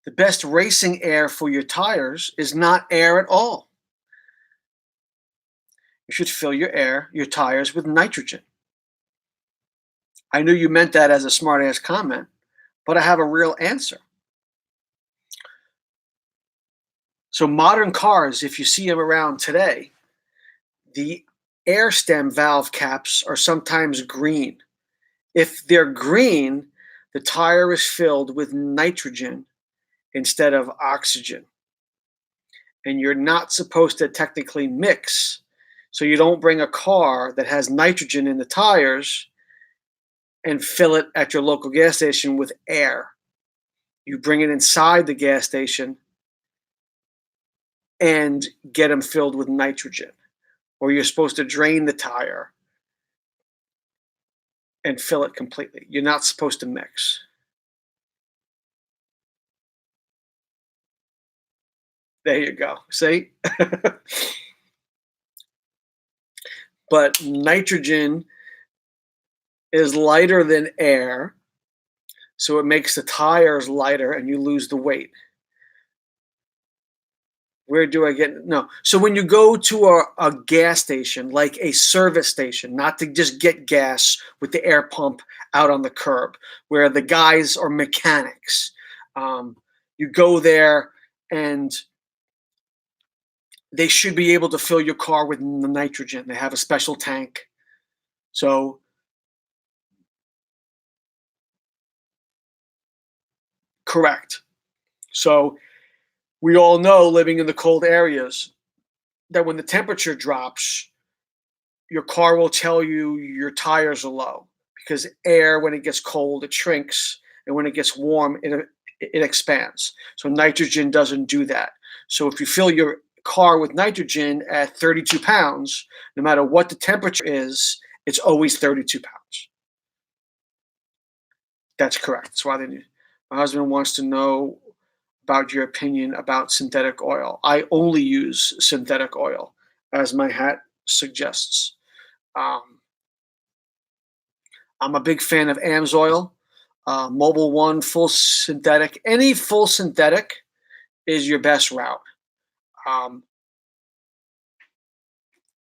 The best racing air for your tires is not air at all. You should fill your tires with nitrogen. I knew you meant that as a smart ass comment, but I have a real answer. So modern cars, if you see them around today, the air stem valve caps are sometimes green. If they're green, the tire is filled with nitrogen instead of oxygen. And you're not supposed to technically mix. So you don't bring a car that has nitrogen in the tires and fill it at your local gas station with air. You bring it inside the gas station and get them filled with nitrogen. Or you're supposed to drain the tire and fill it completely. You're not supposed to mix. There you go. See? But nitrogen is lighter than air, so it makes the tires lighter and you lose the weight. Where do I get no? So when you go to a gas station, like a service station, not to just get gas with the air pump out on the curb, where the guys are mechanics, you go there and they should be able to fill your car with nitrogen. They have a special tank. So correct. So we all know, living in the cold areas, that when the temperature drops, your car will tell you your tires are low, because air, when it gets cold, it shrinks, and when it gets warm, it expands. So nitrogen doesn't do that. So if you fill your car with nitrogen at 32 pounds, no matter what the temperature is, it's always 32 pounds. That's correct. That's why they need. My husband wants to know about your opinion about synthetic oil. I only use synthetic oil, as my hat suggests. I'm a big fan of AMSOIL, Mobile One, full synthetic. Any full synthetic is your best route.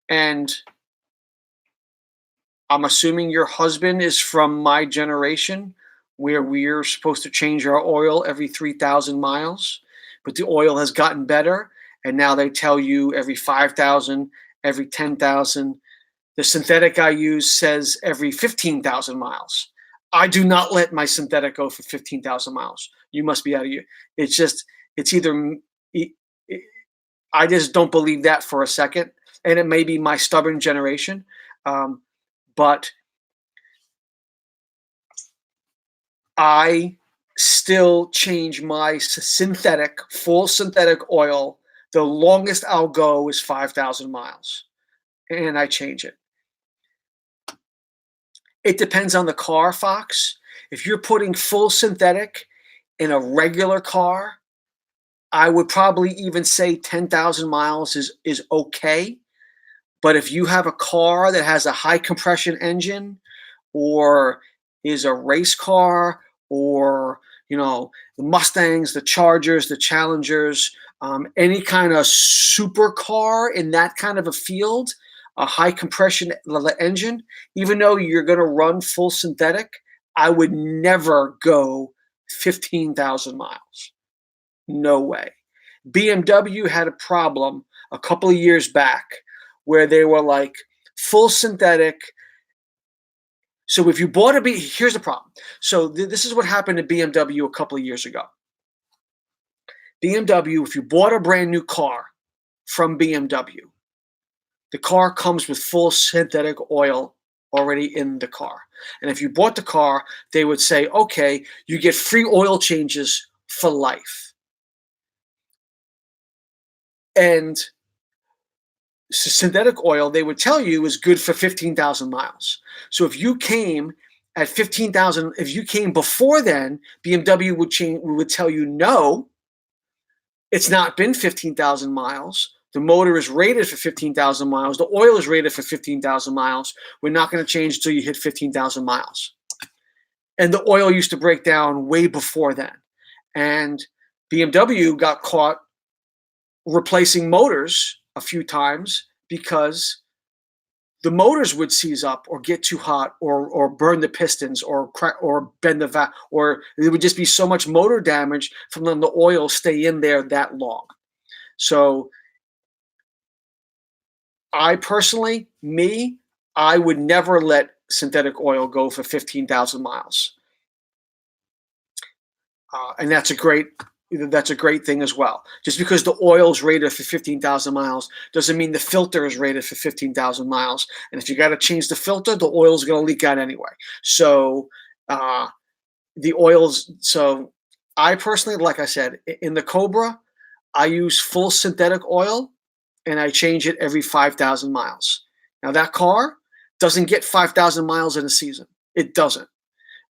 And I'm assuming your husband is from my generation, where we're supposed to change our oil every 3,000 miles, but the oil has gotten better, and now they tell you every 5,000, every 10,000. The synthetic I use says every 15,000 miles. I do not let my synthetic go for 15,000 miles. You must be out of your. It's just, it's either. I just don't believe that for a second, and it may be my stubborn generation, but I still change my synthetic, full synthetic oil. The longest I'll go is 5,000 miles, and I change it. It depends on the car, Fox. If you're putting full synthetic in a regular car, I would probably even say 10,000 miles is okay. But if you have a car that has a high compression engine, or is a race car, or the Mustangs, the Chargers, the Challengers, any kind of supercar in that kind of a field, a high compression engine, even though you're going to run full synthetic, I would never go 15,000 miles. No way. BMW had a problem a couple of years back where they were like, full synthetic. So if you bought here's the problem. So this is what happened to BMW a couple of years ago. BMW, if you bought a brand new car from BMW, the car comes with full synthetic oil already in the car. And if you bought the car, they would say, okay, you get free oil changes for life. And synthetic oil, they would tell you, is good for 15,000 miles. So if you came at 15,000, if you came before then, BMW would tell you, no, it's not been 15,000 miles. The motor is rated for 15,000 miles. The oil is rated for 15,000 miles. We're not going to change until you hit 15,000 miles. And the oil used to break down way before then. And BMW got caught replacing motors a few times because the motors would seize up or get too hot or burn the pistons or crack or bend the valve, or there would just be so much motor damage from letting the oil stay in there that long. So I personally, me, I would never let synthetic oil go for 15,000 miles. And that's a great thing as well. Just because the oil is rated for 15,000 miles doesn't mean the filter is rated for 15,000 miles. And if you got to change the filter, the oil is going to leak out anyway. So uh, the oils. So I personally, like I said, in the Cobra, I use full synthetic oil, and I change it every 5,000 miles. Now that car doesn't get 5,000 miles in a season. It doesn't.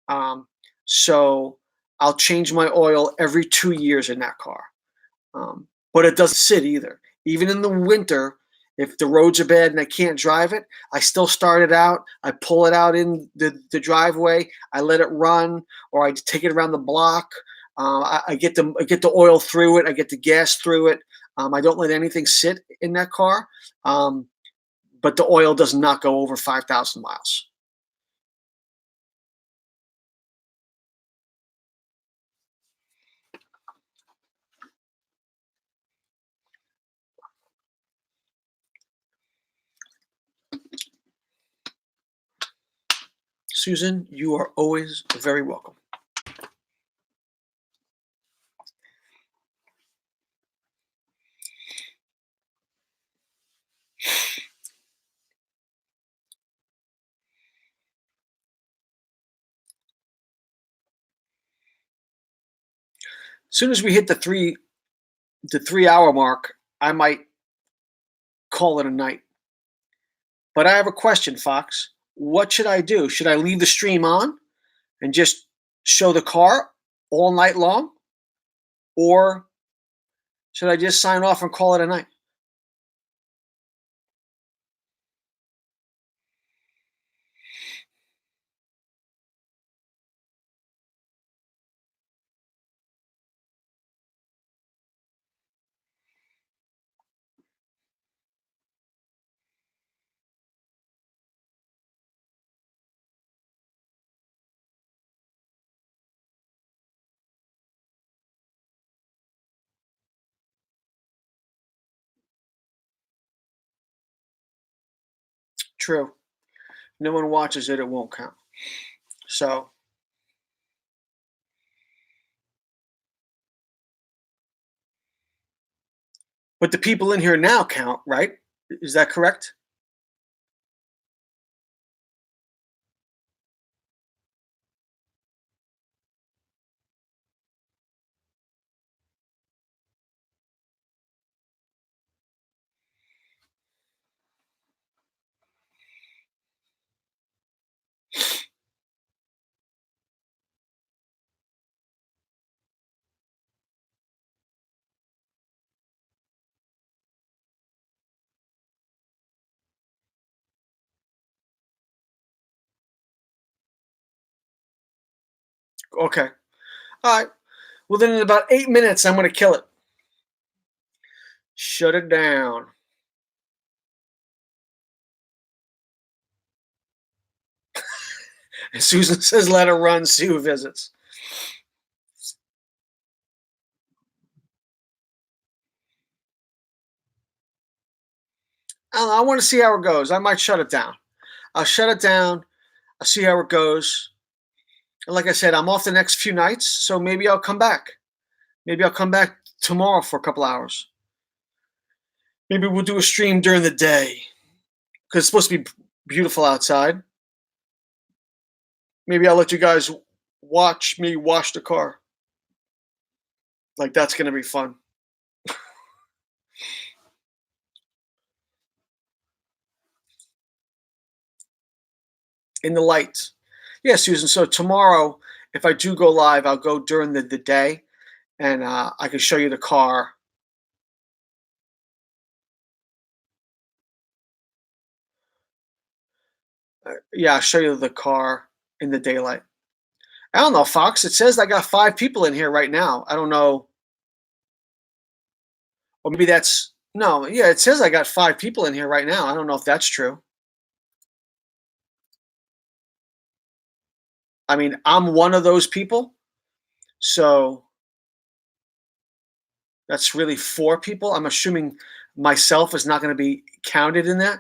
Um, so I'll change my oil every 2 years in that car. But it doesn't sit either. Even in the winter, if the roads are bad and I can't drive it, I still start it out. I pull it out in the driveway. I let it run, or I take it around the block. I get the oil through it. I get the gas through it. I don't let anything sit in that car. But the oil does not go over 5,000 miles. Susan, you are always very welcome. As soon as we hit the 3 hour mark, I might call it a night. But I have a question, Fox. What should I do? Should I leave the stream on and just show the car all night long? Or should I just sign off and call it a night? True. No one watches it, it won't count. So, but the people in here now count, right? Is that correct? Okay. All right. Well, then in about 8 minutes, I'm going to kill it. Shut it down. And Susan says, let her run. See who visits. I don't know, I want to see how it goes. I might shut it down. I'll shut it down. I'll see how it goes. And like I said, I'm off the next few nights, so maybe I'll come back. Maybe I'll come back tomorrow for a couple hours. Maybe we'll do a stream during the day because it's supposed to be beautiful outside. Maybe I'll let you guys watch me wash the car. Like, that's going to be fun. In the lights. Yeah, Susan. So tomorrow, if I do go live, I'll go during the day, and I can show you the car. Yeah, I'll show you the car in the daylight. I don't know, Fox. It says I got 5 people in here right now. I don't know. Or maybe that's no. Yeah, it says I got 5 people in here right now. I don't know if that's true. I mean, I'm one of those people, so that's really 4 people. I'm assuming myself is not gonna be counted in that.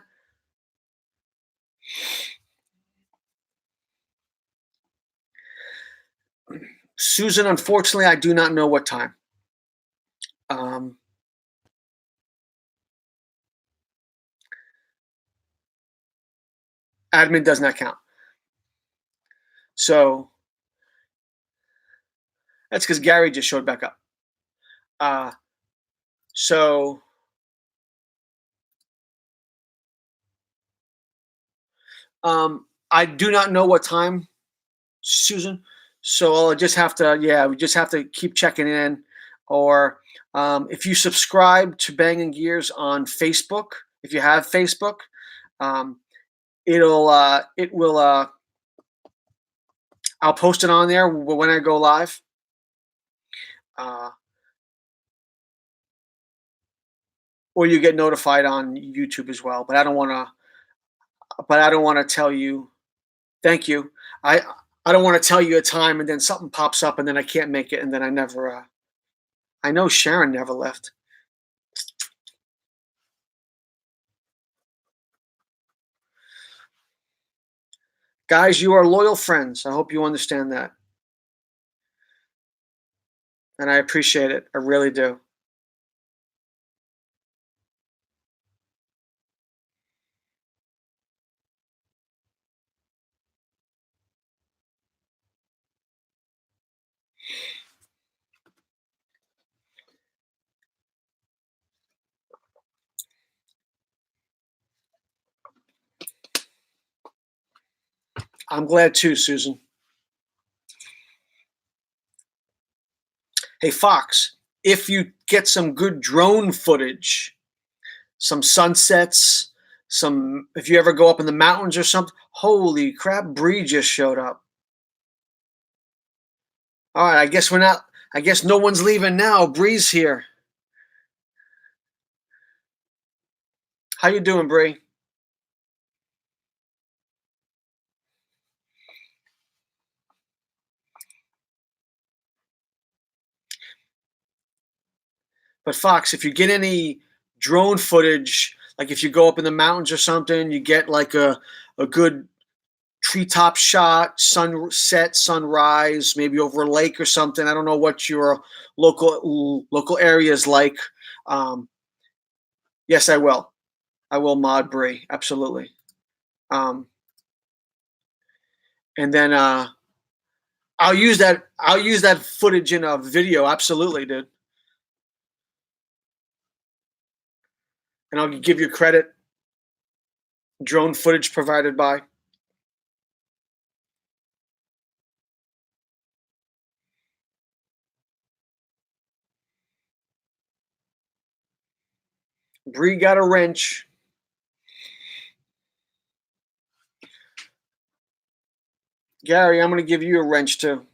Susan, unfortunately, I do not know what time. Um, Admin does not count. So that's because Gary just showed back up. Uh, so I do not know what time, Susan. So I'll just have to, yeah, we just have to keep checking in. Or if you subscribe to Bangin' Gears on Facebook, if you have Facebook, um, it will I'll post it on there when I go live. Uh, or you get notified on YouTube as well. But I don't want to tell you. Thank you. I I don't want to tell you a time and then something pops up and then I can't make it and then I never. I know Sharon never left. Guys, you are loyal friends. I hope you understand that, and I appreciate it. I really do. I'm glad too, Susan. Hey, Fox, if you get some good drone footage, some sunsets, some if you ever go up in the mountains or something, holy crap, Bree just showed up. All right, I guess we're not. I guess no one's leaving now. Bree's here. How you doing, Bree? But Fox, if you get any drone footage, like if you go up in the mountains or something, you get like a good treetop shot, sunset, sunrise, maybe over a lake or something. I don't know what your local area is like. Um, yes, I will. I will mod Bree, absolutely. Um, and then I'll use that footage in a video, absolutely, dude. And I'll give you credit. Drone footage provided by. Bree got a wrench. Gary, I'm going to give you a wrench too.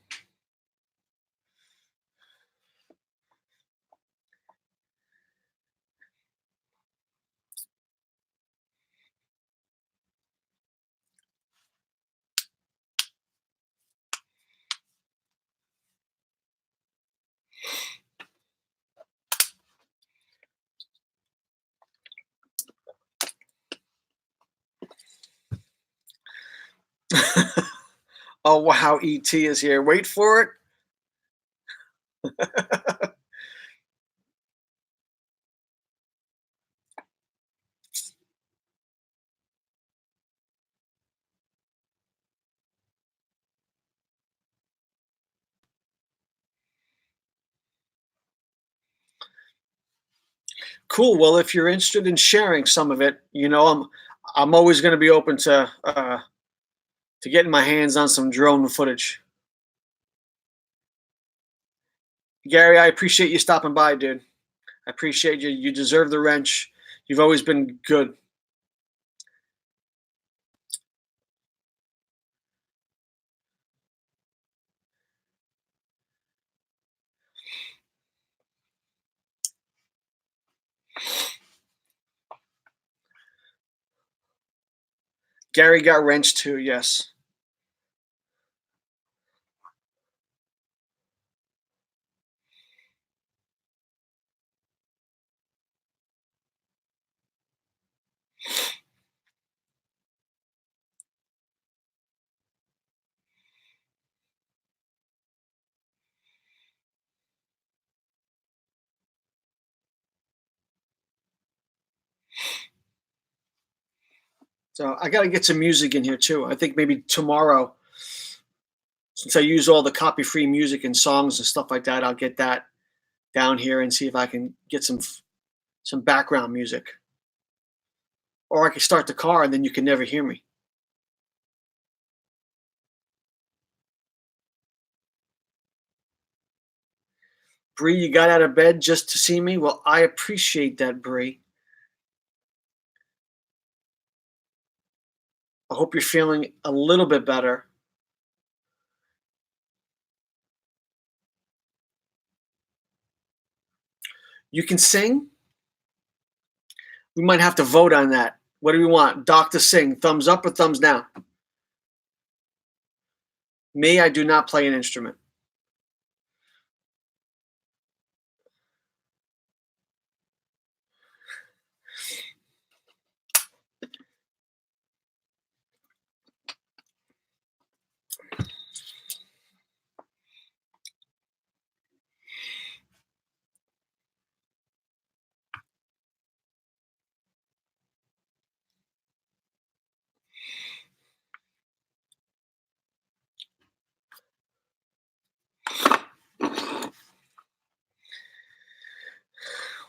Oh wow, ET is here. Wait for it. Cool. Well, if you're interested in sharing some of it, I'm always going to be open to getting my hands on some drone footage. Gary, I appreciate you stopping by, dude. I appreciate you. You deserve the wrench. You've always been good. Gary got wrenched too. Yes. So I got to get some music in here too. I think maybe tomorrow, since I use all the copy-free music and songs and stuff like that, I'll get that down here and see if I can get some background music. Or I can start the car and then you can never hear me. Bree, you got out of bed just to see me? Well, I appreciate that, Bree. I hope you're feeling a little bit better. You can sing? We might have to vote on that. What do we want? Doc to sing, thumbs up or thumbs down? Me, I do not play an instrument.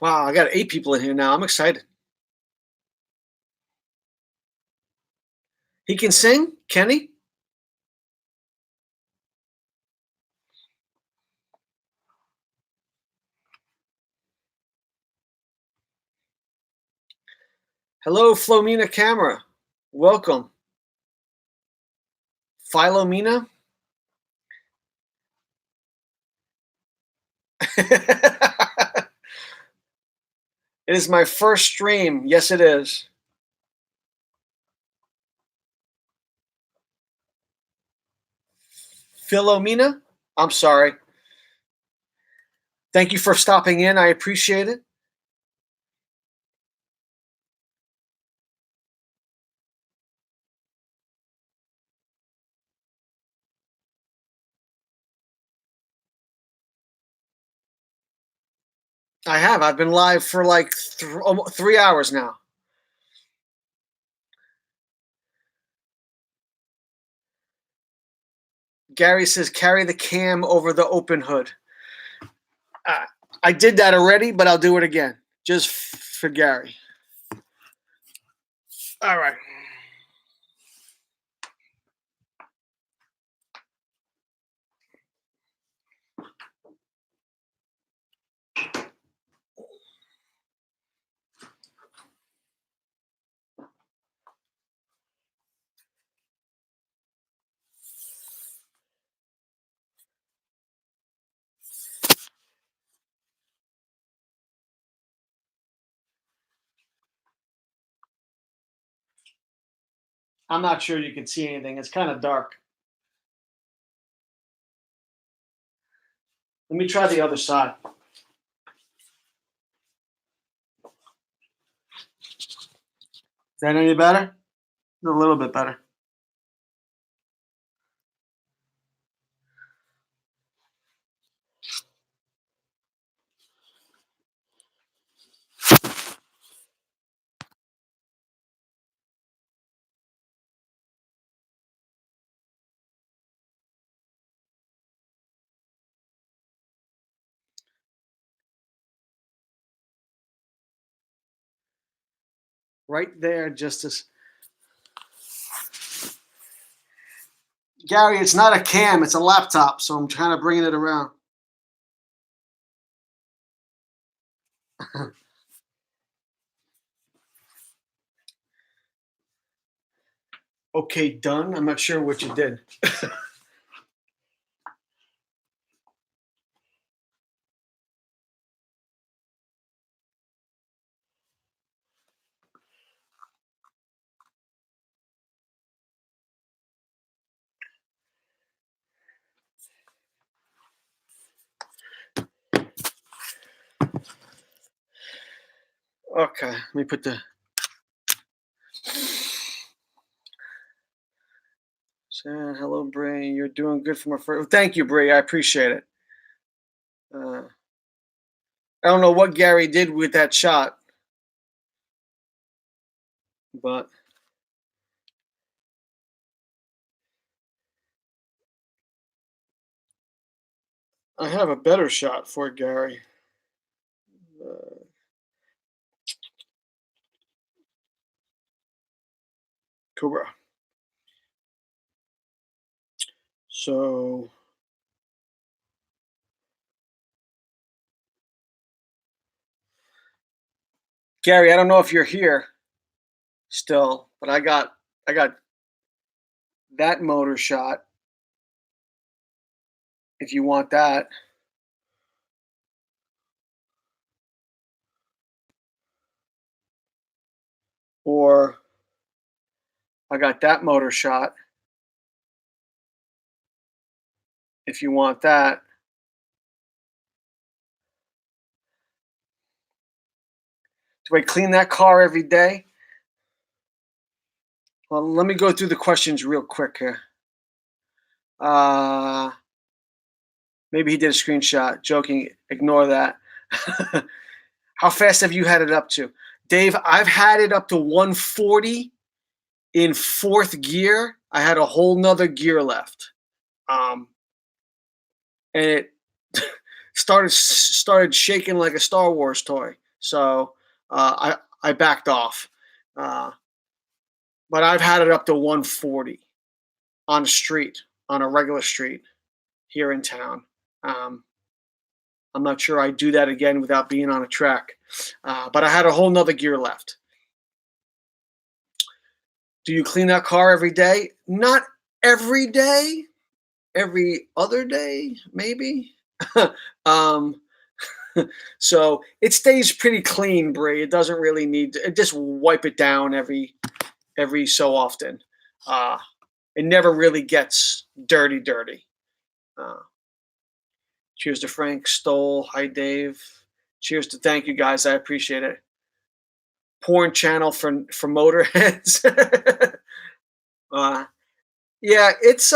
Wow, I got 8 people in here now. I'm excited. He can sing? Kenny? Hello, Flomena Camera. Welcome. Philomena? It is my first stream. Yes, it is. Philomena? I'm sorry. Thank you for stopping in. I appreciate it. I have. I've been live for like 3 hours now. Gary says, carry the cam over the open hood. I did that already, but I'll do it again. Just for Gary. All right. I'm not sure you can see anything. It's kind of dark. Let me try the other side. Is that any better? A little bit better. Right there, just as Gary, it's not a cam, it's a laptop, so I'm kind of bringing it around. Okay, done. I'm not sure what you did. Okay, let me put the. Hello, Bray. You're doing good for my first. Thank you, Bray. I appreciate it. I don't know what Gary did with that shot, but I have a better shot for it, Gary. Uh, Cobra. So, Gary, I don't know if you're here still, but I got that motor shot if you want that. Or I got that motor shot if you want that. Do I clean that car every day? Well, let me go through the questions real quick here. Uh, Maybe he did a screenshot. Joking. Ignore that. How fast have you had it up to? Dave, I've had it up to 140 in fourth gear. I had a whole nother gear left. Um, and it started shaking like a Star Wars toy. So I backed off. Uh, but I've had it up to 140 on a street, on a regular street here in town. Um, I'm not sure I'd do that again without being on a track. But I had a whole nother gear left. Do you clean that car every day? Not every day. Every other day, maybe. um, so it stays pretty clean, Brie. It doesn't really need to, just wipe it down every so often. Uh, it never really gets dirty. Uh, Cheers to Frank Stoll. Hi, Dave. Cheers to thank you guys. I appreciate it. Porn channel for motorheads. uh, yeah, it's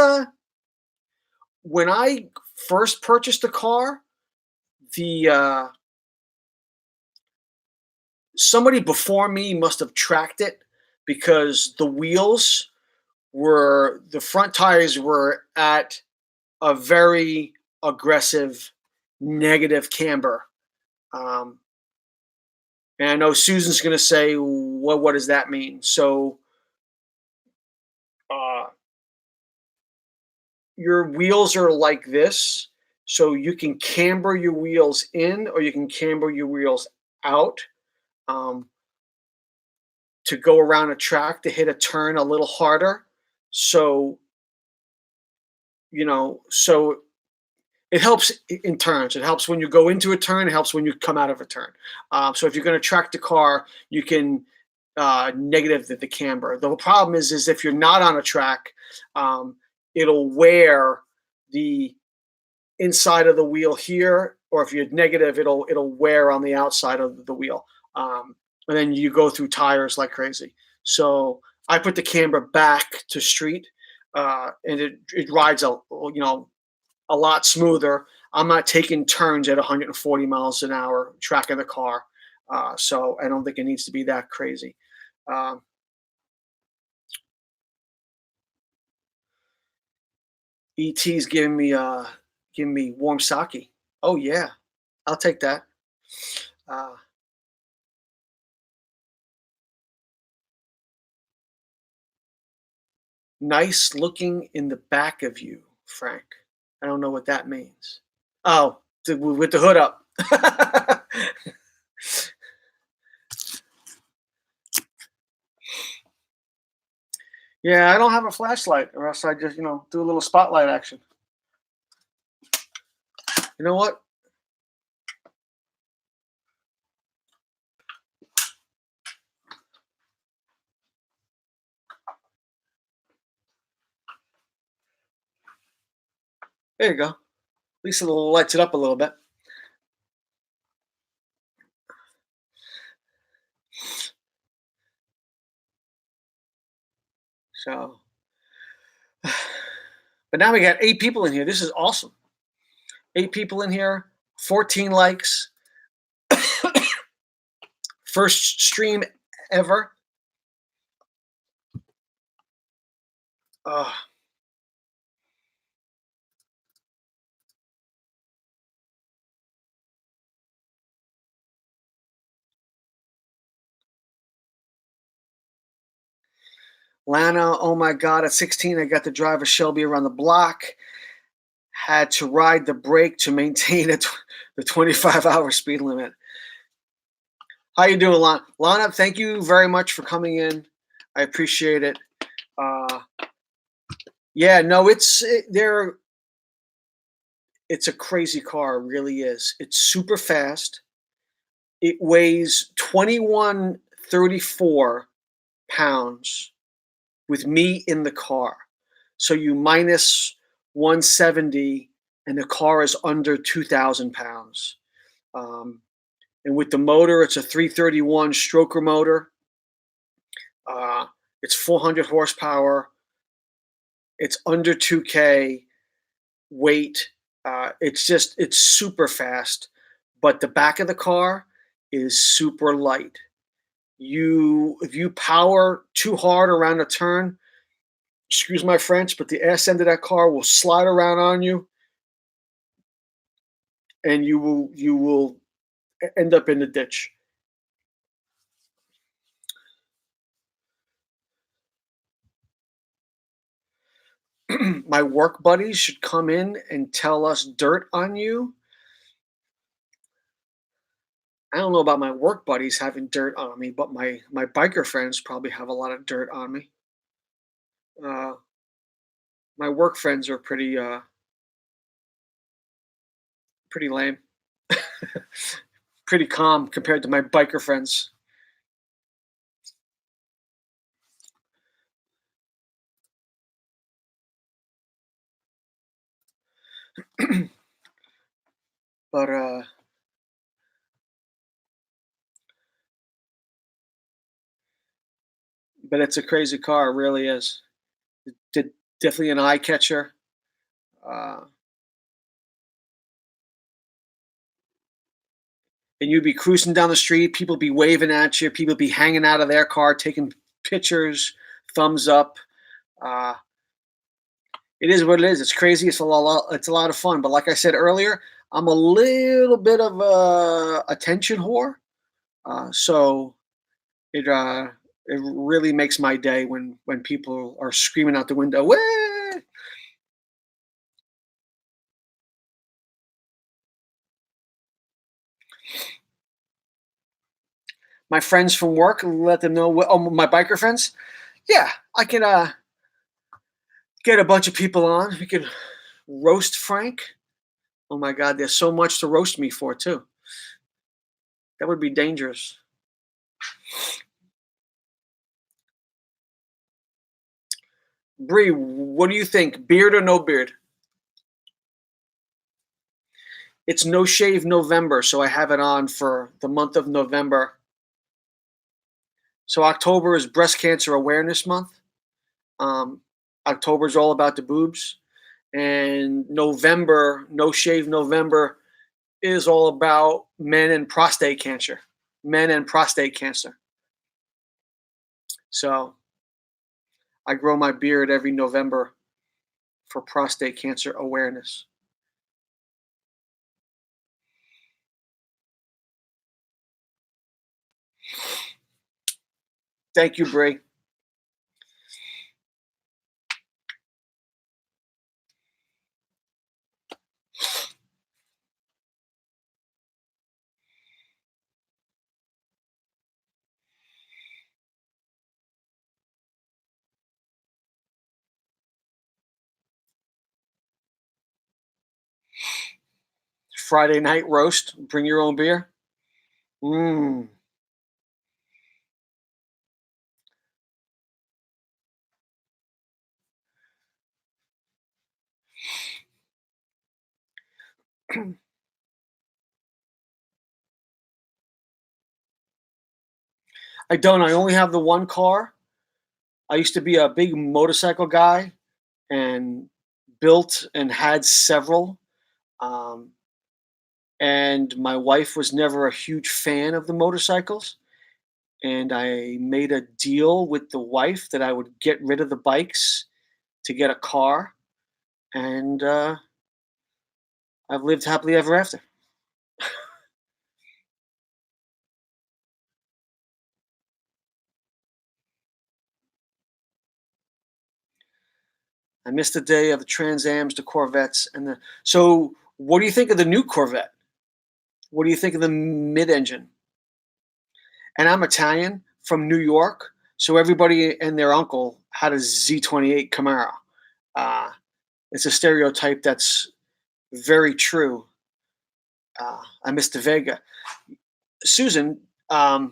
when I first purchased the car, the somebody before me must have tracked it because the front tires were at a very aggressive negative camber. Um, and I know Susan's going to say, "Well, what does that mean?" So, uh, your wheels are like this, so you can camber your wheels in or you can camber your wheels out um, to go around a track to hit a turn a little harder. So, so it helps in turns. It helps when you go into a turn. It helps when you come out of a turn. So if you're going to track the car, you can negative the camber. The problem is if you're not on a track, um, it'll wear the inside of the wheel here, or if you're negative, it'll wear on the outside of the wheel, and then you go through tires like crazy. So I put the camber back to street, and it rides a lot smoother. I'm not taking turns at 140 miles an hour tracking the car, so I don't think it needs to be that crazy. Um, ET's giving me warm sake. Oh yeah, I'll take that. Uh, Nice looking in the back of you, Frank. I don't know what that means. Oh, with the hood up. Yeah, I don't have a flashlight, or else I just do a little spotlight action. You know what? There you go. At least it lights it up a little bit. So, but now we got 8 people in here. This is awesome. 8 people in here. 14 likes. First stream ever. Uh, Lana, oh my God, at 16, I got to drive a Shelby around the block. Had to ride the brake to maintain the 25-hour speed limit. How you doing, Lana? Lana, thank you very much for coming in. I appreciate it. Uh, yeah, no, it's a crazy car, it really is. It's super fast. It weighs 2134 pounds with me in the car. So you minus 170, and the car is under 2,000 pounds. Um, and with the motor, it's a 331 stroker motor. Uh, it's 400 horsepower. It's under 2K weight. It's super fast, but the back of the car is super light. If you power too hard around a turn, excuse my French, but the ass end of that car will slide around on you, and you will end up in the ditch. My work buddies should come in and tell us dirt on you. I don't know about my work buddies having dirt on me, but my biker friends probably have a lot of dirt on me. Uh, my work friends are pretty lame, pretty calm compared to my biker friends. But but it's a crazy car, it really is. Definitely an eye catcher. Uh, and you'd be cruising down the street, people be waving at you, people be hanging out of their car, taking pictures, thumbs up. Uh, it is what it is. It's crazy. It's a lot of fun. But like I said earlier, I'm a little bit of a attention whore. So it it really makes my day when people are screaming out the window. Wah! My friends from work, let them know. Oh, my biker friends. Yeah, I can get a bunch of people on. We can roast Frank. Oh my God, there's so much to roast me for too. That would be dangerous. Bree, what do you think? Beard or no beard? It's No Shave November, so I have it on for the month of November. So October is Breast Cancer Awareness Month. Um, October is all about the boobs, and November, No Shave November, is all about men and prostate cancer. Men and prostate cancer. So I grow my beard every November for prostate cancer awareness. Thank you, Bree. Friday night roast. Bring your own beer. Mmm. I don't. I only have the one car. I used to be a big motorcycle guy and built and had several. Um, and my wife was never a huge fan of the motorcycles. And I made a deal with the wife that I would get rid of the bikes to get a car. And I've lived happily ever after. I miss the day of the Trans Ams, the Corvettes, and the. So, what do you think of the new Corvette? What do you think of the mid-engine? And I'm Italian from New York, so everybody and their uncle had a Z28 Camaro. Uh, it's a stereotype that's very true. I miss the Vega. Susan, as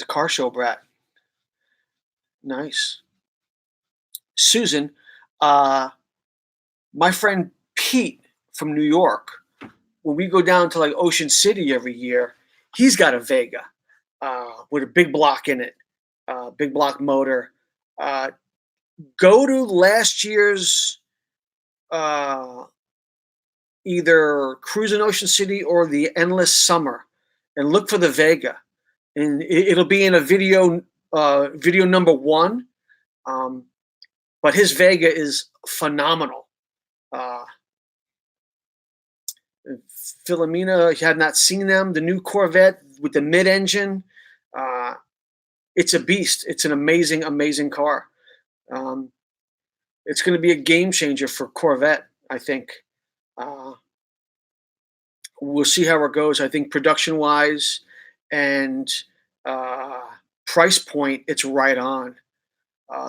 a car show brat. Nice. Susan, uh, my friend Pete from New York, when we go down to like Ocean City every year, he's got a Vega with a big block in it, big block motor. Uh, Go to last year's uh, either Cruise in Ocean City or the Endless Summer and look for the Vega. And it'll be in a video number one. Um, but his Vega is phenomenal. Uh, Philomena had not seen them. The new Corvette with the mid-engine, uh, it's a beast. It's an amazing, amazing car. Um, it's going to be a game changer for Corvette, I think. Uh, we'll see how it goes. I think production-wise and uh, price point, it's right on.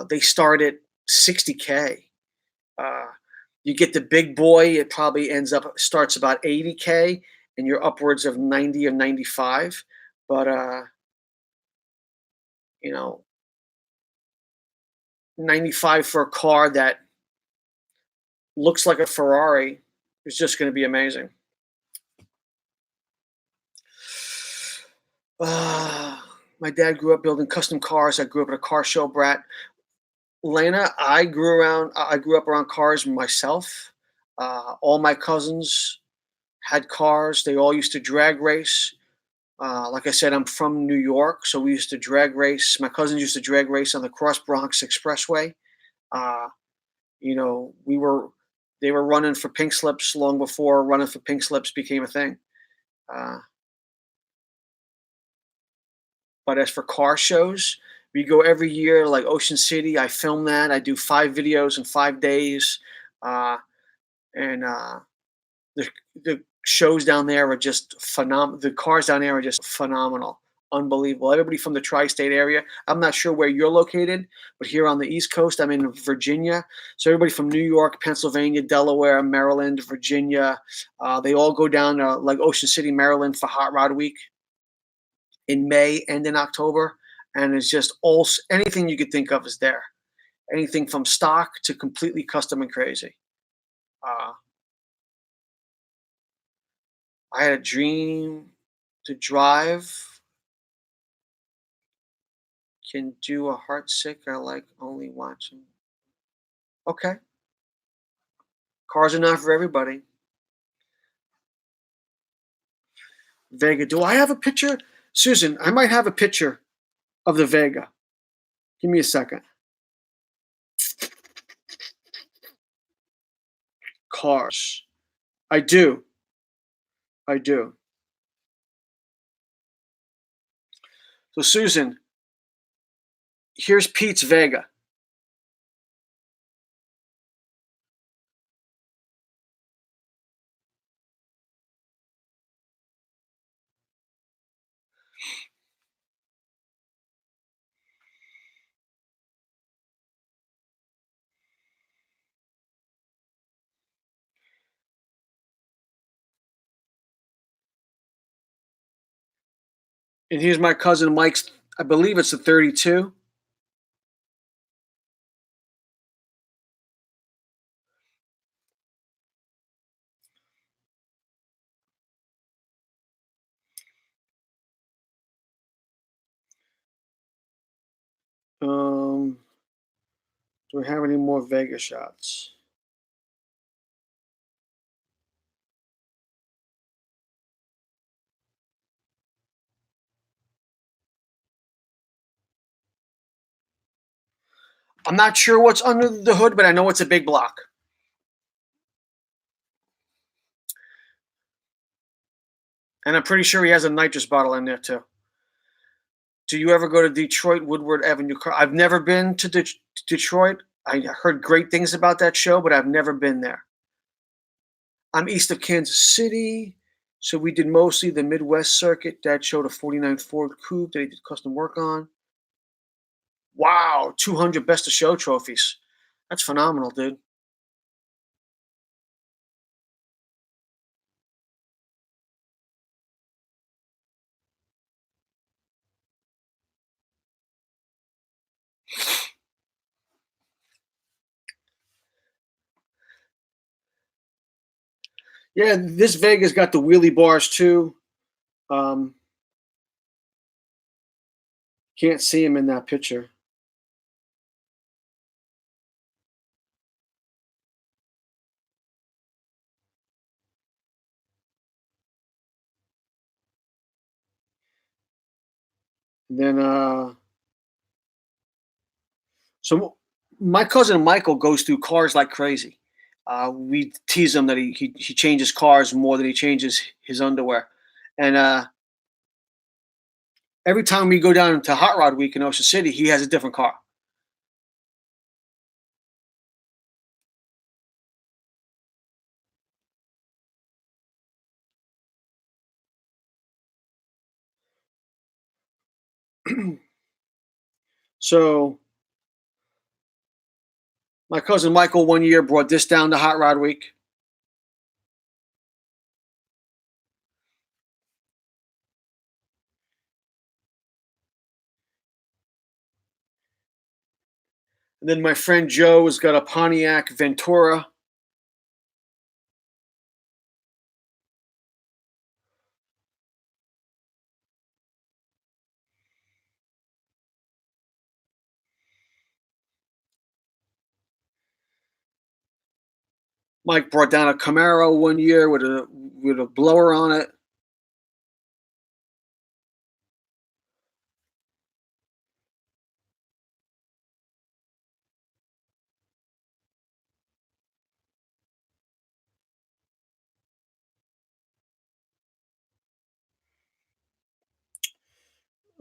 They start at 60K. Uh, you get the big boy, it probably starts about 80K, and you're upwards of 90 or 95. But you know, 95 for a car that looks like a Ferrari is just going to be amazing. My dad grew up building custom cars. I grew up at a car show brat. Lena, I grew up around cars myself. All my cousins had cars. They all used to drag race. Like I said, I'm from New York, so we used to drag race. My cousins used to drag race on the Cross Bronx Expressway. Uh, they were running for pink slips long before running for pink slips became a thing. Uh, but as for car shows, we go every year, like Ocean City. I film that. I do 5 videos in 5 days, and the the shows down there are just phenomenal. The cars down there are just phenomenal, unbelievable. Everybody from the tri-state area. I'm not sure where you're located, but here on the East Coast, I'm in Virginia. So everybody from New York, Pennsylvania, Delaware, Maryland, Virginia, they all go down to like Ocean City, Maryland for Hot Rod Week in May and in October. And it's just all anything you could think of is there. Anything from stock to completely custom and crazy. Uh, I had a dream to drive. Can do a heart sick. I like only watching. Okay. Cars are not for everybody. Vega. Do I have a picture? Susan, I might have a picture of the Vega. Give me a second. Cars. I do. I do. So, Susan, here's Pete's Vega. And here's my cousin Mike's, I believe it's a 32. Do we have any more Vega shots? I'm not sure what's under the hood, but I know it's a big block. And I'm pretty sure he has a nitrous bottle in there too. Do you ever go to Detroit Woodward Avenue Car? I've never been to Detroit. I heard great things about that show, but I've never been there. I'm east of Kansas City, so we did mostly the Midwest circuit. Dad showed a '49 Ford Coupe that he did custom work on. Wow, 200 Best of Show trophies. That's phenomenal, dude. Yeah, this Vegas got the wheelie bars too. Um, can't see him in that picture. And then, so my cousin Michael goes through cars like crazy. We tease him that he changes cars more than he changes his underwear, and every time we go down to Hot Rod Week in Ocean City, he has a different car. So my cousin Michael one year brought this down to Hot Rod Week. And then my friend Joe has got a Pontiac Ventura. Mike brought down a Camaro one year with a blower on it.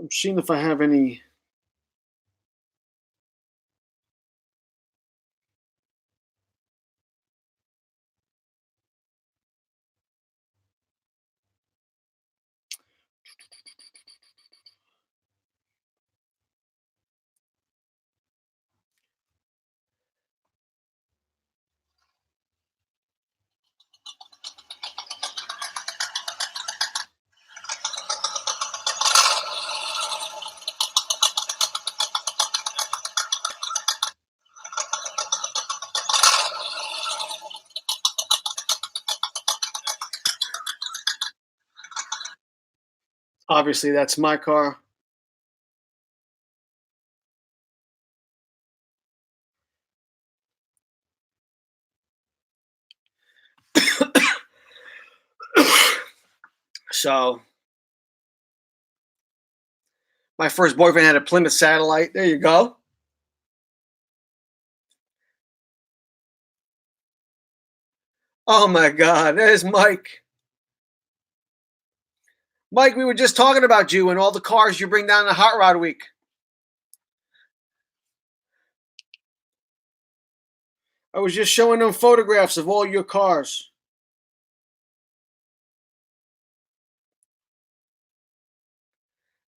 I'm seeing if I have any. Obviously, that's my car. So my first boyfriend had a Plymouth Satellite. There you go. Oh my God, there's Mike. Mike, we were just talking about you and all the cars you bring down to Hot Rod Week. I was just showing them photographs of all your cars.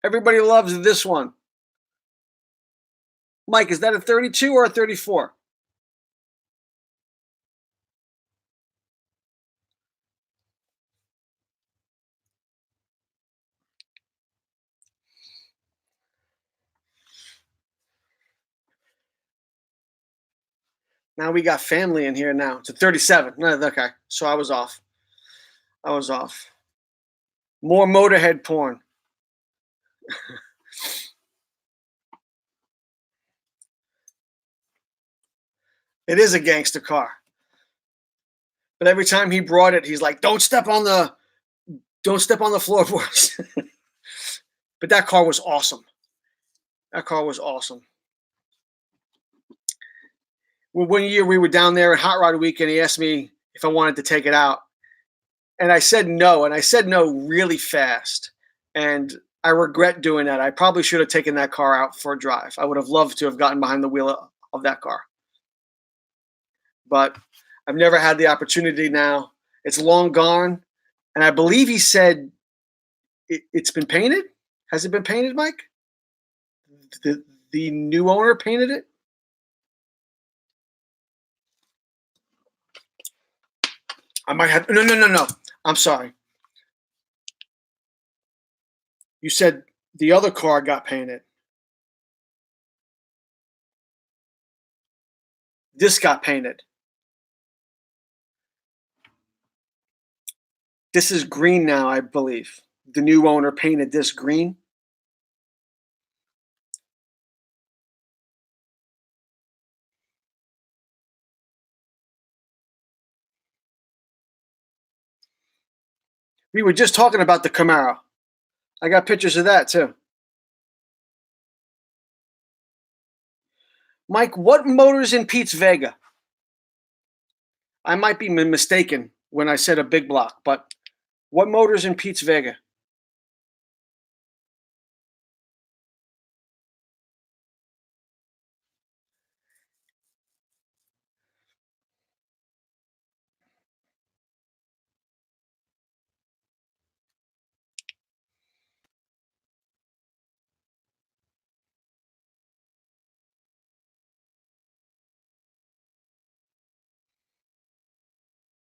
Everybody loves this one. Mike, is that a 32 or a 34? Now we got family in here now. It's a 37. No, okay. So I was off. I was off. More Motorhead porn. It is a gangster car. But every time he brought it, he's like, don't step on the floorboards. But that car was awesome. That car was awesome. Well, one year we were down there at Hot Rod Week and he asked me if I wanted to take it out. And I said no. And I said no really fast. And I regret doing that. I probably should have taken that car out for a drive. I would have loved to have gotten behind the wheel of that car, but I've never had the opportunity now. It's long gone, and I believe he said it's been painted. Has it been painted, Mike? The new owner painted it? I might have no. I'm sorry. You said the other car got painted. This got painted. This is green now, I believe. The new owner painted this green. We were just talking about the Camaro. I got pictures of that too. Mike, what motor's in Pete's Vega? I might be mistaken when I said a big block, but what motor's in Pete's Vega?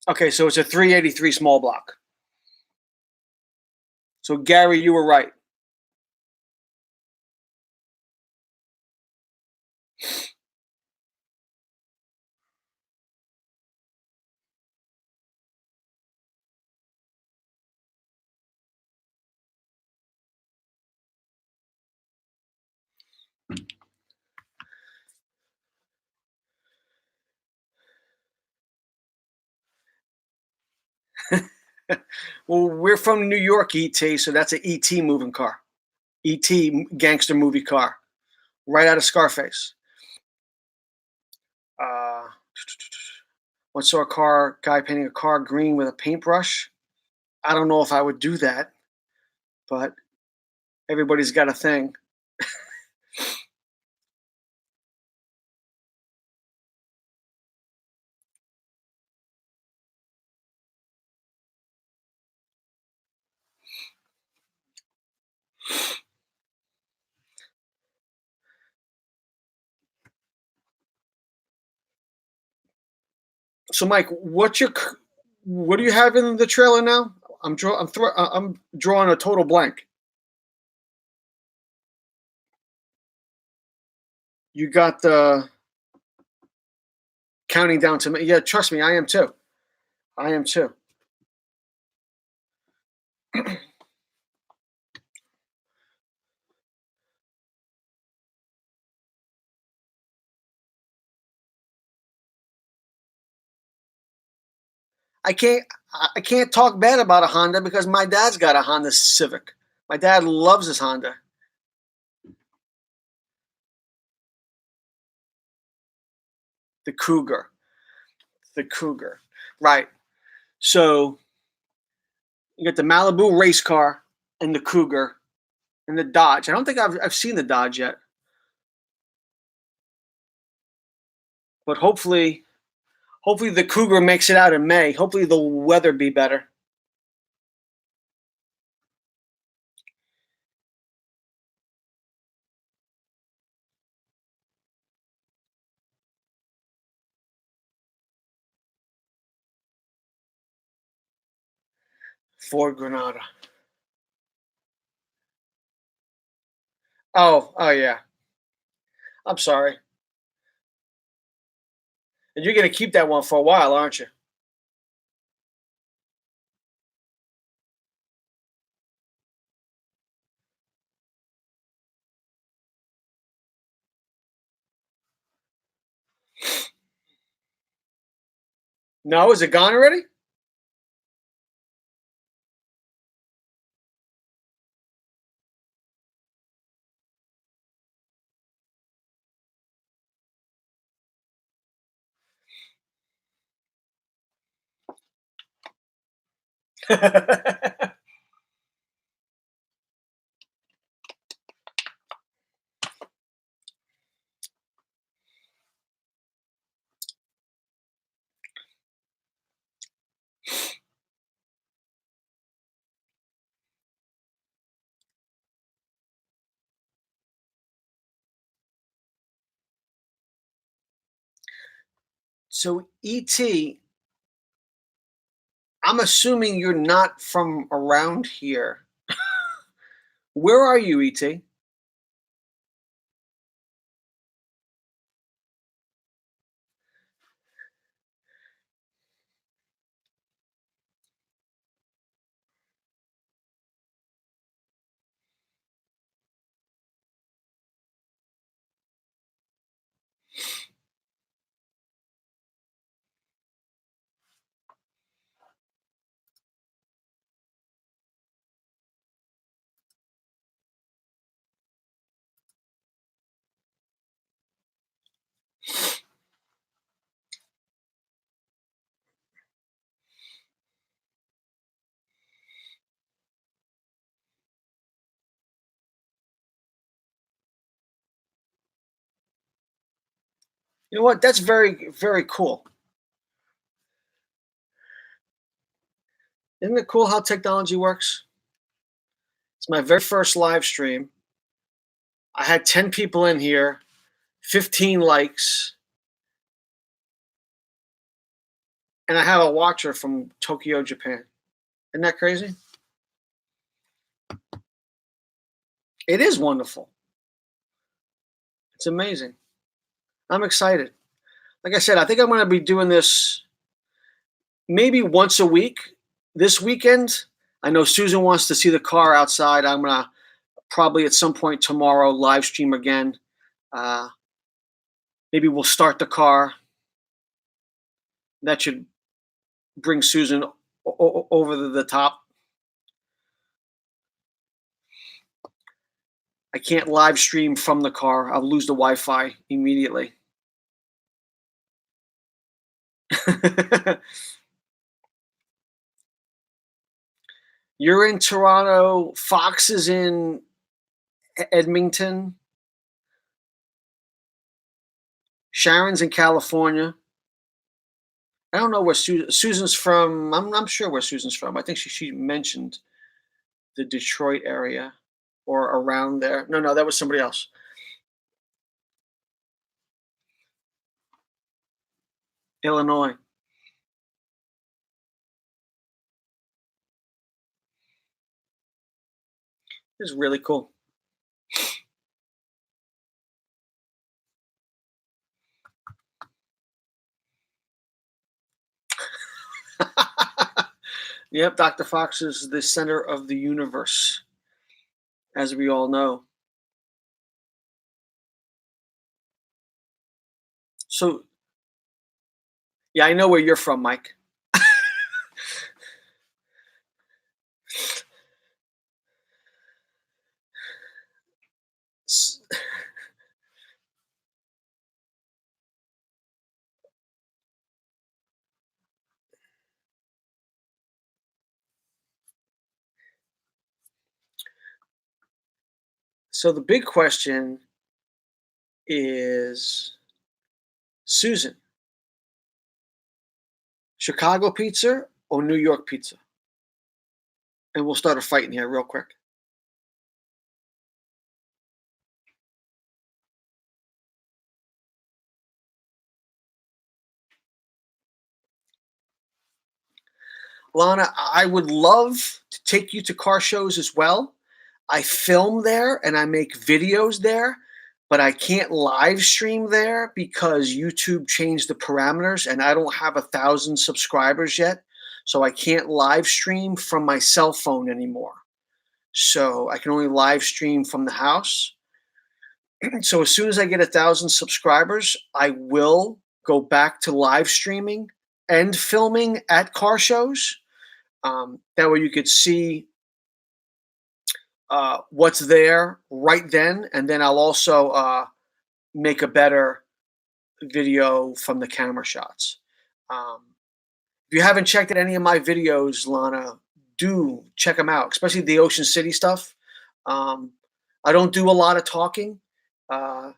Okay, so it's a 383 small block. So Gary, you were right. Well, we're from New York, ET, so that's an ET moving car. ET gangster movie car, right out of Scarface. Uh, once saw a car guy painting a car green with a paintbrush. I don't know if I would do that, but everybody's got a thing. So, Mike, what do you have in the trailer now? I'm drawing a total blank. You got the counting down to me. Yeah, trust me, I am too. I am too. I can't I can't talk bad about a Honda because my dad's got a Honda Civic. My dad loves his Honda. The Cougar. The Cougar. Right. So you got the Malibu race car and the Cougar and the Dodge. I don't think I've seen the Dodge yet. But hopefully the Cougar makes it out in May. Hopefully the weather be better. Ford Granada. Oh yeah. I'm sorry. And you're gonna keep that one for a while, aren't you? No, is it gone already? So, ET, I'm assuming you're not from around here. Where are you, ET? You know what? That's very, very cool. Isn't it cool how technology works? It's my very first live stream. I had 10 people in here, 15 likes, and I have a watcher from Tokyo, Japan. Isn't that crazy? It is wonderful. It's amazing. I'm excited. Like I said, I think I'm going to be doing this maybe once a week this weekend. I know Susan wants to see the car outside. I'm going to probably at some point tomorrow live stream again. Uh, Maybe we'll start the car. That should bring Susan over the top. I can't live stream from the car. I'll lose the Wi-Fi immediately. You're in Toronto. Fox is in Edmonton. Sharon's in California. I don't know where Susan's from. I'm sure where Susan's from. I think she mentioned the Detroit area or around there. No, that was somebody else. Illinois. This is really cool. Yep, Dr. Fox is the center of the universe, as we all know. So, yeah, I know where you're from, Mike. S- So, the big question is Susan, Chicago pizza or New York pizza? And we'll start a fight in here real quick. Lana, I would love to take you to car shows as well. I film there and I make videos there, but I can't live stream there because YouTube changed the parameters and I don't have 1,000 subscribers yet. So I can't live stream from my cell phone anymore. So I can only live stream from the house. So as soon as I get 1,000 subscribers, I will go back to live streaming and filming at car shows. That way you could see what's there right then, and then I'll also make a better video from the camera shots. Um, if you haven't checked out any of my videos, Lana, do check them out, especially the Ocean City stuff. Um, I don't do a lot of talking. Uh,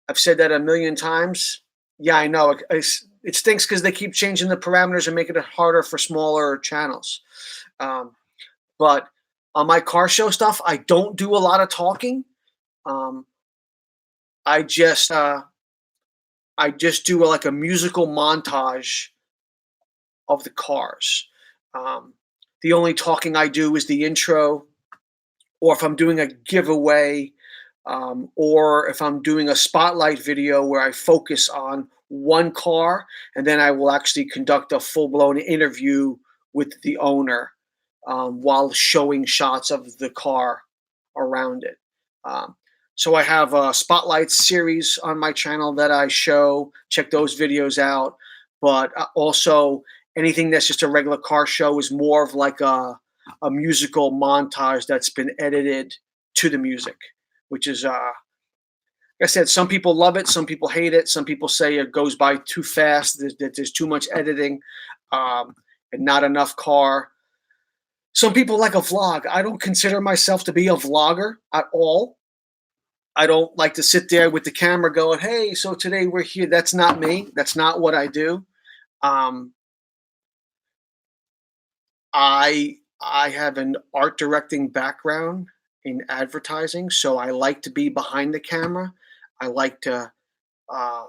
I've said that a million times. Yeah, I know. It stinks because they keep changing the parameters and making it harder for smaller channels. Um, but on my car show stuff, I don't do a lot of talking. Um, I just I just do like a musical montage of the cars. Um, the only talking I do is the intro, or if I'm doing a giveaway, or if I'm doing a spotlight video where I focus on one car, and then I will actually conduct a full blown interview with the owner while showing shots of the car around it. Um, so I have a spotlight series on my channel that I show. Check those videos out. But also anything that's just a regular car show is more of like a musical montage that's been edited to the music, which is like I said, some people love it, some people hate it, some people say it goes by too fast, that there's too much editing, and not enough car. Some people like a vlog. I don't consider myself to be a vlogger at all. I don't like to sit there with the camera going, "Hey, so today we're here." That's not me. That's not what I do. Um, I have an art directing background in advertising, so I like to be behind the camera. I like to uh,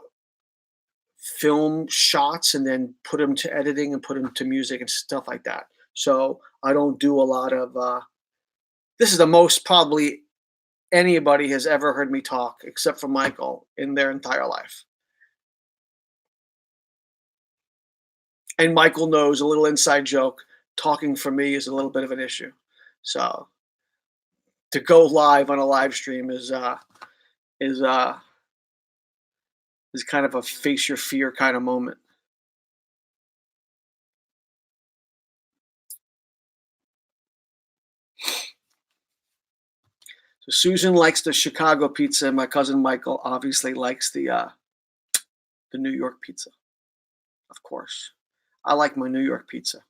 film shots and then put them to editing and put them to music and stuff like that. So I don't do a lot of. This is the most probably anybody has ever heard me talk, except for Michael, in their entire life. And Michael knows a little inside joke. Talking for me is a little bit of an issue. So to go live on a live stream is uh is kind of a face your fear kind of moment. So Susan likes the Chicago pizza, and my cousin Michael obviously likes the New York pizza, of course. I like my New York pizza.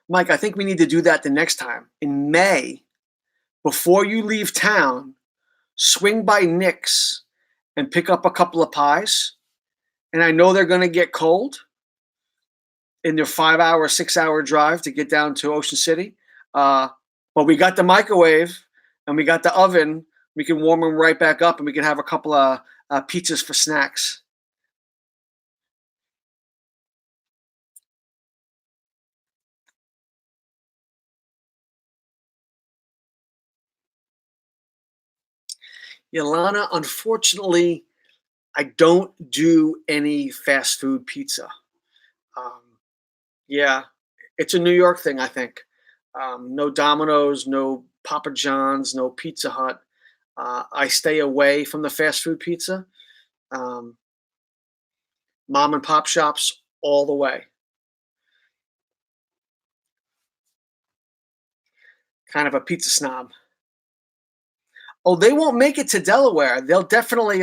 Mike, I think we need to do that the next time. In May, before you leave town, swing by Nick's and pick up a couple of pies. And I know they're going to get cold in their 5 hour, 6 hour drive to get down to Ocean City. Uh, but we got the microwave and we got the oven. We can warm them right back up and we can have a couple of pizzas for snacks. Yolana, unfortunately, I don't do any fast food pizza. Um, yeah, it's a New York thing, I think. No Domino's, no Papa John's, no Pizza Hut. I stay away from the fast food pizza. Um, Mom and pop shops all the way. Kind of a pizza snob. Oh, they won't make it to Delaware. They'll definitely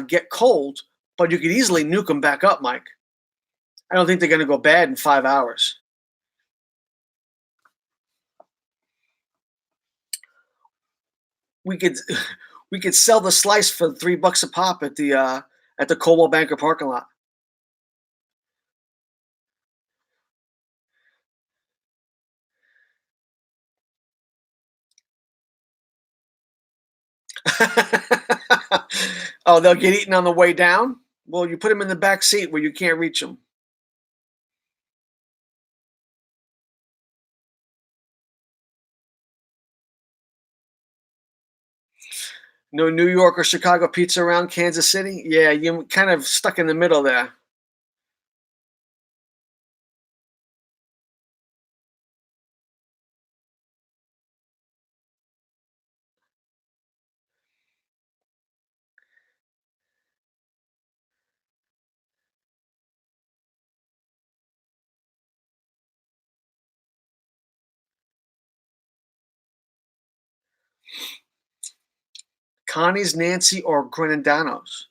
get cold, but you could easily nuke them back up, Mike. I don't think they're going to go bad in 5 hours. We could we could sell the slice for $3 a pop at the Coldwell Banker parking lot. Oh, they'll get eaten on the way down. Well, you put them in the back seat where you can't reach them. No New York or Chicago pizza around Kansas City. Yeah, you're kind of stuck in the middle there. Connie's, Nancy, or Grenadano's.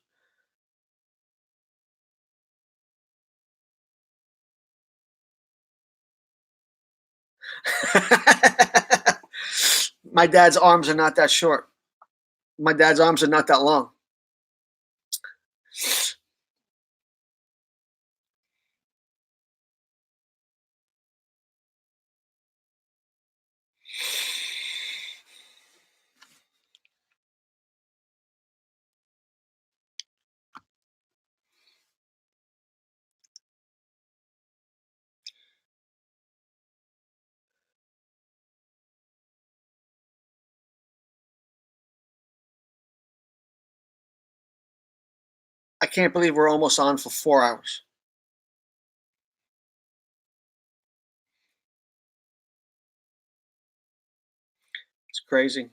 My dad's arms are not that short. My dad's arms are not that long. I can't believe we're almost on for 4 hours. It's crazy.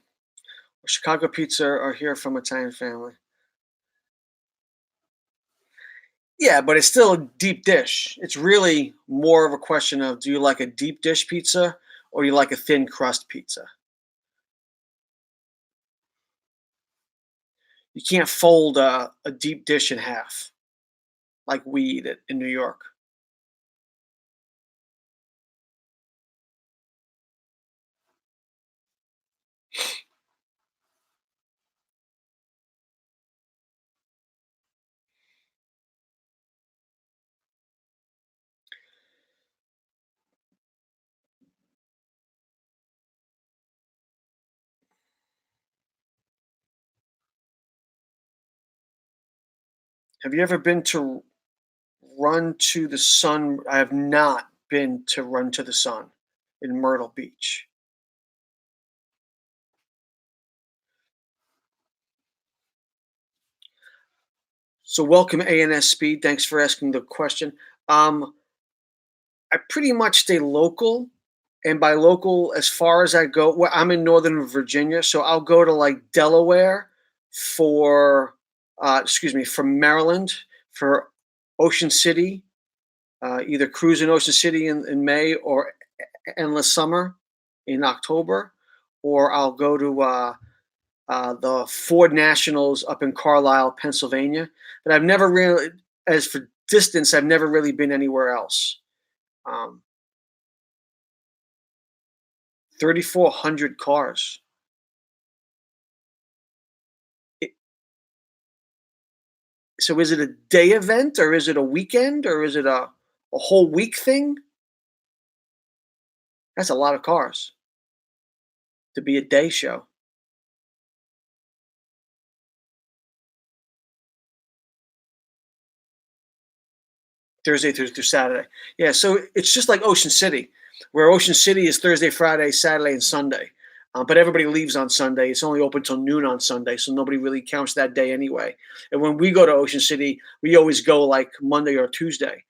Chicago pizza are here from Italian family. Yeah, but it's still a deep dish. It's really more of a question of, do you like a deep dish pizza or do you like a thin crust pizza? You can't fold a deep dish in half like we eat it in New York. Have you ever been to Run to the Sun? I have not been to Run to the Sun in Myrtle Beach. So welcome ANS Speed. Thanks for asking the question. Um, I pretty much stay local, and by local, as far as I go, well, I'm in Northern Virginia, so I'll go to like Delaware for, excuse me, from Maryland for Ocean City, either cruise in Ocean City in May or Endless Summer in October, or I'll go to the Ford Nationals up in Carlisle, Pennsylvania. But I've never really, as for distance, I've never really been anywhere else. Um, 3,400 cars. It, so is it a day event or is it a weekend or is it a whole week thing? That's a lot of cars to be a day show. Thursday through Saturday. Yeah, so it's just like Ocean City, where Ocean City is Thursday, Friday, Saturday, and Sunday. But everybody leaves on Sunday. It's only open till noon on Sunday, so nobody really counts that day anyway. And when we go to Ocean City, we always go like Monday or Tuesday.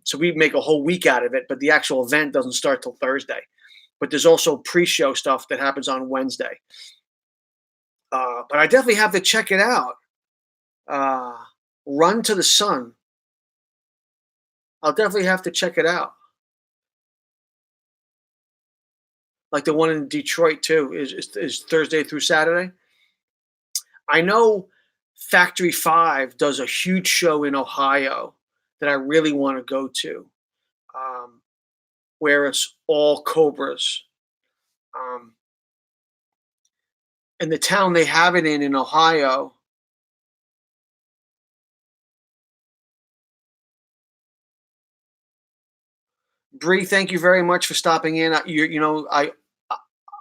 So we make a whole week out of it, but the actual event doesn't start till Thursday. But there's also pre-show stuff that happens on Wednesday. But I definitely have to check it out. Uh, Run to the Sun. I'll definitely have to check it out. Like the one in Detroit too is Thursday through Saturday. I know Factory 5 does a huge show in Ohio that I really want to go to, um, where it's all Cobras. Um, and the town they have it in Ohio. Bree, thank you very much for stopping in.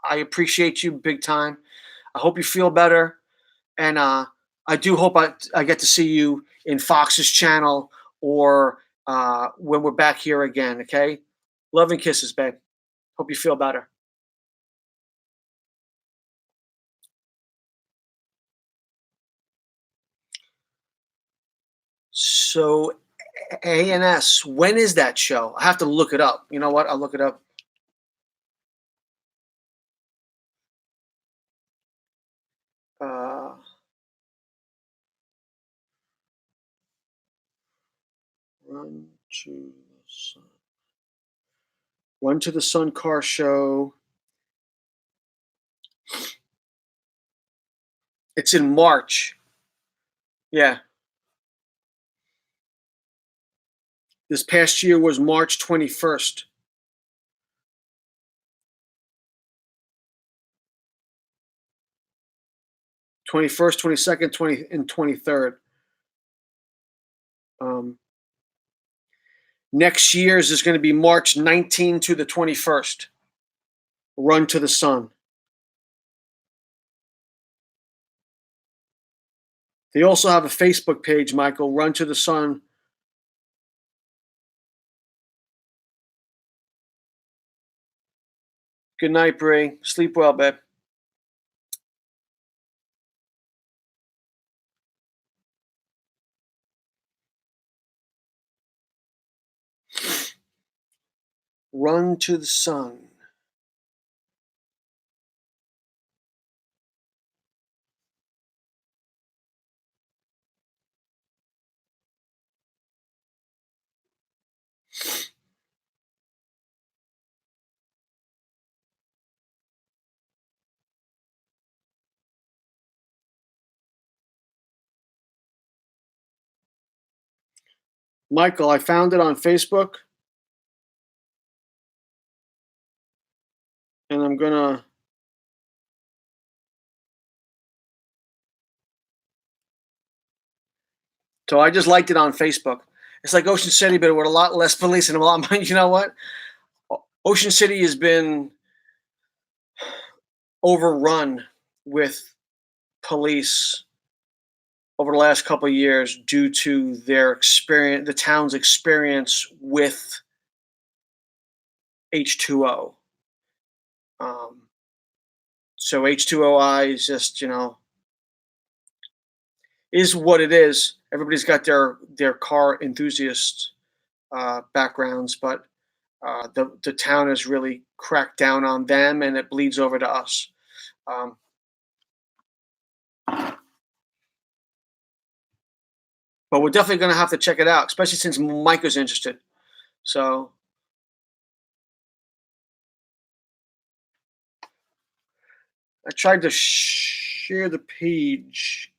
I appreciate you big time. I hope you feel better, and I do hope I get to see you in Fox's channel or when we're back here again. Okay, love and kisses, babe. Hope you feel better. So ANS, when is that show? I have to look it up. You know what? I'll look it up. Uh, Run to the Sun. Run to the Sun car show. It's in March. Yeah. This past year was March 21st. 21st, 22nd, 20, and 23rd. Um, Next year's is going to be March 19 to the 21st. Run to the Sun. They also have a Facebook page, Michael. Run to the Sun. Good night, Bree. Sleep well, babe. Run to the Sun. Michael, I found it on Facebook, and I'm gonna. So I just liked it on Facebook. It's like Ocean City, but with a lot less police and a lot more. You know what? Ocean City has been overrun with police over the last couple of years due to their experience, the town's experience with H2O. Um, so H2OI is just, is what it is. Everybody's got their car enthusiast backgrounds, but the town has really cracked down on them, and it bleeds over to us. Um, but we're definitely going to have to check it out, especially since Mike is interested. So I tried to share the page.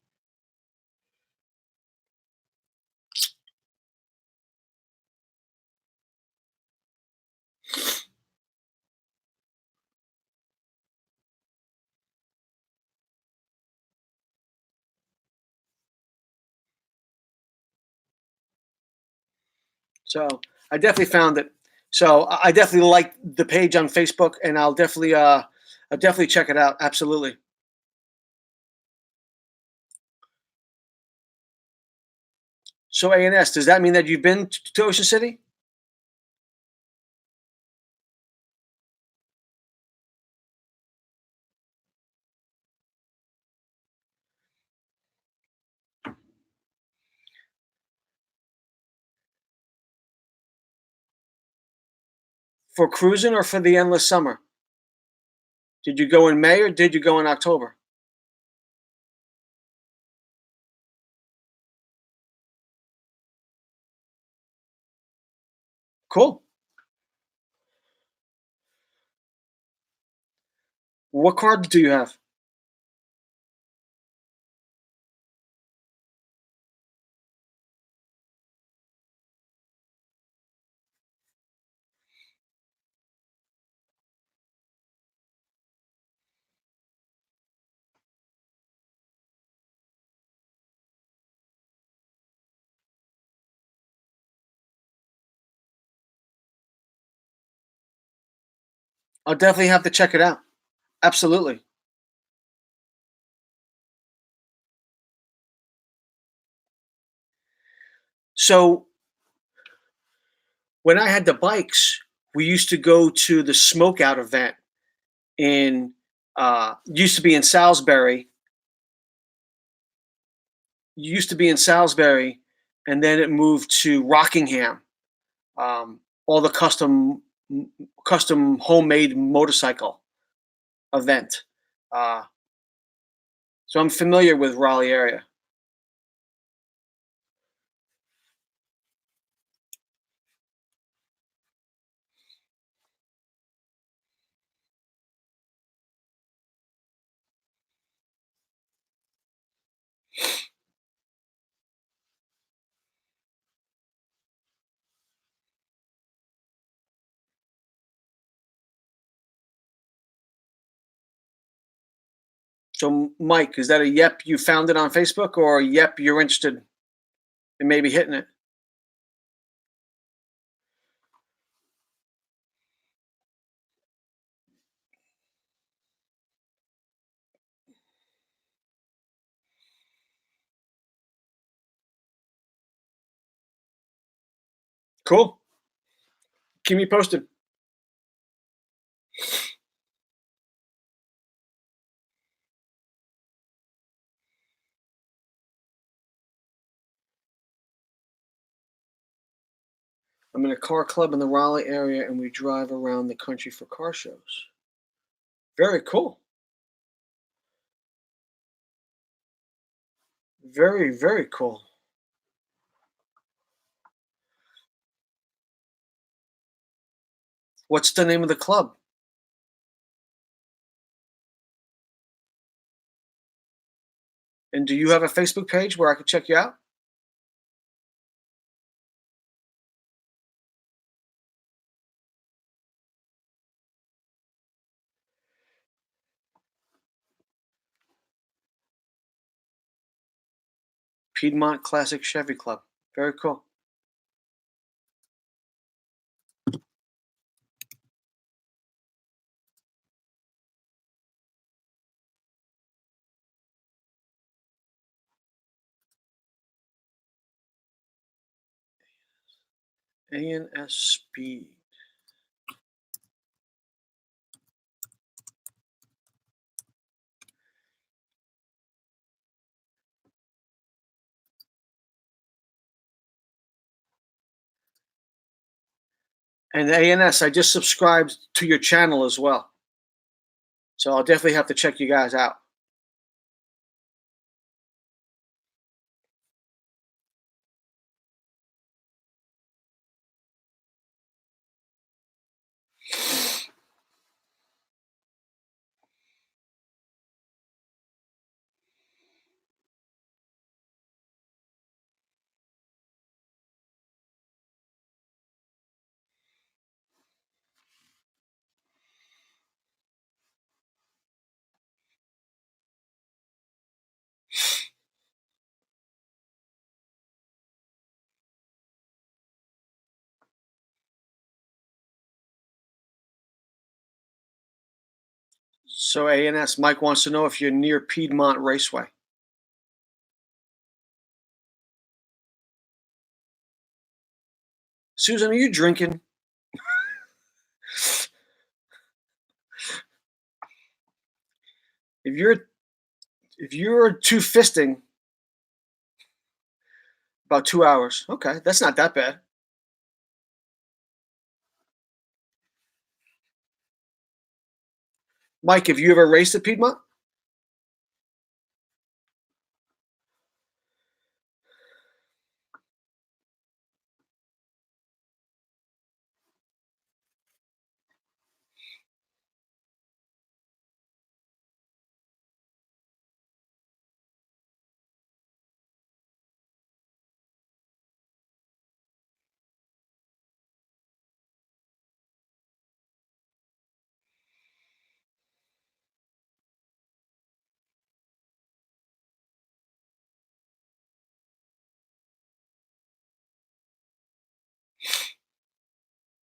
So I definitely found it. So I definitely like the page on Facebook, and I'll definitely check it out. Absolutely. So ANS, does that mean that you've been to Ocean City for cruising or for the endless summer? Did you go in May or did you go in October? Cool. What card do you have? I'll definitely have to check it out. Absolutely. So when I had the bikes, we used to go to the smoke out event in used to be in Salisbury. Used to be in Salisbury, and then it moved to Rockingham. All the custom homemade motorcycle event. Uh, so I'm familiar with Raleigh area. So, Mike, is that a yep, you found it on Facebook, or a yep, you're interested in maybe hitting it? Cool. Keep me posted. I'm in a car club in the Raleigh area, and we drive around the country for car shows. Very cool. Very, very cool. What's the name of the club? And do you have a Facebook page where I could check you out? Piedmont Classic Chevy Club. Very cool. ANS Speed. And ANS, I just subscribed to your channel as well. So I'll definitely have to check you guys out. So ANS, Mike wants to know if you're near Piedmont Raceway. Susan, are you drinking? If you're two fisting, about 2 hours. Okay, that's not that bad. Mike, have you ever raced at Piedmont?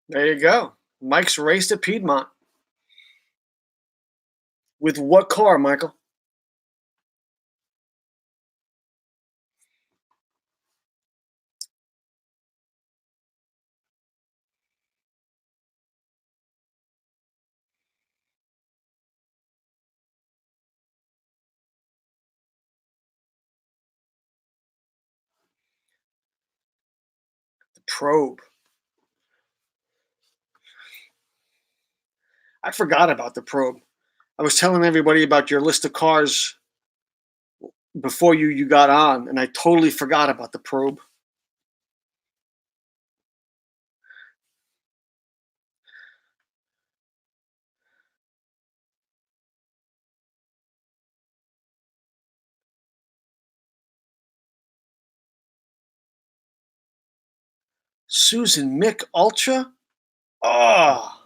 There you go. Mike's raced at Piedmont. With what car, Michael? The Probe. I forgot about the Probe. I was telling everybody about your list of cars before you got on, and I totally forgot about the Probe. Susan Mick Ultra? Oh,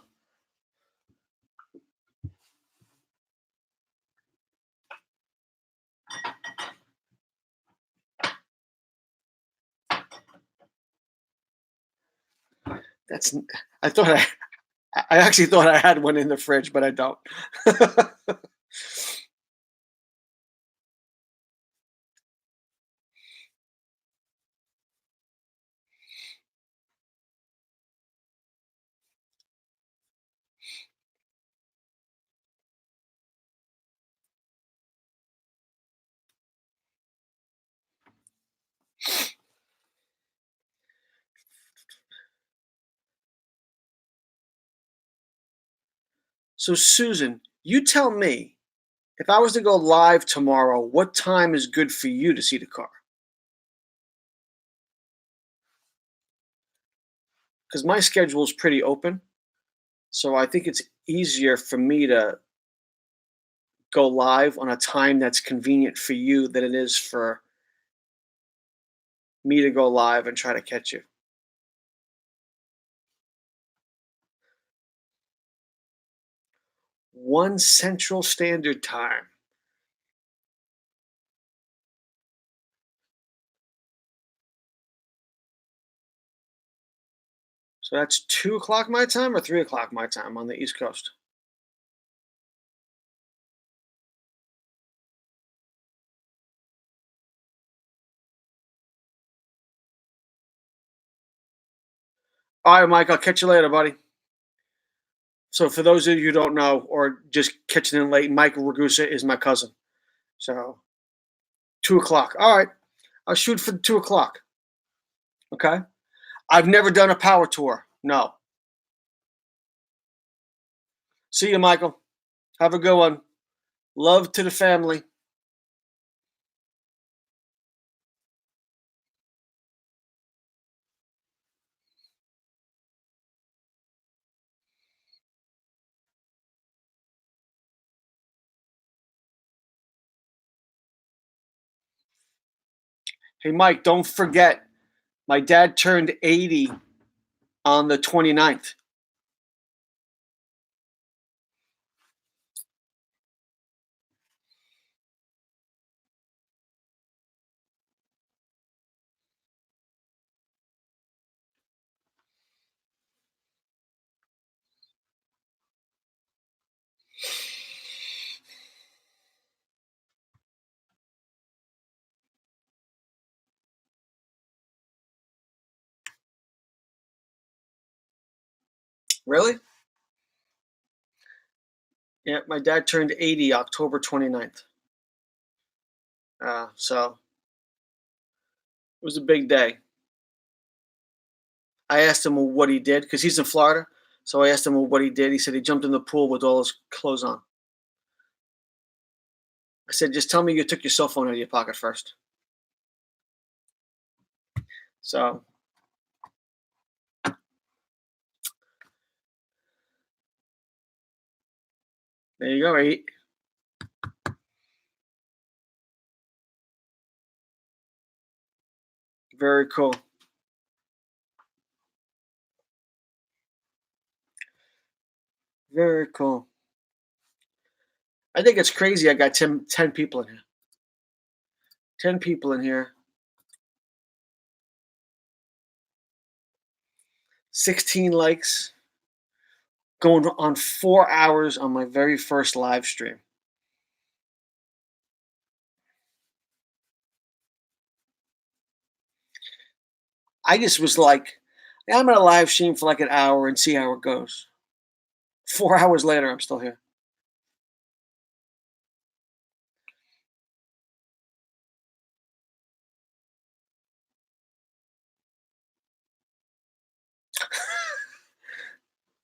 That's I thought I actually thought I had one in the fridge, but I don't. So Susan, you tell me, if I was to go live tomorrow, what time is good for you to see the car? Because my schedule is pretty open, so I think it's easier for me to go live on a time that's convenient for you than it is for me to go live and try to catch you. 1 Central Standard Time. So that's 2 o'clock my time or 3 o'clock my time on the East Coast? All right, Mike, I'll catch you later, buddy. So for those of you who don't know or just catching in late, Mike Ragusa is my cousin. So 2 o'clock. All right. I'll shoot for 2 o'clock. Okay. I've never done a power tour. No. See you, Michael. Have a good one. Love to the family. Hey, Mike, don't forget, my dad turned 80 on the 29th. Really? Yeah, my dad turned 80 October 29th. So it was a big day. I asked him what he did because he's in Florida. So I asked him what he did. He said he jumped in the pool with all his clothes on. I said, just tell me you took your cell phone out of your pocket first. So there you go. Very cool. Very cool. I think it's crazy. I got 10 people in here. 10 people in here. 16 likes. Going on 4 hours on my very first live stream. I just was like, "Yeah, I'm going to live stream for like an hour and see how it goes." 4 hours later, I'm still here.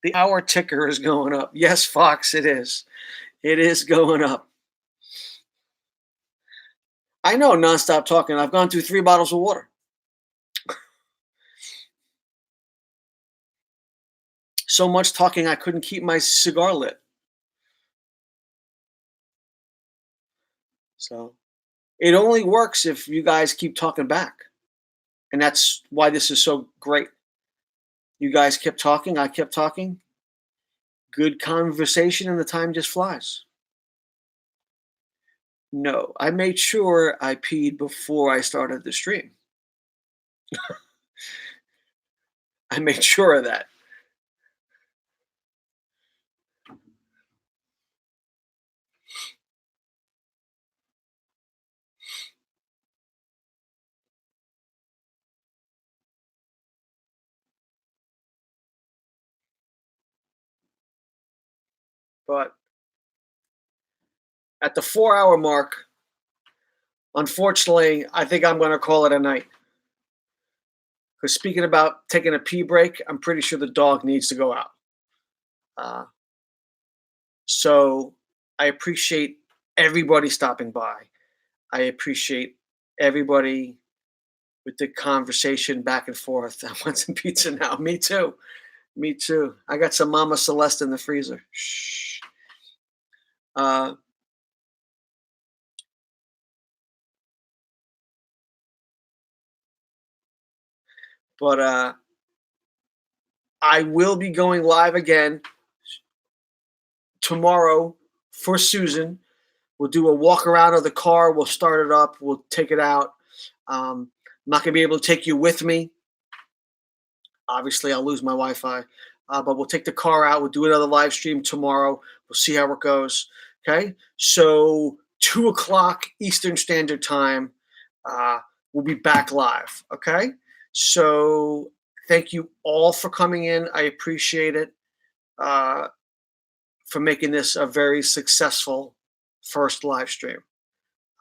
The hour ticker is going up. Yes, Fox, it is. It is going up. I know, nonstop talking. I've gone through 3 bottles of water. So much talking, I couldn't keep my cigar lit. So it only works if you guys keep talking back. And that's why this is so great. You guys kept talking, I kept talking. Good conversation, and the time just flies. No, I made sure I peed before I started the stream. I made sure of that. But at the 4 hour mark, unfortunately, I think I'm going to call it a night. Because speaking about taking a pee break, I'm pretty sure the dog needs to go out. Uh, so I appreciate everybody stopping by. I appreciate everybody with the conversation back and forth. I want some pizza now. Me too. Me too. I got some Mama Celeste in the freezer. Shh. Uh, but I will be going live again tomorrow for Susan. We'll do a walk around of the car. We'll start it up. We'll take it out. I'm not going to be able to take you with me. Obviously, I'll lose my Wi-Fi. But we'll take the car out. We'll do another live stream tomorrow. We'll see how it goes. Okay. So 2 o'clock Eastern Standard Time. Uh, we'll be back live. Okay. So thank you all for coming in. I appreciate it. For making this a very successful first live stream.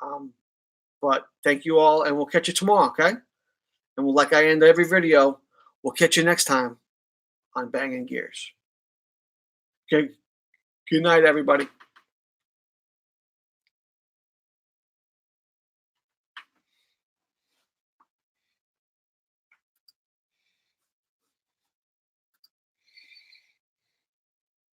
Um, but thank you all, and we'll catch you tomorrow, okay? And we'll, like I end every video, we'll catch you next time on Bangin' Gears. Okay. Good night, everybody.